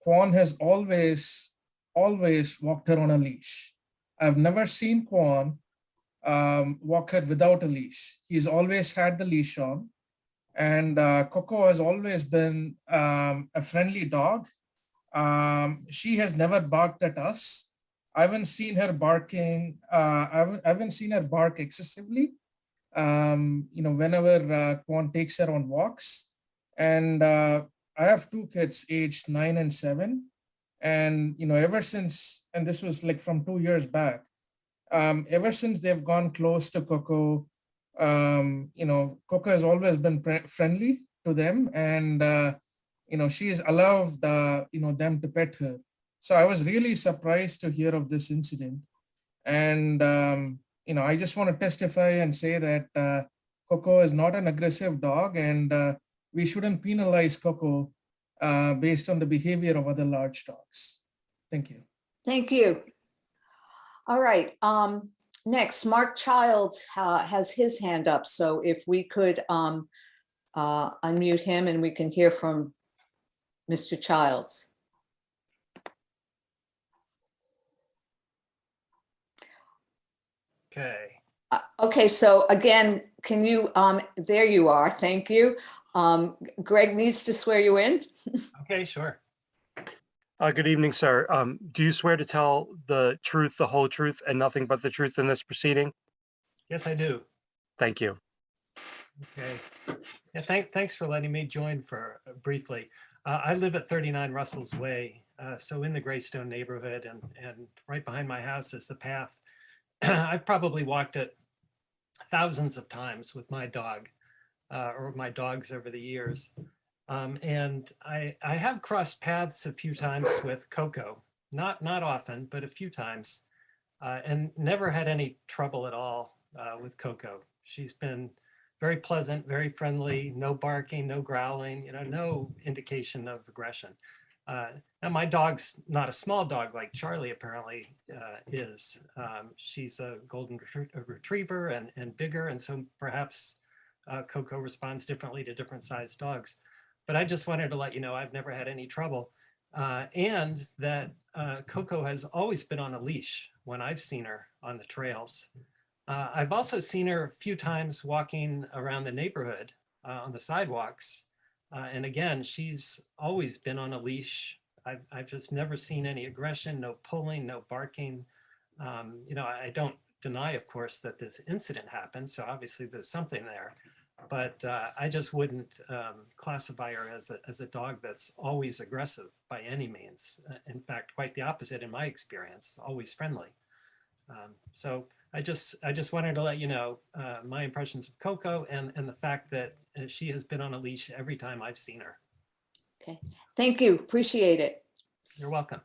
Kwan has always walked her on a leash. I've never seen Kwan walk her without a leash. He's always had the leash on. And Coco has always been a friendly dog. She has never barked at us. I haven't seen her barking. I haven't seen her bark excessively. Whenever Kwan takes her on walks. And I have two kids aged 9 and 7. And, ever since, and this was like from 2 years back, ever since they've gone close to Coco, Coco has always been friendly to them. And, she's allowed, them to pet her. So I was really surprised to hear of this incident. And, I just want to testify and say that Coco is not an aggressive dog, and we shouldn't penalize Coco based on the behavior of other large dogs. Thank you. Thank you. All right. Next, Mark Childs has his hand up. So if we could unmute him and we can hear from Mr. Childs. Okay. Okay, so again, can you, there you are, thank you. Greg needs to swear you in. Okay, sure. Good evening, sir. Do you swear to tell the truth, the whole truth, and nothing but the truth in this proceeding? Yes, I do. Thank you. Okay. Yeah, thanks for letting me join for briefly. I live at 39 Russell's Way, so in the Greystone neighborhood, and right behind my house is the path. I've probably walked it thousands of times with my dog or my dogs over the years. And I have crossed paths a few times with Coco, not often, but a few times, and never had any trouble at all with Coco. She's been very pleasant, very friendly, no barking, no growling, no indication of aggression. Now my dog's not a small dog like Charlie apparently is. She's a golden retriever and bigger, and so perhaps Coco responds differently to different sized dogs. But I just wanted to let you know I've never had any trouble, and that Coco has always been on a leash when I've seen her on the trails. I've also seen her a few times walking around the neighborhood on the sidewalks. And again, she's always been on a leash. I've just never seen any aggression, no pulling, no barking. I don't deny, of course, that this incident happened. So obviously there's something there, but I just wouldn't classify her as a dog that's always aggressive by any means. In fact, quite the opposite in my experience, always friendly. So I just wanted to let you know my impressions of Coco and the fact that she has been on a leash every time I've seen her. Okay, thank you, appreciate it. You're welcome.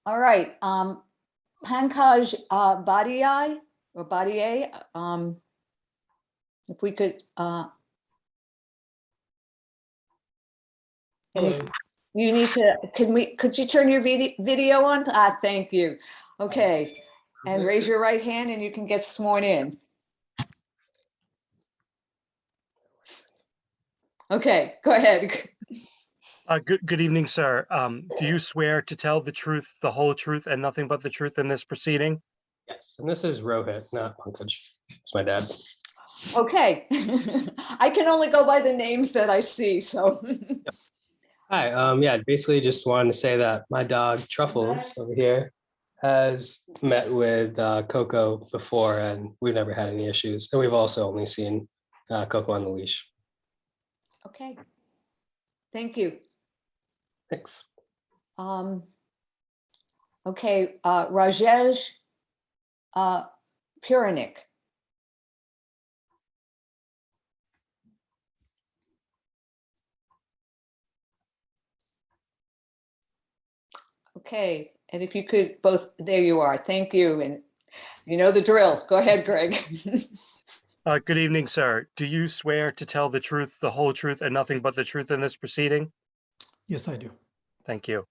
All right, Pankaj Bhatia, or Bhatia, if we could, you need to, could you turn your video on? Thank you. Okay, and raise your right hand and you can get sworn in. Okay, go ahead. Good evening, sir. Do you swear to tell the truth, the whole truth, and nothing but the truth in this proceeding? Yes, and this is Rohit, not Pankaj. It's my dad. Okay, I can only go by the names that I see, so. Hi, yeah, basically just wanted to say that my dog Truffles over here has met with Coco before, and we've never had any issues. And we've also only seen Coco on the leash. Okay, thank you. Thanks. Okay, Rajesh Puranik. Okay, and if you could both, there you are, thank you. And you know the drill. Go ahead, Greg. Good evening, sir. Do you swear to tell the truth, the whole truth, and nothing but the truth in this proceeding? Yes, I do. Thank you.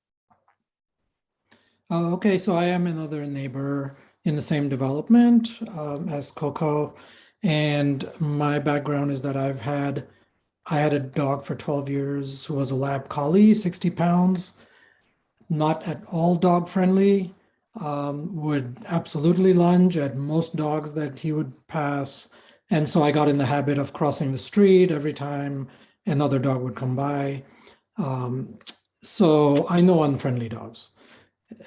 Okay, so I am another neighbor in the same development as Coco, and my background is that I had a dog for 12 years who was a lab collie, 60 pounds, not at all dog friendly, would absolutely lunge at most dogs that he would pass. And so I got in the habit of crossing the street every time another dog would come by. So I know unfriendly dogs,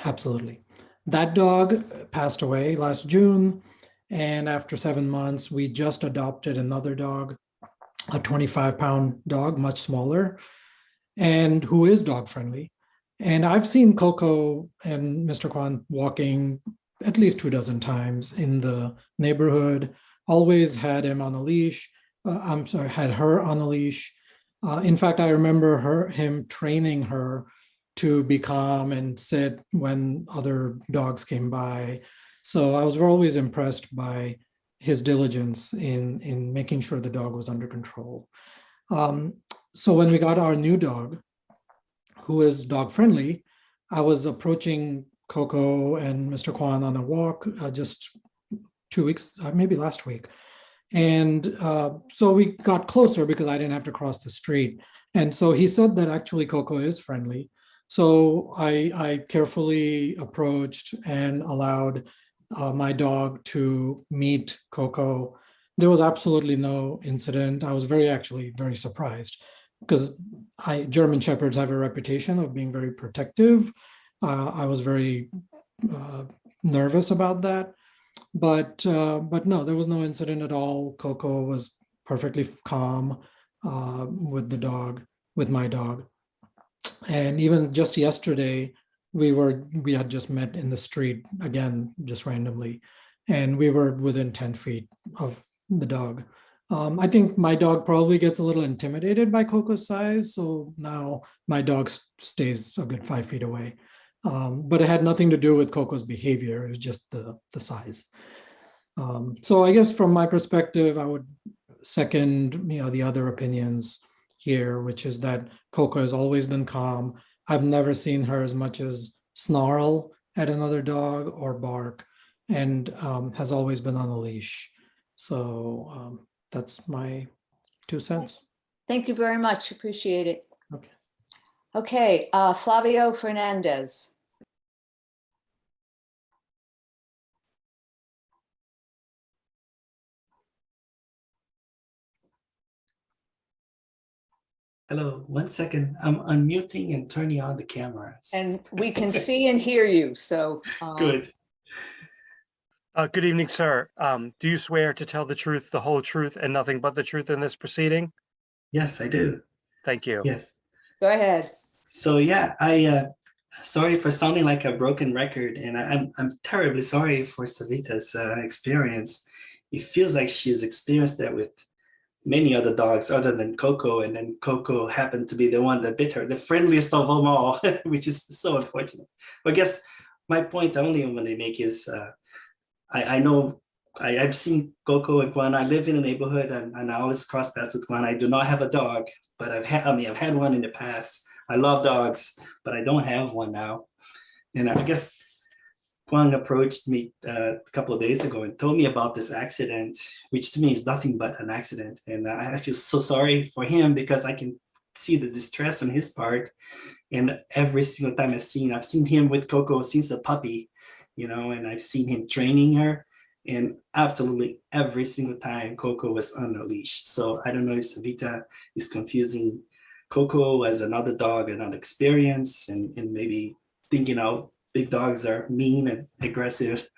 absolutely. That dog passed away last June. And after 7 months, we just adopted another dog, a 25-pound dog, much smaller. and who is dog friendly. And I've seen Coco and Mr. Kwan walking at least 24 times in the neighborhood, always had him on a leash. Had her on a leash. In fact, I remember him training her to be calm and sit when other dogs came by. So I was always impressed by his diligence in making sure the dog was under control. So when we got our new dog, who is dog friendly, I was approaching Coco and Mr. Kwan on a walk just 2 weeks, maybe last week. And so we got closer because I didn't have to cross the street. And so he said that actually Coco is friendly. So I carefully approached and allowed my dog to meet Coco. There was absolutely no incident. I was actually very surprised because German Shepherds have a reputation of being very protective. I was very nervous about that. But no, there was no incident at all. Coco was perfectly calm with my dog. And even just yesterday, we had just met in the street again, just randomly, and we were within 10 feet of the dog. I think my dog probably gets a little intimidated by Coco's size, so now my dog stays a good 5 feet away. But it had nothing to do with Coco's behavior. It was just the size. So I guess from my perspective, I would second the other opinions here, which is that Coco has always been calm. I've never seen her as much as snarl at another dog or bark, and has always been on a leash. So that's my 2 cents. Thank you very much. Appreciate it. Okay. Okay, Flavio Fernandez. Hello, 1 second. I'm unmuting and turning on the cameras. And we can see and hear you, so. Good. Good evening, sir. Do you swear to tell the truth, the whole truth, and nothing but the truth in this proceeding? Yes, I do. Thank you. Yes. Go ahead. So yeah, sorry for sounding like a broken record, and I'm terribly sorry for Savita's experience. It feels like she's experienced that with many other dogs other than Coco, and then Coco happened to be the one that bit her, the friendliest of them all, which is so unfortunate. But I guess my point only I'm going to make is I know I've seen Coco and Kwan. I live in a neighborhood, and I always cross paths with Kwan. I do not have a dog, but I've had one in the past. I love dogs, but I don't have one now. And I guess Kwan approached me a couple of days ago and told me about this accident, which to me is nothing but an accident. And I feel so sorry for him because I can see the distress on his part. And every single time I've seen him with Coco since a puppy, and I've seen him training her. And absolutely every single time Coco was on a leash. So I don't know if Savita is confusing Coco as another dog, another experience, and maybe thinking of big dogs are mean and aggressive.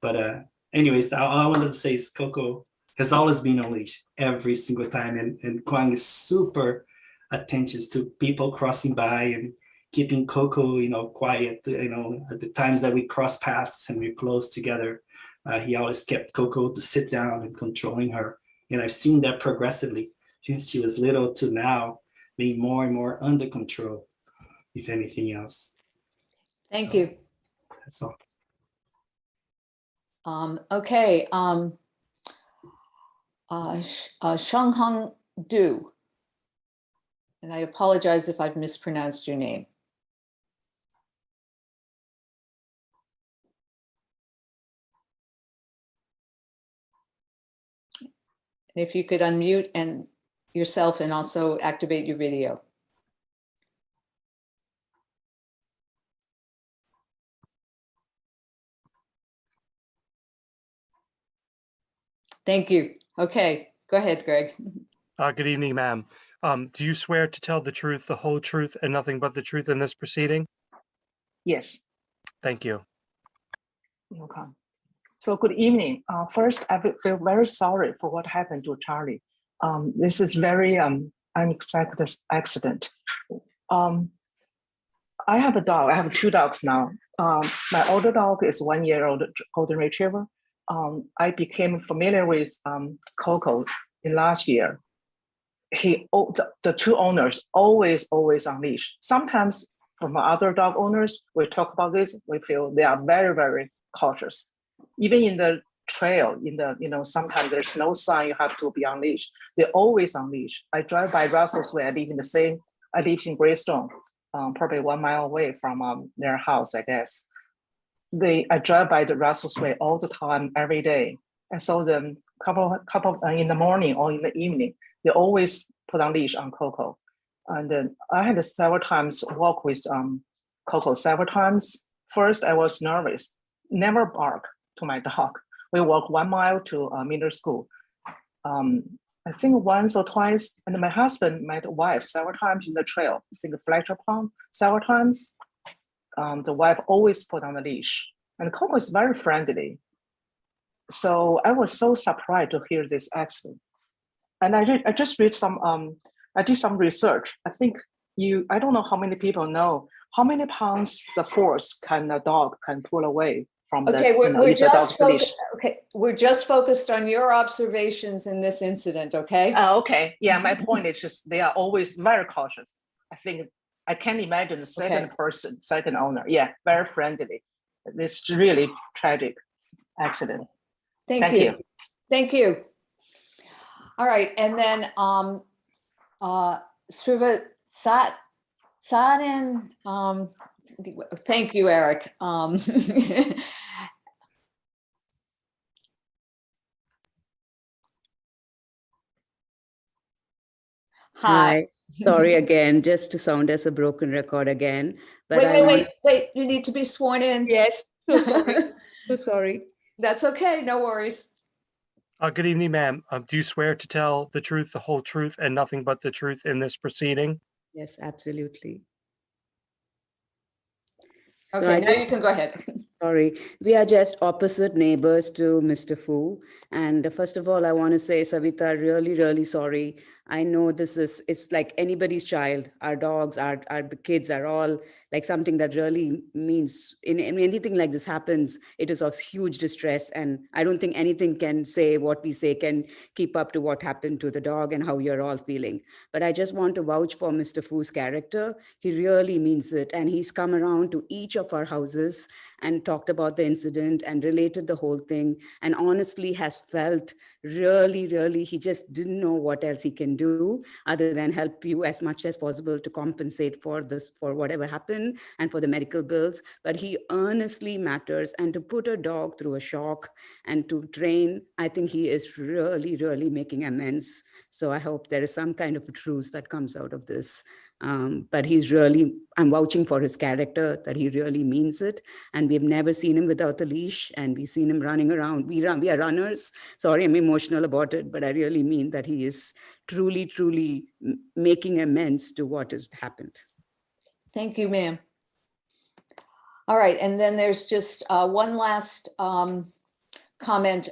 But anyways, all I wanted to say is Coco has always been on leash every single time. And Kwang is super attention to people crossing by and keeping Coco, quiet, at the times that we cross paths and we're close together. He always kept Coco to sit down and controlling her. And I've seen that progressively since she was little to now being more and more under control, if anything else. Thank you. That's all. Okay. Shanghang Du. And I apologize if I've mispronounced your name. If you could unmute and yourself and also activate your video. Thank you. Okay, go ahead, Greg. Good evening, ma'am. Do you swear to tell the truth, the whole truth, and nothing but the truth in this proceeding? Yes. Thank you. You're welcome. So good evening. First, I feel very sorry for what happened to Charlie. This is very unexpected accident. I have a dog. I have 2 dogs now. My older dog is 1-year-old golden retriever. I became familiar with Coco in last year. The 2 owners always on leash. Sometimes from other dog owners, we talk about this. We feel they are very, very cautious. Even in the trail, sometimes there's no sign you have to be on leash. They're always on leash. I drive by Russell's Way. I live in Greystone, probably 1 mile away from their house, I guess. I drive by the Russell's Way all the time, every day. I saw them couple in the morning or in the evening. They always put on leash on Coco. And then I had several times walk with Coco several times. First, I was nervous, never bark to my dog. We walk 1 mile to middle school. I think once or twice, and my husband met the wife several times in the trail. I think Fletcher Pond several times. The wife always put on the leash, and Coco is very friendly. So I was so surprised to hear this accident. And I just read I did some research. I think I don't know how many people know how many pounds the force a dog can pull away from Okay, leash. We're just focused on your observations in this incident, okay? Okay, yeah, my point is just they are always very cautious. I think I can't imagine the second owner. Yeah, very friendly. This really tragic accident. Thank you. Thank you. All right, and then Sadan, thank you, Eric. Hi. Sorry again, just to sound as a broken record again. But wait, you need to be sworn in. Yes, so sorry. So sorry. That's okay, no worries. Good evening, ma'am. Do you swear to tell the truth, the whole truth, and nothing but the truth in this proceeding? Yes, absolutely. Okay, now you can go ahead. Sorry, we are just opposite neighbors to Mr. Fu. And first of all, I want to say, Savita, really, really sorry. I know it's like anybody's child. Our dogs, our kids are all like something that really means, in anything like this happens, it is of huge distress. And I don't think anything can say what we say can keep up to what happened to the dog and how you're all feeling. But I just want to vouch for Mr. Fu's character. He really means it. And he's come around to each of our houses and talked about the incident and related the whole thing, and honestly has felt really, he just didn't know what else he can do other than help you as much as possible to compensate for whatever happened and for the medical bills. But he earnestly matters, and to put a dog through a shock and to train, I think he is really making amends. So I hope there is some kind of a truce that comes out of this. But I'm vouching for his character, that he really means it. And we've never seen him without a leash, and we've seen him running around. We are runners. Sorry, I'm emotional about it, but I really mean that he is truly making amends to what has happened. Thank you, ma'am. All right, and then there's just one last comment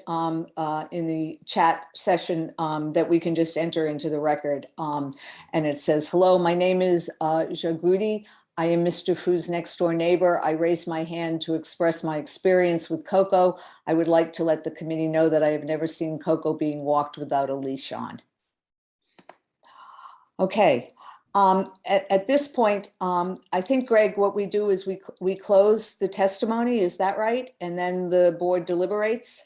in the chat session that we can just enter into the record. And it says, hello, my name is Jagrudi. I am Mr. Fu's next door neighbor. I raised my hand to express my experience with Coco. I would like to let the committee know that I have never seen Coco being walked without a leash on. Okay. At this point, I think, Greg, what we do is we close the testimony. Is that right? And then the board deliberates?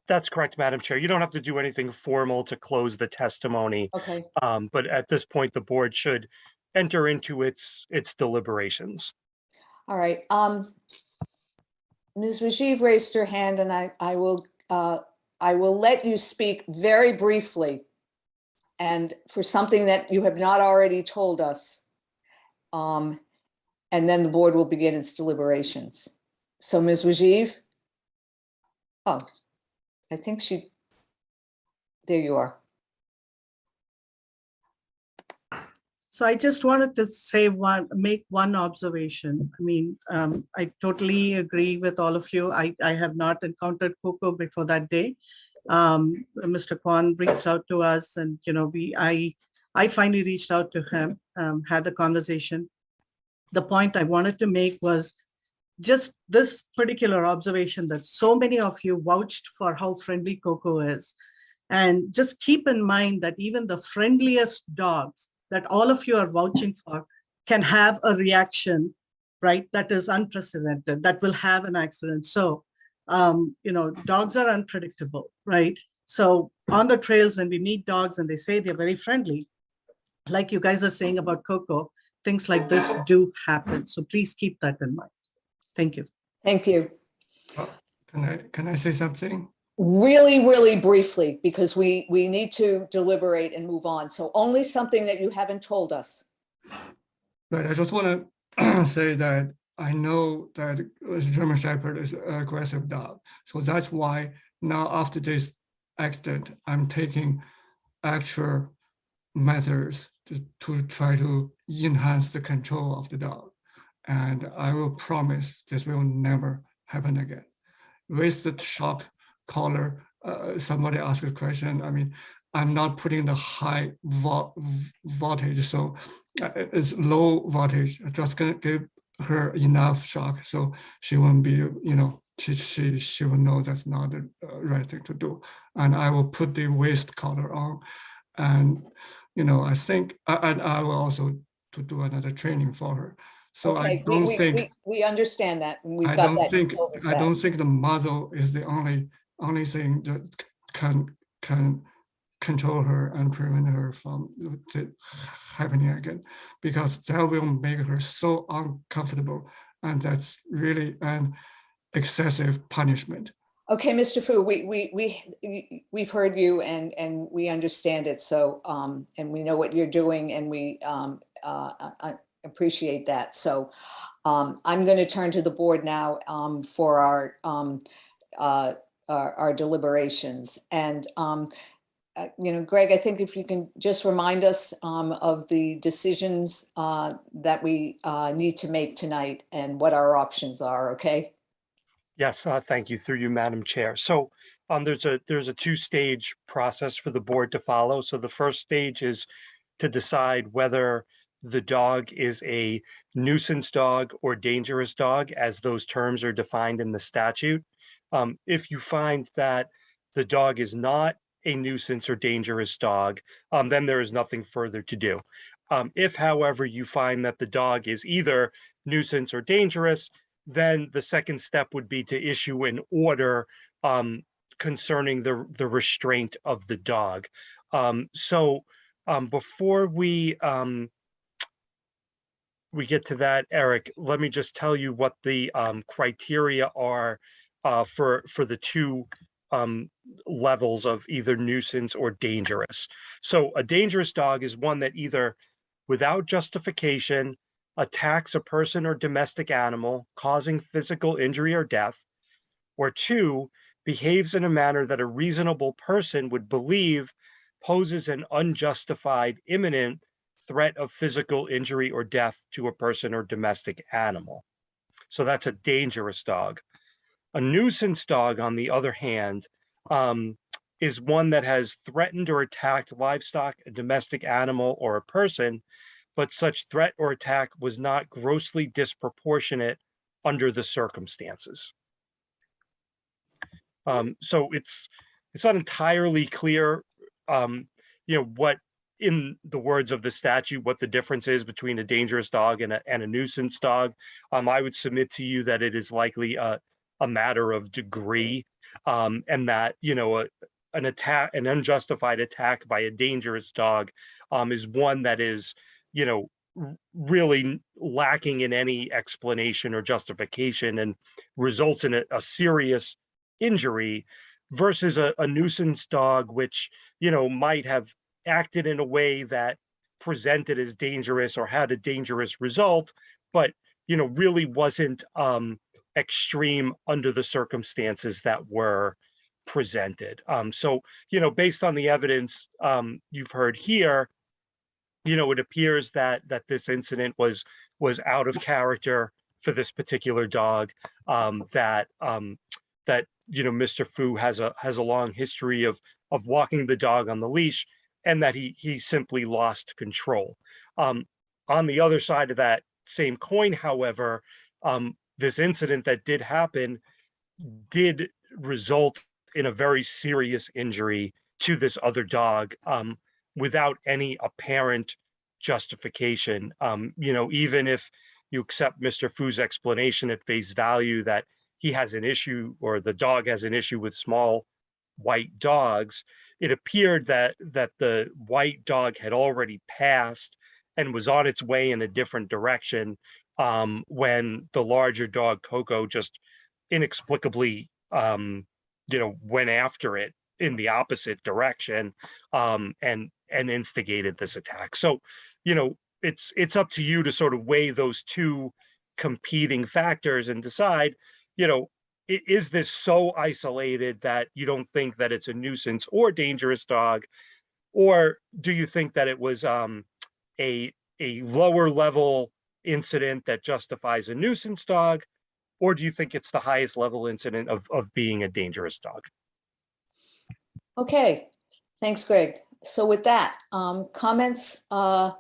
That's correct, Madam Chair. You don't have to do anything formal to close the testimony. Okay. But at this point, the board should enter into its deliberations. All right. Ms. Rajiv raised her hand, and I will let you speak very briefly, and for something that you have not already told us. And then the board will begin its deliberations. So Ms. Rajiv? Oh, I think there you are. So I just wanted to make one observation. I mean, I totally agree with all of you. I have not encountered Coco before that day. Mr. Kwan reached out to us, and I I finally reached out to him, had the conversation. The point I wanted to make was just this particular observation that so many of you vouched for how friendly Coco is. And just keep in mind that even the friendliest dogs that all of you are vouching for can have a reaction, right? That is unprecedented, that will have an accident. So, dogs are unpredictable, right? So on the trails, when we meet dogs and they say they're very friendly, like you guys are saying about Coco, things like this do happen. So please keep that in mind. Thank you. Thank you. Can I say something? Really, really briefly, because we need to deliberate and move on. So only something that you haven't told us. But I just want to say that I know that German Shepherd is an aggressive dog. So that's why now after this accident, I'm taking extra measures to try to enhance the control of the dog. And I will promise this will never happen again. With the shock collar, somebody asked a question. I mean, I'm not putting the high voltage, so it's low voltage. I'm just gonna give her enough shock so she won't be, she will know that's not the right thing to do. And I will put the waist collar on, and I think, and I will also to do another training for her. So Okay, I don't think we understand that, and we've I got don't that. think told us I that. don't think the muzzle is the only thing that can control her and prevent her from happening again, because that will make her so uncomfortable, and that's really an excessive punishment. Okay, Mr. Fu, we've heard you and we understand it. So, and we know what you're doing, and we appreciate that. So I'm going to turn to the board now for our deliberations. And, Greg, I think if you can just remind us of the decisions that we need to make tonight and what our options are, okay? Yes, thank you, through you, Madam Chair. So there's a two-stage process for the board to follow. So the first stage is to decide whether the dog is a nuisance dog or dangerous dog, as those terms are defined in the statute. If you find that the dog is not a nuisance or dangerous dog, then there is nothing further to do. If, however, you find that the dog is either nuisance or dangerous, then the second step would be to issue an order concerning the restraint of the dog. Before we get to that, Eric, let me just tell you what the criteria are for the two levels of either nuisance or dangerous. So a dangerous dog is one that either without justification attacks a person or domestic animal, causing physical injury or death, or two, behaves in a manner that a reasonable person would believe poses an unjustified imminent threat of physical injury or death to a person or domestic animal. So that's a dangerous dog. A nuisance dog, on the other hand, is one that has threatened or attacked livestock, a domestic animal, or a person, but such threat or attack was not grossly disproportionate under the circumstances. So it's not entirely clear, what, in the words of the statute, what the difference is between a dangerous dog and a nuisance dog. I would submit to you that it is likely a matter of degree, and that, an unjustified attack by a dangerous dog is one that is, really lacking in any explanation or justification and results in a serious injury, versus a nuisance dog, which, might have acted in a way that presented as dangerous or had a dangerous result, but, really wasn't extreme under the circumstances that were presented. So, based on the evidence you've heard here, it appears that this incident was out of character for this particular dog. That Mr. Fu has a long history of walking the dog on the leash, and that he simply lost control. On the other side of that same coin, however, this incident that did happen did result in a very serious injury to this other dog, without any apparent justification. Even if you accept Mr. Fu's explanation at face value that he has an issue, or the dog has an issue with small white dogs, it appeared that the white dog had already passed and was on its way in a different direction, when the larger dog Coco just inexplicably went after it in the opposite direction, and instigated this attack. So it's up to you to sort of weigh those two competing factors and decide, is this so isolated that you don't think that it's a nuisance or dangerous dog, or do you think that it was a lower level incident that justifies a nuisance dog, or do you think it's the highest level incident of being a dangerous dog? Okay, thanks, Greg. So with that, comments from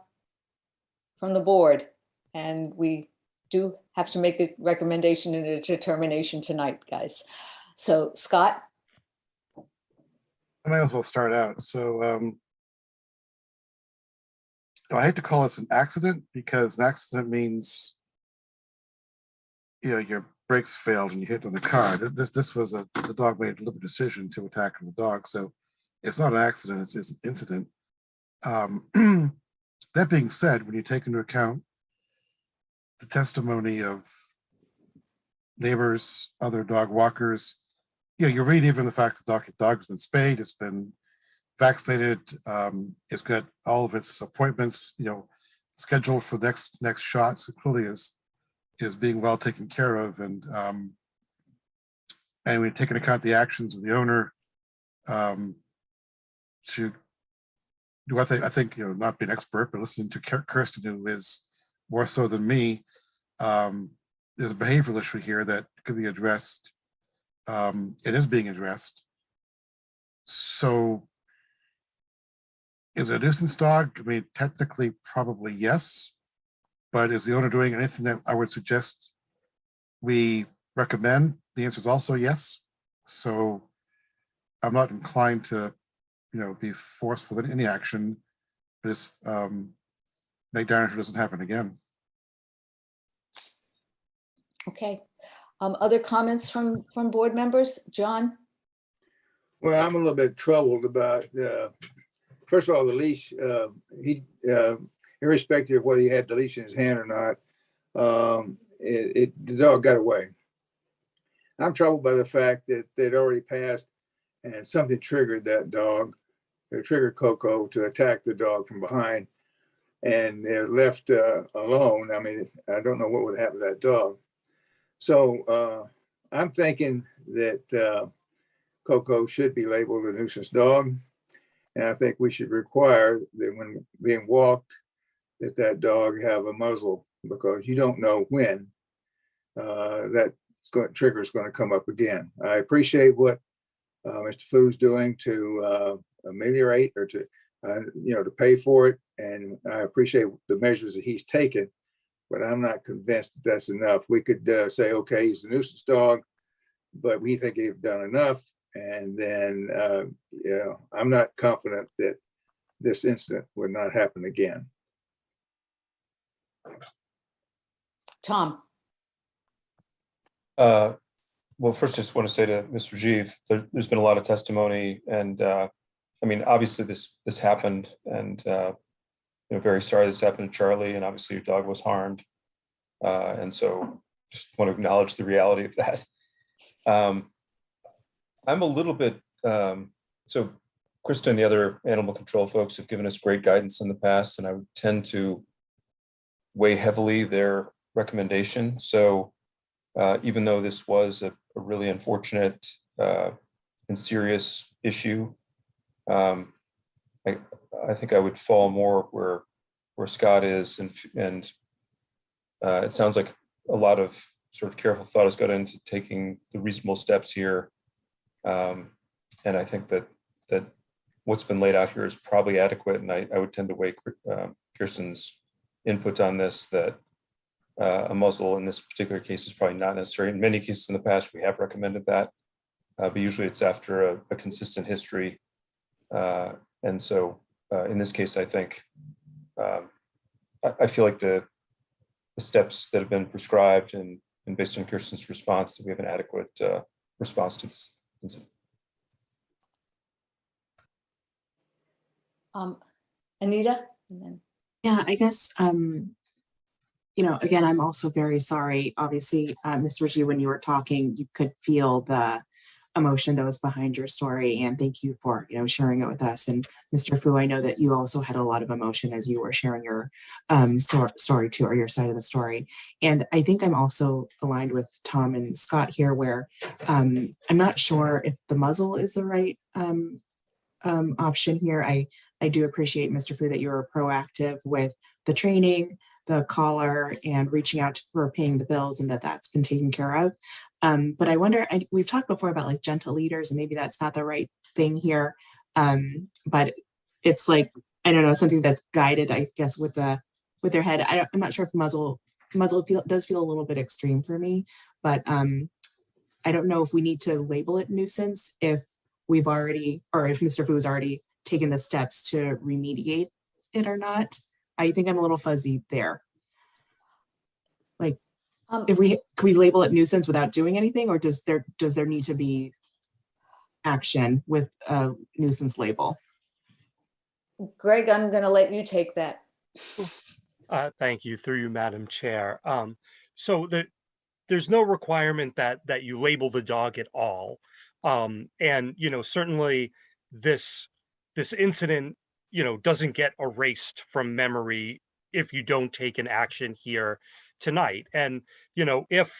the board, and we do have to make a recommendation and a determination tonight, guys. So Scott? I might as well start out. So I hate to call this an accident, because an accident means, your brakes failed and you hit on the car. This was the dog made a deliberate decision to attack the dog. So it's not an accident, it's an incident. That being said, when you take into account the testimony of neighbors, other dog walkers, you read even the fact that the dog's been spayed, it's been vaccinated, it's got all of its appointments, scheduled for next shot. So clearly is being well taken care of, and we take into account the actions of the owner to do. I think not being an expert, but listening to Kirsten, who is more so than me, there's a behavioral issue here that could be addressed. It is being addressed. So is it a nuisance dog? I mean, technically, probably yes. But is the owner doing anything that I would suggest we recommend? The answer is also yes. So I'm not inclined to, be forceful in any action. Just make darn sure it doesn't happen again. Okay. Other comments from board members? John? Well, I'm a little bit troubled about, first of all, the leash. Irrespective of whether he had the leash in his hand or not, the dog got away. I'm troubled by the fact that they'd already passed and something triggered that dog. It triggered Coco to attack the dog from behind, and they're left alone. I mean, I don't know what would happen to that dog. So I'm thinking that Coco should be labeled a nuisance dog. And I think we should require that when being walked, that dog have a muzzle, because you don't know when that trigger is going to come up again. I appreciate what Mr. Fu's doing to ameliorate, or to pay for it, and I appreciate the measures that he's taken, but I'm not convinced that that's enough. We could say, okay, he's a nuisance dog, but we think he's done enough, and then I'm not confident that this incident would not happen again. Tom? Well, first, I just want to say to Mr. Rajiv, there's been a lot of testimony, and I mean, obviously this happened, and very sorry this happened to Charlie, and obviously your dog was harmed, and so just want to acknowledge the reality of that. I'm a little bit so Krista and the other animal control folks have given us great guidance in the past, and I would tend to weigh heavily their recommendation. So even though this was a really unfortunate and serious issue, I think I would fall more where Scott is, and it sounds like a lot of sort of careful thought has got into taking the reasonable steps here, and I think that what's been laid out here is probably adequate, and I would tend to weigh Kirsten's input on this, that a muzzle in this particular case is probably not necessary. In many cases in the past, we have recommended that, but usually it's after a consistent history. And so in this case, I think, I feel like the steps that have been prescribed and based on Kirsten's response, that we have an adequate response to this incident. Anita? And then- Yeah, I guess, you know, again, I'm also very sorry. Obviously, Ms. Ritchie, when you were talking, you could feel the emotion that was behind your story. And thank you for, you know, sharing it with us. And Mr. Fu, I know that you also had a lot of emotion as you were sharing your story too, or your side of the story. And I think I'm also aligned with Tom and Scott here, where I'm not sure if the muzzle is the right option here. I do appreciate, Mr. Fu, that you were proactive with the training, the collar, and reaching out for paying the bills, and that's been taken care of. But I wonder, we've talked before about like gentle leaders, and maybe that's not the right thing here. But it's like, I don't know, something that's guided, I guess, with their head. I'm not sure if muzzle does feel a little bit extreme for me, but I don't know if we need to label it nuisance if we've already, or if Mr. Fu has already taken the steps to remediate it or not. I think I'm a little fuzzy there. Like, if can we label it nuisance without doing anything, or does there need to be action with a nuisance label? Greg, I'm going to let you take that. Thank you, through you, Madam Chair. So there's no requirement that you label the dog at all. And, you know, certainly this incident, you know, doesn't get erased from memory if you don't take an action here tonight. And, you know, if,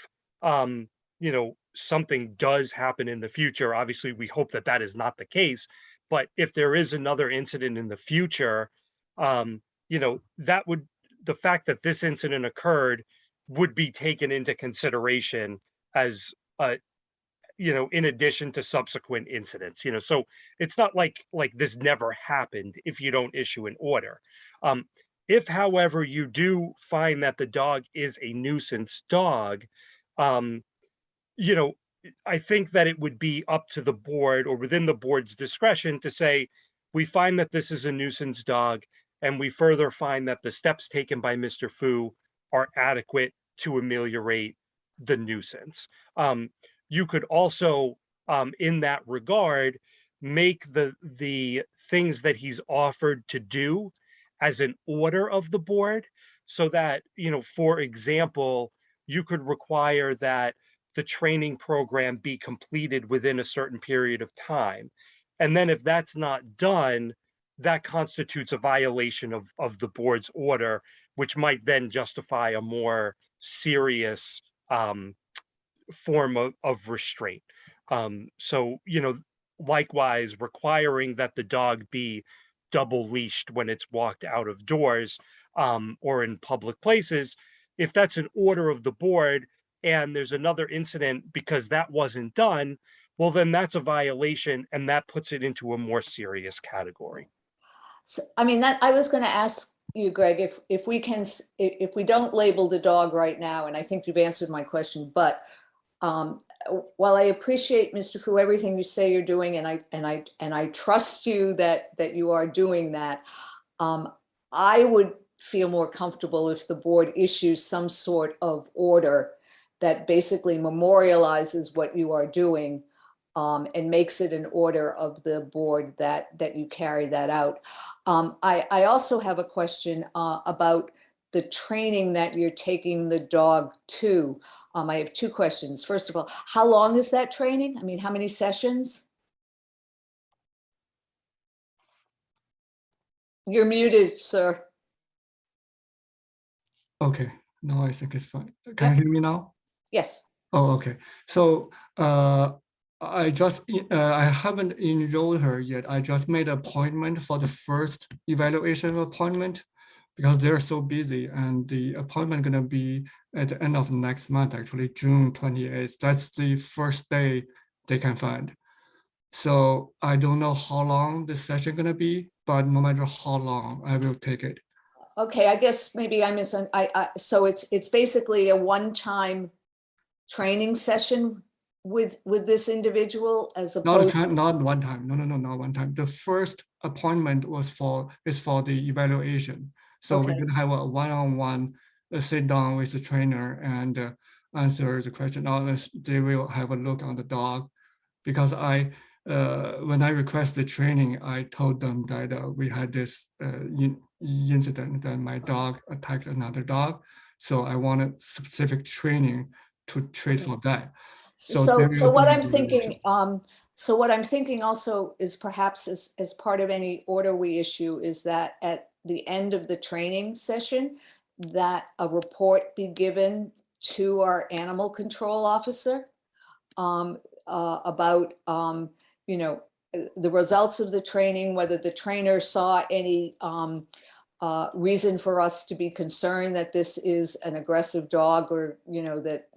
you know, something does happen in the future, obviously we hope that is not the case. But if there is another incident in the future, you know, the fact that this incident occurred would be taken into consideration as you know, in addition to subsequent incidents, you know, so it's not like this never happened if you don't issue an order. If, however, you do find that the dog is a nuisance dog, you know, I think that it would be up to the board, or within the board's discretion, to say, we find that this is a nuisance dog, and we further find that the steps taken by Mr. Fu are adequate to ameliorate the nuisance. You could also, in that regard, make the things that he's offered to do as an order of the board, so that, you know, for example, you could require that the training program be completed within a certain period of time. And then if that's not done, that constitutes a violation of the board's order, which might then justify a more serious form of restraint. So, you know, likewise, requiring that the dog be double leashed when it's walked out of doors or in public places, if that's an order of the board and there's another incident because that wasn't done, well, then that's a violation, and that puts it into a more serious category. So, I mean, that I was going to ask you, Greg, if we don't label the dog right now, and I think you've answered my question, but while I appreciate, Mr. Fu, everything you say you're doing, and I trust you that you are doing that, I would feel more comfortable if the board issues some sort of order that basically memorializes what you are doing, and makes it an order of the board that you carry that out. I also have a question about the training that you're taking the dog to. I have two questions. First of all, how long is that training? I mean, how many sessions? You're muted, sir. Okay, no, I think it's fine. Can you hear me now? Yes. Oh, okay. So I haven't enrolled her yet. I just made an appointment for the first evaluation appointment because they're so busy, and the appointment gonna be at the end of next month, actually June 28th. That's the first day they can find. So I don't know how long the session gonna be, but no matter how long, I will take it. Okay, I guess maybe so it's basically a one-time training session with this individual as opposed. Not one time. No, not one time. The first appointment is for the evaluation. So we're Okay. gonna have a one-on-one sit down with the trainer and answer the question. Unless they will have a look on the dog, because when I request the training, I told them that we had this incident that my dog attacked another dog. So I wanted specific training to treat for that. So what I'm thinking, so what I'm thinking also is perhaps as part of any order we issue is that at the end of the training session, that a report be given to our animal control officer about, you know, the results of the training, whether the trainer saw any reason for us to be concerned that this is an aggressive dog, or, you know, that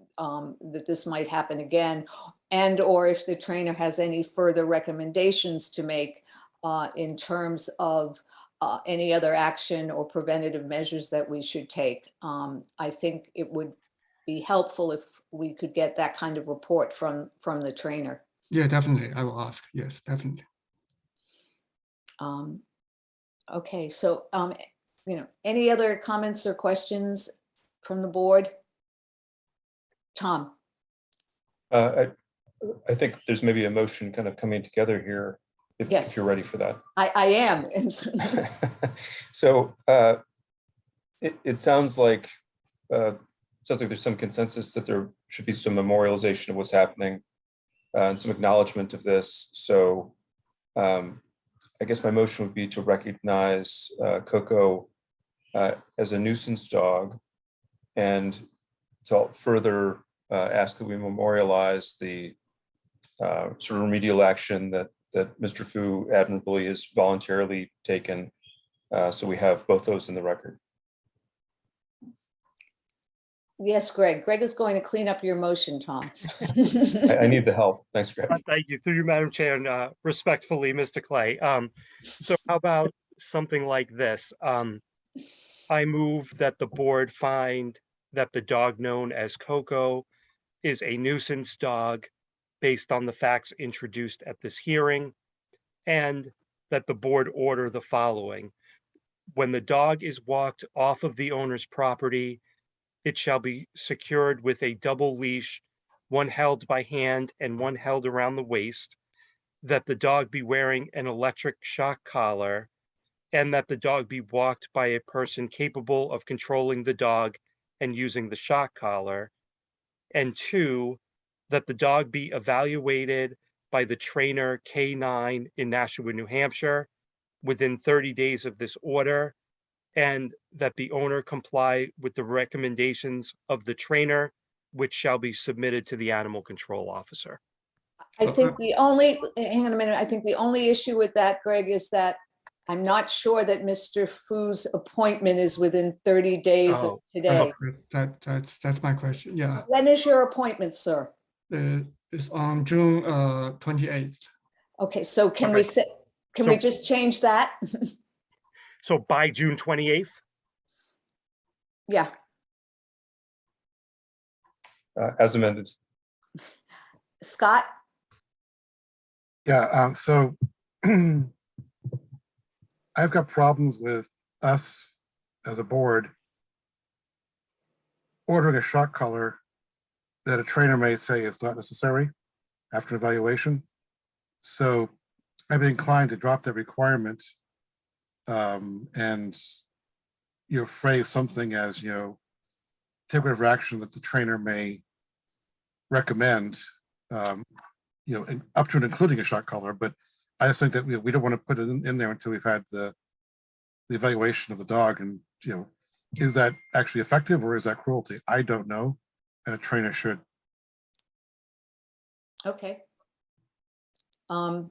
this might happen again, and or if the trainer has any further recommendations to make in terms of any other action or preventative measures that we should take. I think it would be helpful if we could get that kind of report from the trainer. Yeah, definitely. I will ask. Yes, definitely. Okay, so you know, any other comments or questions from the board? Tom. I think there's maybe a motion kind of coming together here, if you're ready for that. I am. So it sounds like there's some consensus that there should be some memorialization of what's happening and some acknowledgement of this. So I guess my motion would be to recognize Coco as a nuisance dog, and to further ask that we memorialize the sort of remedial action that Mr. Fu admirably has voluntarily taken. So we have both those in the record. Yes, Greg. Greg is going to clean up your motion, Tom. I need the help. Thanks, Greg. Thank you. Through you, Madam Chair, and respectfully, Mr. Clay. So how about something like this? I move that the board find that the dog known as Coco is a nuisance dog based on the facts introduced at this hearing, and that the board order the following. When the dog is walked off of the owner's property, it shall be secured with a double leash, one held by hand and one held around the waist, that the dog be wearing an electric shock collar, and that the dog be walked by a person capable of controlling the dog and using the shock collar. And 2, that the dog be evaluated by the trainer K9 in Nashua, New Hampshire within 30 days of this order, and that the owner comply with the recommendations of the trainer, which shall be submitted to the animal control officer. I think the only, hang on a minute, I think the only issue with that, Greg, is that I'm not sure that Mr. Fu's appointment is within 30 days of today. That's my question. Yeah. When is your appointment, sir? It's on June 28th. Okay, so can we just change that? So by June 28th? Yeah. As amended. Scott? Yeah, so I've got problems with us as a board ordering a shock collar that a trainer may say is not necessary after evaluation. So I'd be inclined to drop that requirement and, you know, phrase something as, you know, take whatever action that the trainer may recommend, you know, and up to and including a shock collar. But I just think that we don't want to put it in there until we've had the evaluation of the dog. And, you know, is that actually effective or is that cruelty? I don't know, and a trainer should. Okay.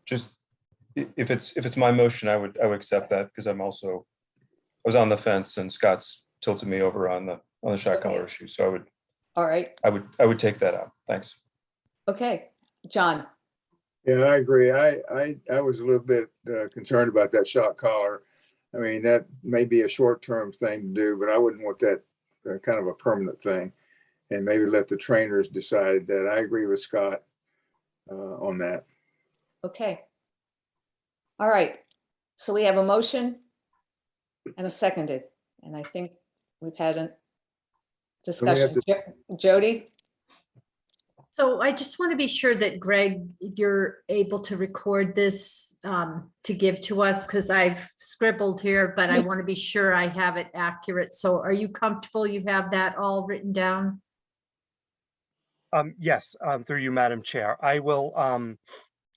Just if it's my motion, I would accept that, because I was on the fence and Scott's tilted me over on the shock collar issue. So All right. I would take that out. Thanks. Okay, John. Yeah, I agree. I was a little bit concerned about that shock collar. I mean, that may be a short-term thing to do, but I wouldn't want that kind of a permanent thing. And maybe let the trainers decide that. I agree with Scott on that. Okay. All right. So we have a motion and a seconded, and I think we've had a discussion. Jody? So I just want to be sure that Greg, you're able to record this to give to us, because I've scribbled here, but I want to be sure I have it accurate. So are you comfortable? You have that all written down? Yes, through you, Madam Chair. I will,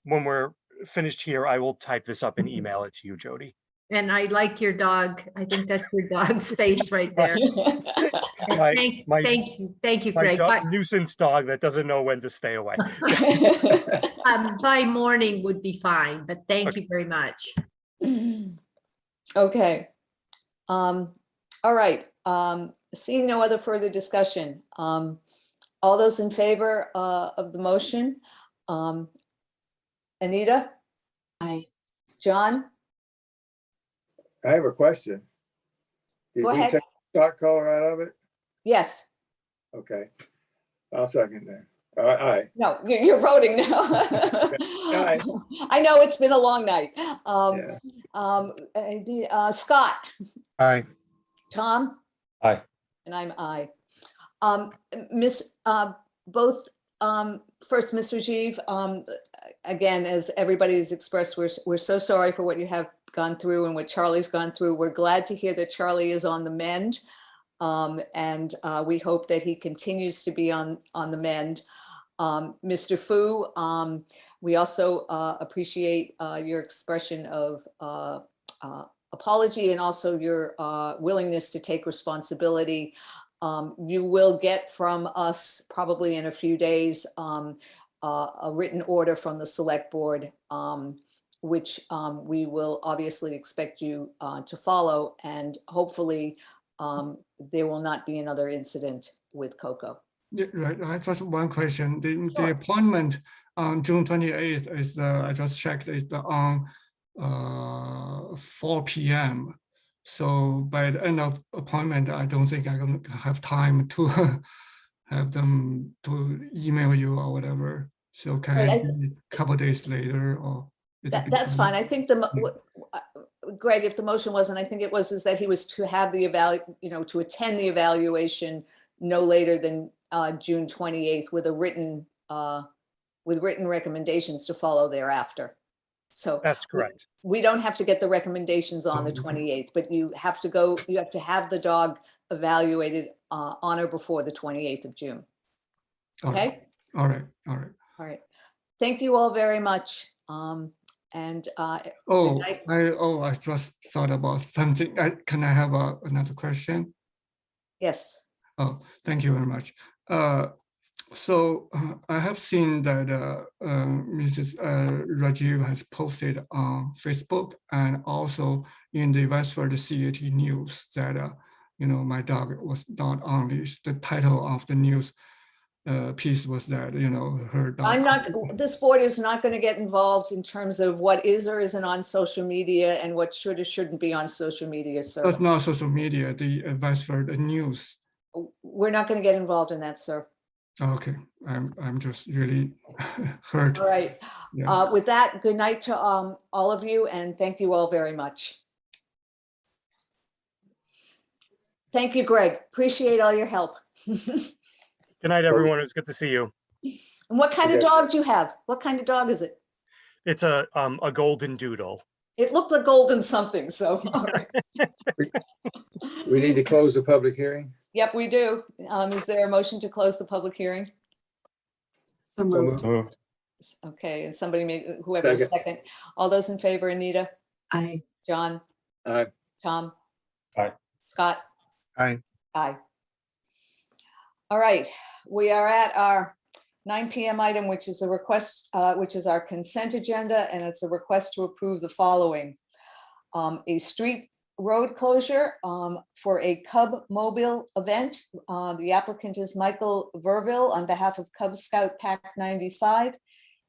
when we're finished here, I will type this up and email it to you, Jody. And I like your dog. I think that's your dog's face right there. Thank you, My Greg. nuisance dog that doesn't know when to stay away. By morning would be fine, but thank you very much. Okay. All right. Seeing no other further discussion. All those in favor of the motion? Anita? Aye. John? I have a question. Did Go we ahead. take the shock collar out of it? Yes. Okay. I'll second that. Aye. No, you're voting now. Aye. I know it's been a long night. Scott? Aye. Tom? Aye. And I'm aye. Both, first, Ms. Rajiv, again, as everybody's expressed, we're so sorry for what you have gone through and what Charlie's gone through. We're glad to hear that Charlie is on the mend. And we hope that he continues to be on the mend. Mr. Fu, we also appreciate your expression of apology and also your willingness to take responsibility. You will get from us probably in a few days a written order from the select board, which we will obviously expect you to follow, and hopefully there will not be another incident with Coco. Yeah, right. Just one question. The appointment on June 28th is I just checked, is on 4 p.m. So by the end of appointment, I don't think I'm going to have time to have them to email you or whatever. So can it be a couple of days later, or that's fine. I think Greg, if the motion wasn't, I think it was, is that he was to have the to attend the evaluation no later than June 28th with a written recommendations to follow thereafter. So that's correct. We don't have to get the recommendations on the 28th, but you have to have the dog evaluated on or before the 28th of June. Okay. All right. All right. Thank you all very much. I just thought about something. Can I have another question? Yes. Oh, thank you very much. So I have seen that Mrs. Rajiv has posted on Facebook and also in the Westford CAT news that my dog was not on this. The title of the news piece was that her dog. This board is not going to get involved in terms of what is or isn't on social media and what should or shouldn't be on social media. So that's not social media. The Westford news. We're not going to get involved in that, sir. Okay, I'm just really hurt. All right. Yeah. With that, good night to all of you, and thank you all very much. Thank you, Greg. Appreciate all your help. Good night, everyone. It was good to see you. And what kind of dog do you have? What kind of dog is it? It's a golden doodle. It looked like golden something, so. We need to close the public hearing. Yep, we do. Is there a motion to close the public hearing? So moved. Okay, and somebody made, whoever was second. All those in favor, Anita? Aye. John? Aye. Tom? Aye. Scott? Aye. Aye. All right, we are at our 9 p.m. item, which is a request, which is our consent agenda, and it's a request to approve the following. A street road closure for a Cub Mobile event. The applicant is Michael Verville on behalf of Cub Scout Pack 95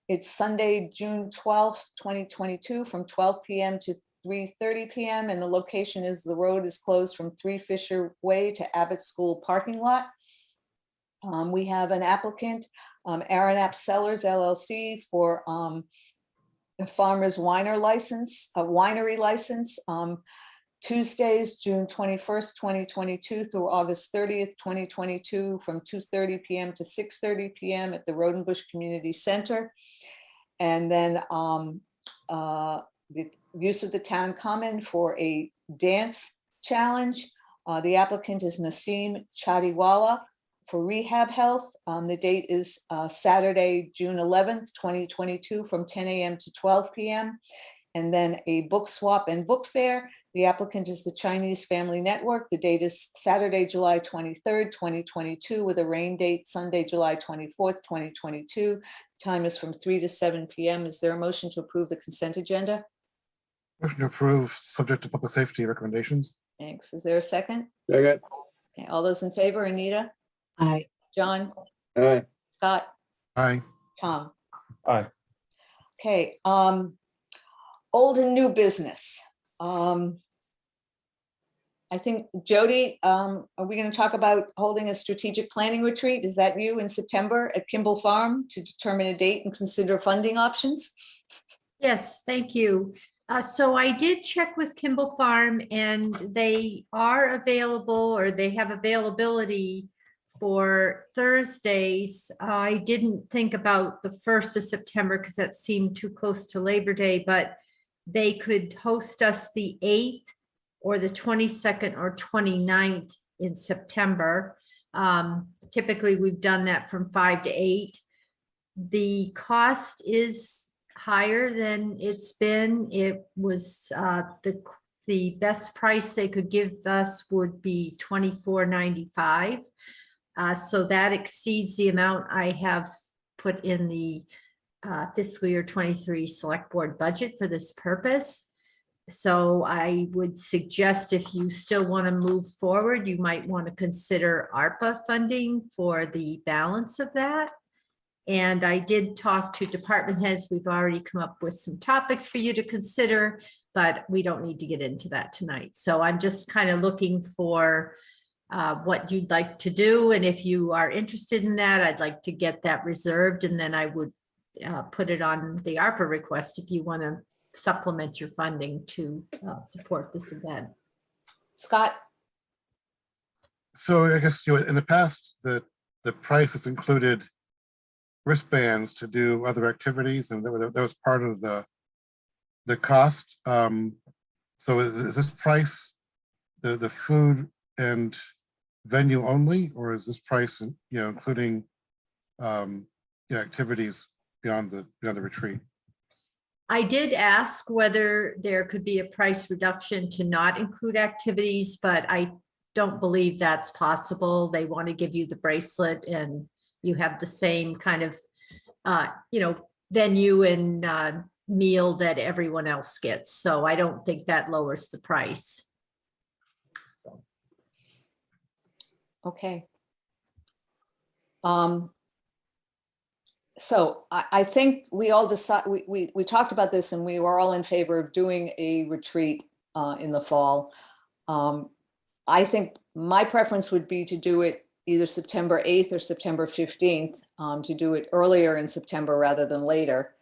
It's Sunday, June 12th, 2022, from 12 p.m. to 3:30 p.m. And the location is the road is closed from 3 Fisher Way to Abbott School parking lot. We have an applicant, Aaron App Sellers LLC, for a farmer's winery license. Tuesdays, June 21st, 2022 through August 30th, 2022, from 2:30 p.m. to 6:30 p.m. at the Rodenbush Community Center. And then the use of the town common for a dance challenge. The applicant is Naseem Chadiwala for Rehab Health. The date is Saturday, June 11th, 2022, from 10 a.m. to 12 p.m. And then a book swap and book fair. The applicant is the Chinese Family Network. The date is Saturday, July 23rd, 2022, with a rain date Sunday, July 24th, 2022. Time is from 3 to 7 p.m. Is there a motion to approve the consent agenda? Motion to approve, subject to public safety recommendations. Thanks. Is there a second? Second. Okay, all those in favor, Anita? Aye. John? Aye. Scott? Aye. Tom? Aye. Okay, old and new business. I think, Jody, are we going to talk about holding a strategic planning retreat? Is that you in September at Kimball Farm to determine a date and consider funding options? Yes, thank you. So I did check with Kimball Farm and they are available, or they have availability for Thursdays. I didn't think about the 1st of September because that seemed too close to Labor Day, but they could host us the 8th or the 22nd or 29th in September. Typically, we've done that from 5 to 8. The cost is higher than it's been. It was the best price they could give us would be $24.95. So that exceeds the amount I have put in the fiscal year 23 select board budget for this purpose. So I would suggest if you still want to move forward, you might want to consider ARPA funding for the balance of that. And I did talk to department heads. We've already come up with some topics for you to consider, but we don't need to get into that tonight. So I'm just kind of looking for what you'd like to do. And if you are interested in that, I'd like to get that reserved. And then I would put it on the ARPA request if you want to supplement your funding to support this event. Scott? So I guess, in the past, the price has included wristbands to do other activities, and that was part of the cost. So is this price the food and venue only, or is this price, including activities beyond the retreat? I did ask whether there could be a price reduction to not include activities, but I don't believe that's possible. They want to give you the bracelet and you have the same kind of, venue and meal that everyone else gets. So I don't think that lowers the price. Okay. So I think we all decide, we talked about this and we were all in favor of doing a retreat in the fall. I think my preference would be to do it either September 8th or September 15th, to do it earlier in September rather than later.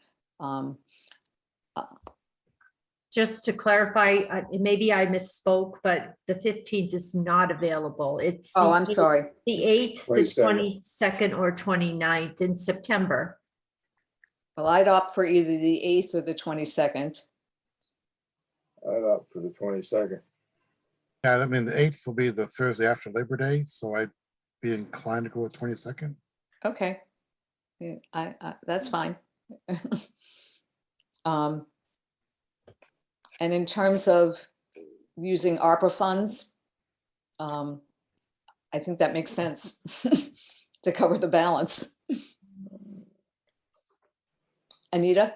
Just to clarify, maybe I misspoke, but the 15th is not available. It's Oh, I'm sorry. The 8th, the 22nd. 22nd or 29th in September. Well, I'd opt for either the 8th or the 22nd. I'd opt for the 22nd. Yeah, I mean, the 8th will be the Thursday after Labor Day, so I'd be inclined to go with 22nd. Okay. Yeah, I that's fine. And in terms of using ARPA funds, I think that makes sense to cover the balance. Anita?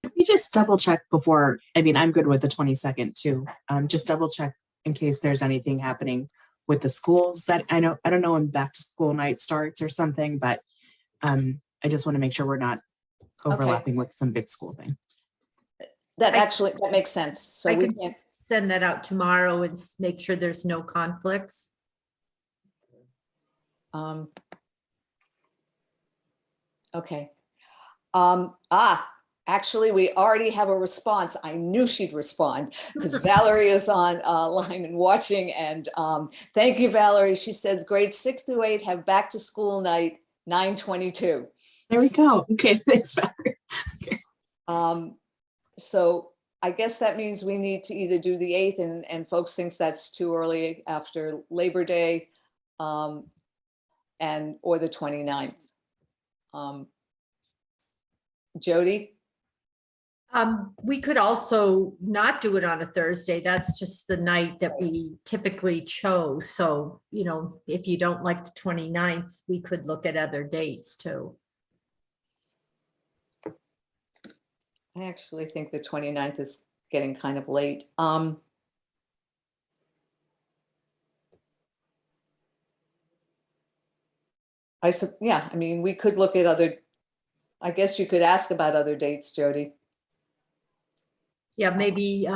Let me just double check before, I'm good with the 22nd too. Just double check in case there's anything happening with the schools that I don't know when back to school night starts or something, but I just want to make sure we're not overlapping with some big school thing. That makes sense. So I we can can't, send that out tomorrow and make sure there's no conflicts. Okay. Actually, we already have a response. I knew she'd respond because Valerie is on line and watching. And thank you, Valerie. She says grades 6 through 8 have back to school night 9/22. There we go. Okay, thanks, Valerie. Okay. So I guess that means we need to either do the 8th and folks thinks that's too early after Labor Day or the 29th. Jody? We could also not do it on a Thursday. That's just the night that we typically chose. So, you know, if you don't like the 29th, we could look at other dates too. I actually think the 29th is getting kind of late. Yeah, I mean, we could look at other, I guess you could ask about other dates, Jody. Yeah, maybe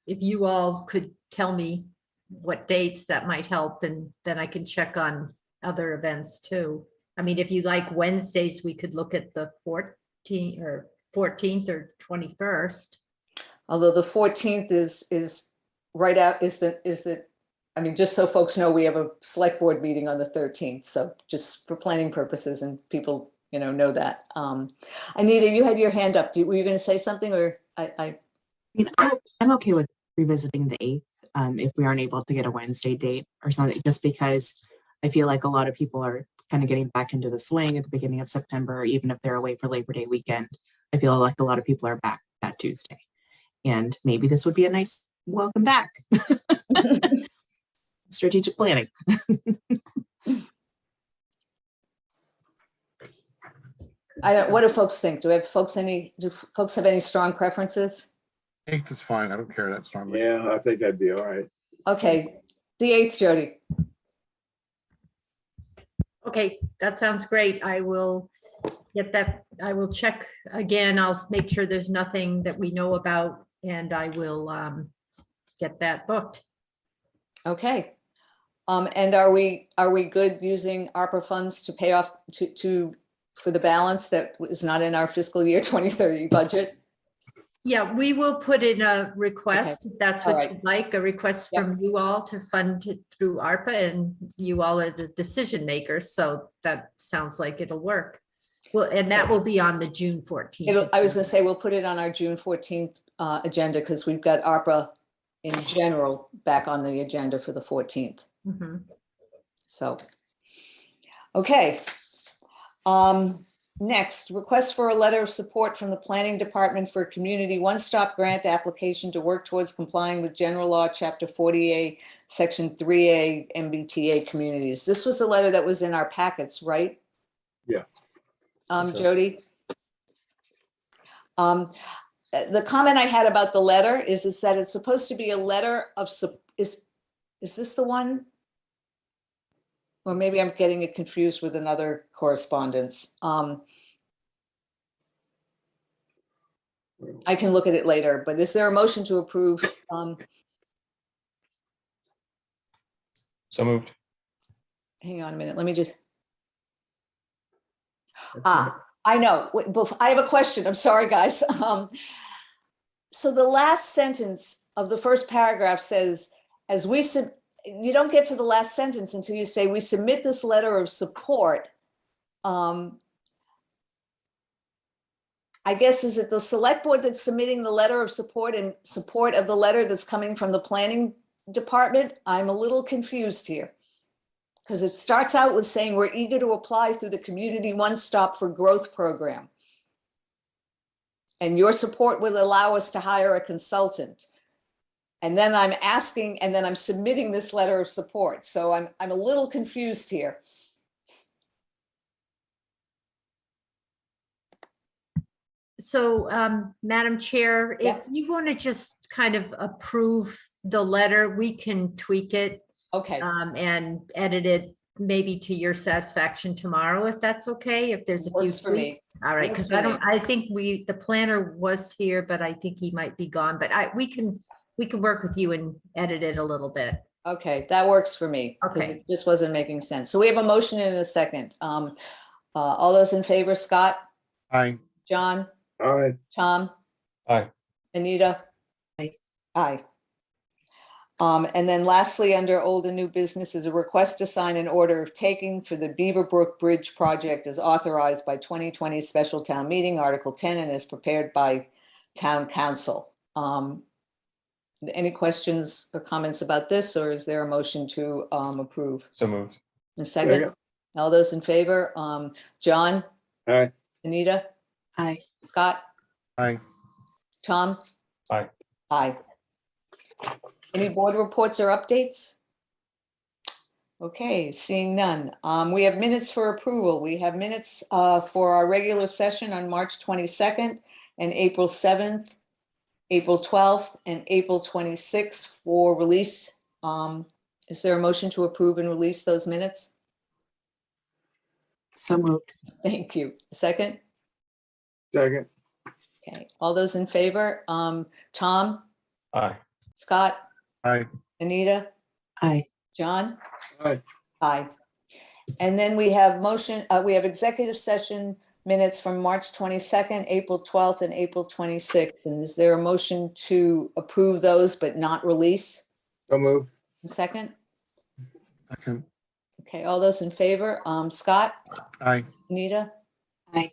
if you all could tell me what dates that might help, and then I can check on other events too. I mean, if you like Wednesdays, we could look at the 14th or 21st. Although the 14th is right out, I mean, just so folks know, we have a select board meeting on the 13th. So just for planning purposes and people, you know that. Anita, you had your hand up. Were you going to say something, or I mean, I'm okay with revisiting the 8th if we aren't able to get a Wednesday date or something, just because I feel like a lot of people are kind of getting back into the swing at the beginning of September, even if they're away for Labor Day weekend. I feel like a lot of people are back that Tuesday. And maybe this would be a nice welcome back. Strategic planning. what do folks think? Do folks have any strong preferences? 8th is fine. I don't care that strongly. Yeah, I think that'd be all right. Okay, the 8th, Jody. Okay, that sounds great. I will get that. I will check again. I'll make sure there's nothing that we know about, and I will get that booked. Okay. And are we good using ARPA funds to pay off for the balance that is not in our fiscal year 2030 budget? Yeah, we will put in a request. Okay. If that's what you'd like, a request from you all to fund it through ARPA, and you all are the decision makers. So that sounds like it'll work. Well, and that will be on the June 14th. I was going to say, we'll put it on our June 14th agenda because we've got ARPA in general back on the agenda for the 14th. Mm-hmm. So, okay. Next, request for a letter of support from the Planning Department for a Community One-Stop Grant application to work towards complying with General Law, Chapter 40A, Section 3A, MBTA communities. This was a letter that was in our packets, right? Yeah. Jody? The comment I had about the letter is that it's supposed to be a letter of, is this the one? Or maybe I'm getting it confused with another correspondence. I can look at it later, but is there a motion to approve? So moved. Hang on a minute, let me just. I know, I have a question, I'm sorry, guys. So the last sentence of the first paragraph says, you don't get to the last sentence until you say, we submit this letter of support. I guess, is it the select board that's submitting the letter of support in support of the letter that's coming from the planning department? I'm a little confused here. Because it starts out with saying we're eager to apply through the Community One Stop for Growth program. And your support will allow us to hire a consultant. And then I'm asking, and then I'm submitting this letter of support. So I'm a little confused here. So, Madam Chair, if you want to just kind of approve the letter, we can tweak it. Okay. And edit it maybe to your satisfaction tomorrow, if that's okay. If there's a few tweaks, All right, Works because for me. I think the planner was here, but I think he might be gone, but we can work with you and edit it a little bit. Okay, that works for me. 'Cause Okay. it just wasn't making sense. So we have a motion and a second. All those in favor, Scott, Aye. John, Aye. Tom, Aye. Anita? Aye. And then lastly, under old and new business is a request to sign an order of taking for the Beaverbrook Bridge project as authorized by 2020 special town meeting, Article 10, and is prepared by town council. Any questions or comments about this, or is there a motion to approve? So moved. A second? Second. All those in favor? John, Aye. Anita, Aye. Scott, Aye. Tom? Aye. Aye. Any board reports or updates? Okay, seeing none. We have minutes for approval. We have minutes for our regular session on March 22nd and April 7th, April 12th, and April 26th for release. Is there a motion to approve and release those minutes? So moved. Thank you. Second? Second. Okay, all those in favor? Tom, Aye. Scott, Aye. Anita, Aye. John? Aye. Aye. And then we have we have executive session minutes from March 22nd, April 12th, and April 26th. And is there a motion to approve those but not release? So moved. Second? Second. Okay, all those in favor? Scott, Aye. Anita? Aye.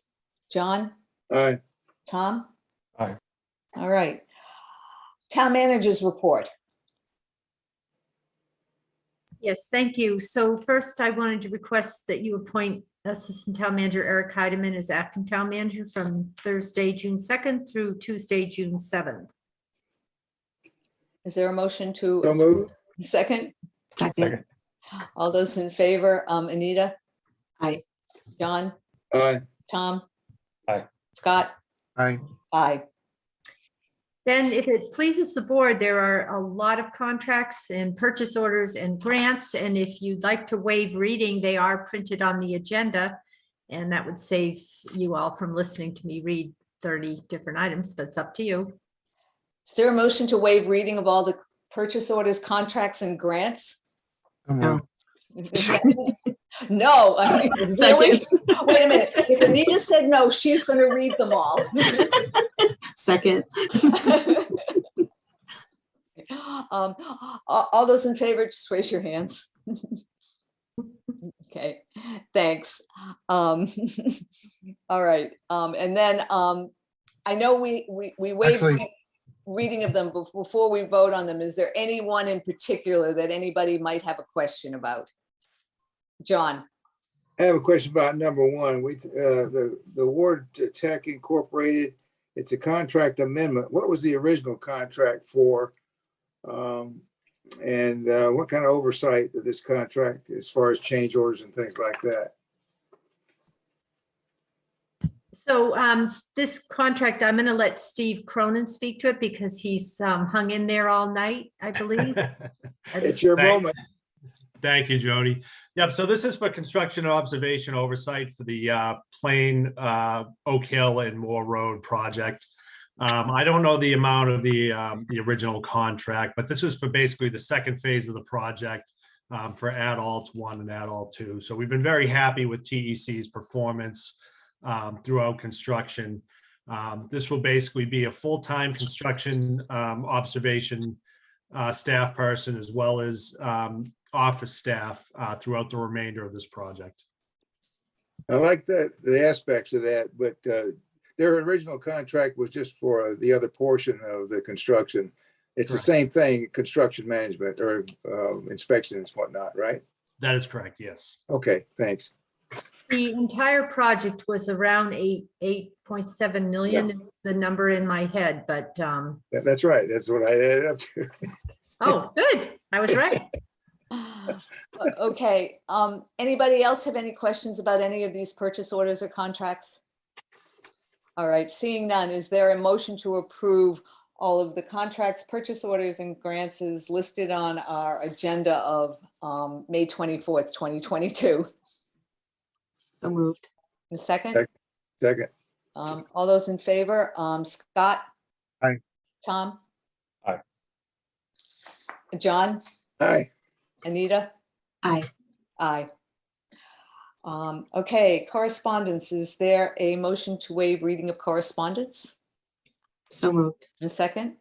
John? Aye. Tom? Aye. All right. Town managers report. Yes, thank you. So first, I wanted to request that you appoint Assistant Town Manager Eric Heidemann as acting town manager from Thursday, June 2nd through Tuesday, June 7th. Is there a motion to? So moved. Second? Second. All those in favor? Anita? Aye. John? Aye. Tom? Aye. Scott? Aye. Aye. Then if it pleases the board, there are a lot of contracts and purchase orders and grants. And if you'd like to waive reading, they are printed on the agenda. And that would save you all from listening to me read 30 different items, but it's up to you. Is there a motion to waive reading of all the purchase orders, contracts, and grants? So moved. No. I mean, really? Wait a minute. If Anita said no, she's going to read them all. Second. All those in favor, just raise your hands. Okay, thanks. All right, and then I know we waive Actually- reading of them before we vote on them. Is there anyone in particular that anybody might have a question about? John? I have a question about number one. The Ward Tech Incorporated, it's a contract amendment. What was the original contract for? And what kind of oversight of this contract as far as change orders and things like that? So this contract, I'm going to let Steve Cronin speak to it because he's hung in there all night, I believe. It's your moment. Thank you, Jody. Yep, so this is for construction and observation oversight for the Plain Oak Hill and Moore Road project. I don't know the amount of the original contract, but this is for basically the second phase of the project for Adult 1 and Adult 2. So we've been very happy with TEC's performance throughout construction. This will basically be a full-time construction observation staff person as well as office staff throughout the remainder of this project. I like the aspects of that, but their original contract was just for the other portion of the construction. It's Correct. the same thing, construction management or inspections and whatnot, right? That is correct, yes. Okay, thanks. The entire project was around 8.7 million, Yeah. is the number in my head, but That's right. That's what I added up to. oh, good. I was right. Okay, anybody else have any questions about any of these purchase orders or contracts? All right, seeing none, is there a motion to approve all of the contracts, purchase orders, and grants as listed on our agenda of May 24th, 2022? So moved. A second? Second. All those in favor, Scott? Aye. Tom? Aye. John? Aye. Anita? Aye. Aye. Okay, correspondence. Is there a motion to waive reading of correspondence? So moved. And second?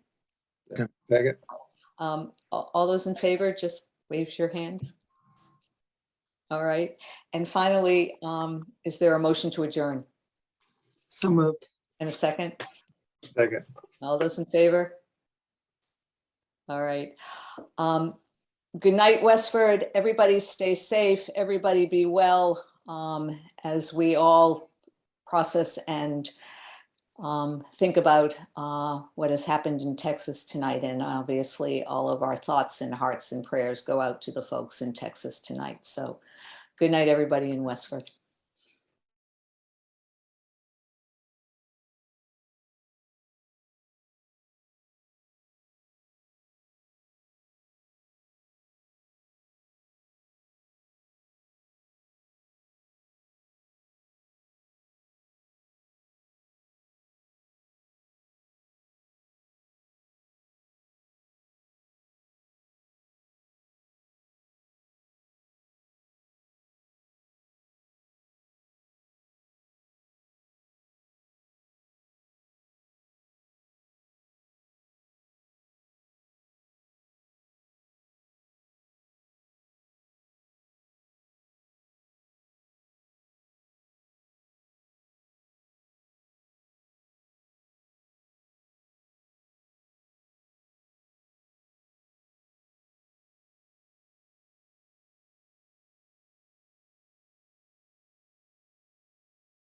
Second. All those in favor, just wave your hand. All right. And finally, is there a motion to adjourn? So moved. And a second? Second. All those in favor? All right. Good night, Westford. Everybody stay safe. Everybody be well, as we all process and think about what has happened in Texas tonight. And obviously all of our thoughts and hearts and prayers go out to the folks in Texas tonight. So good night, everybody in Westford.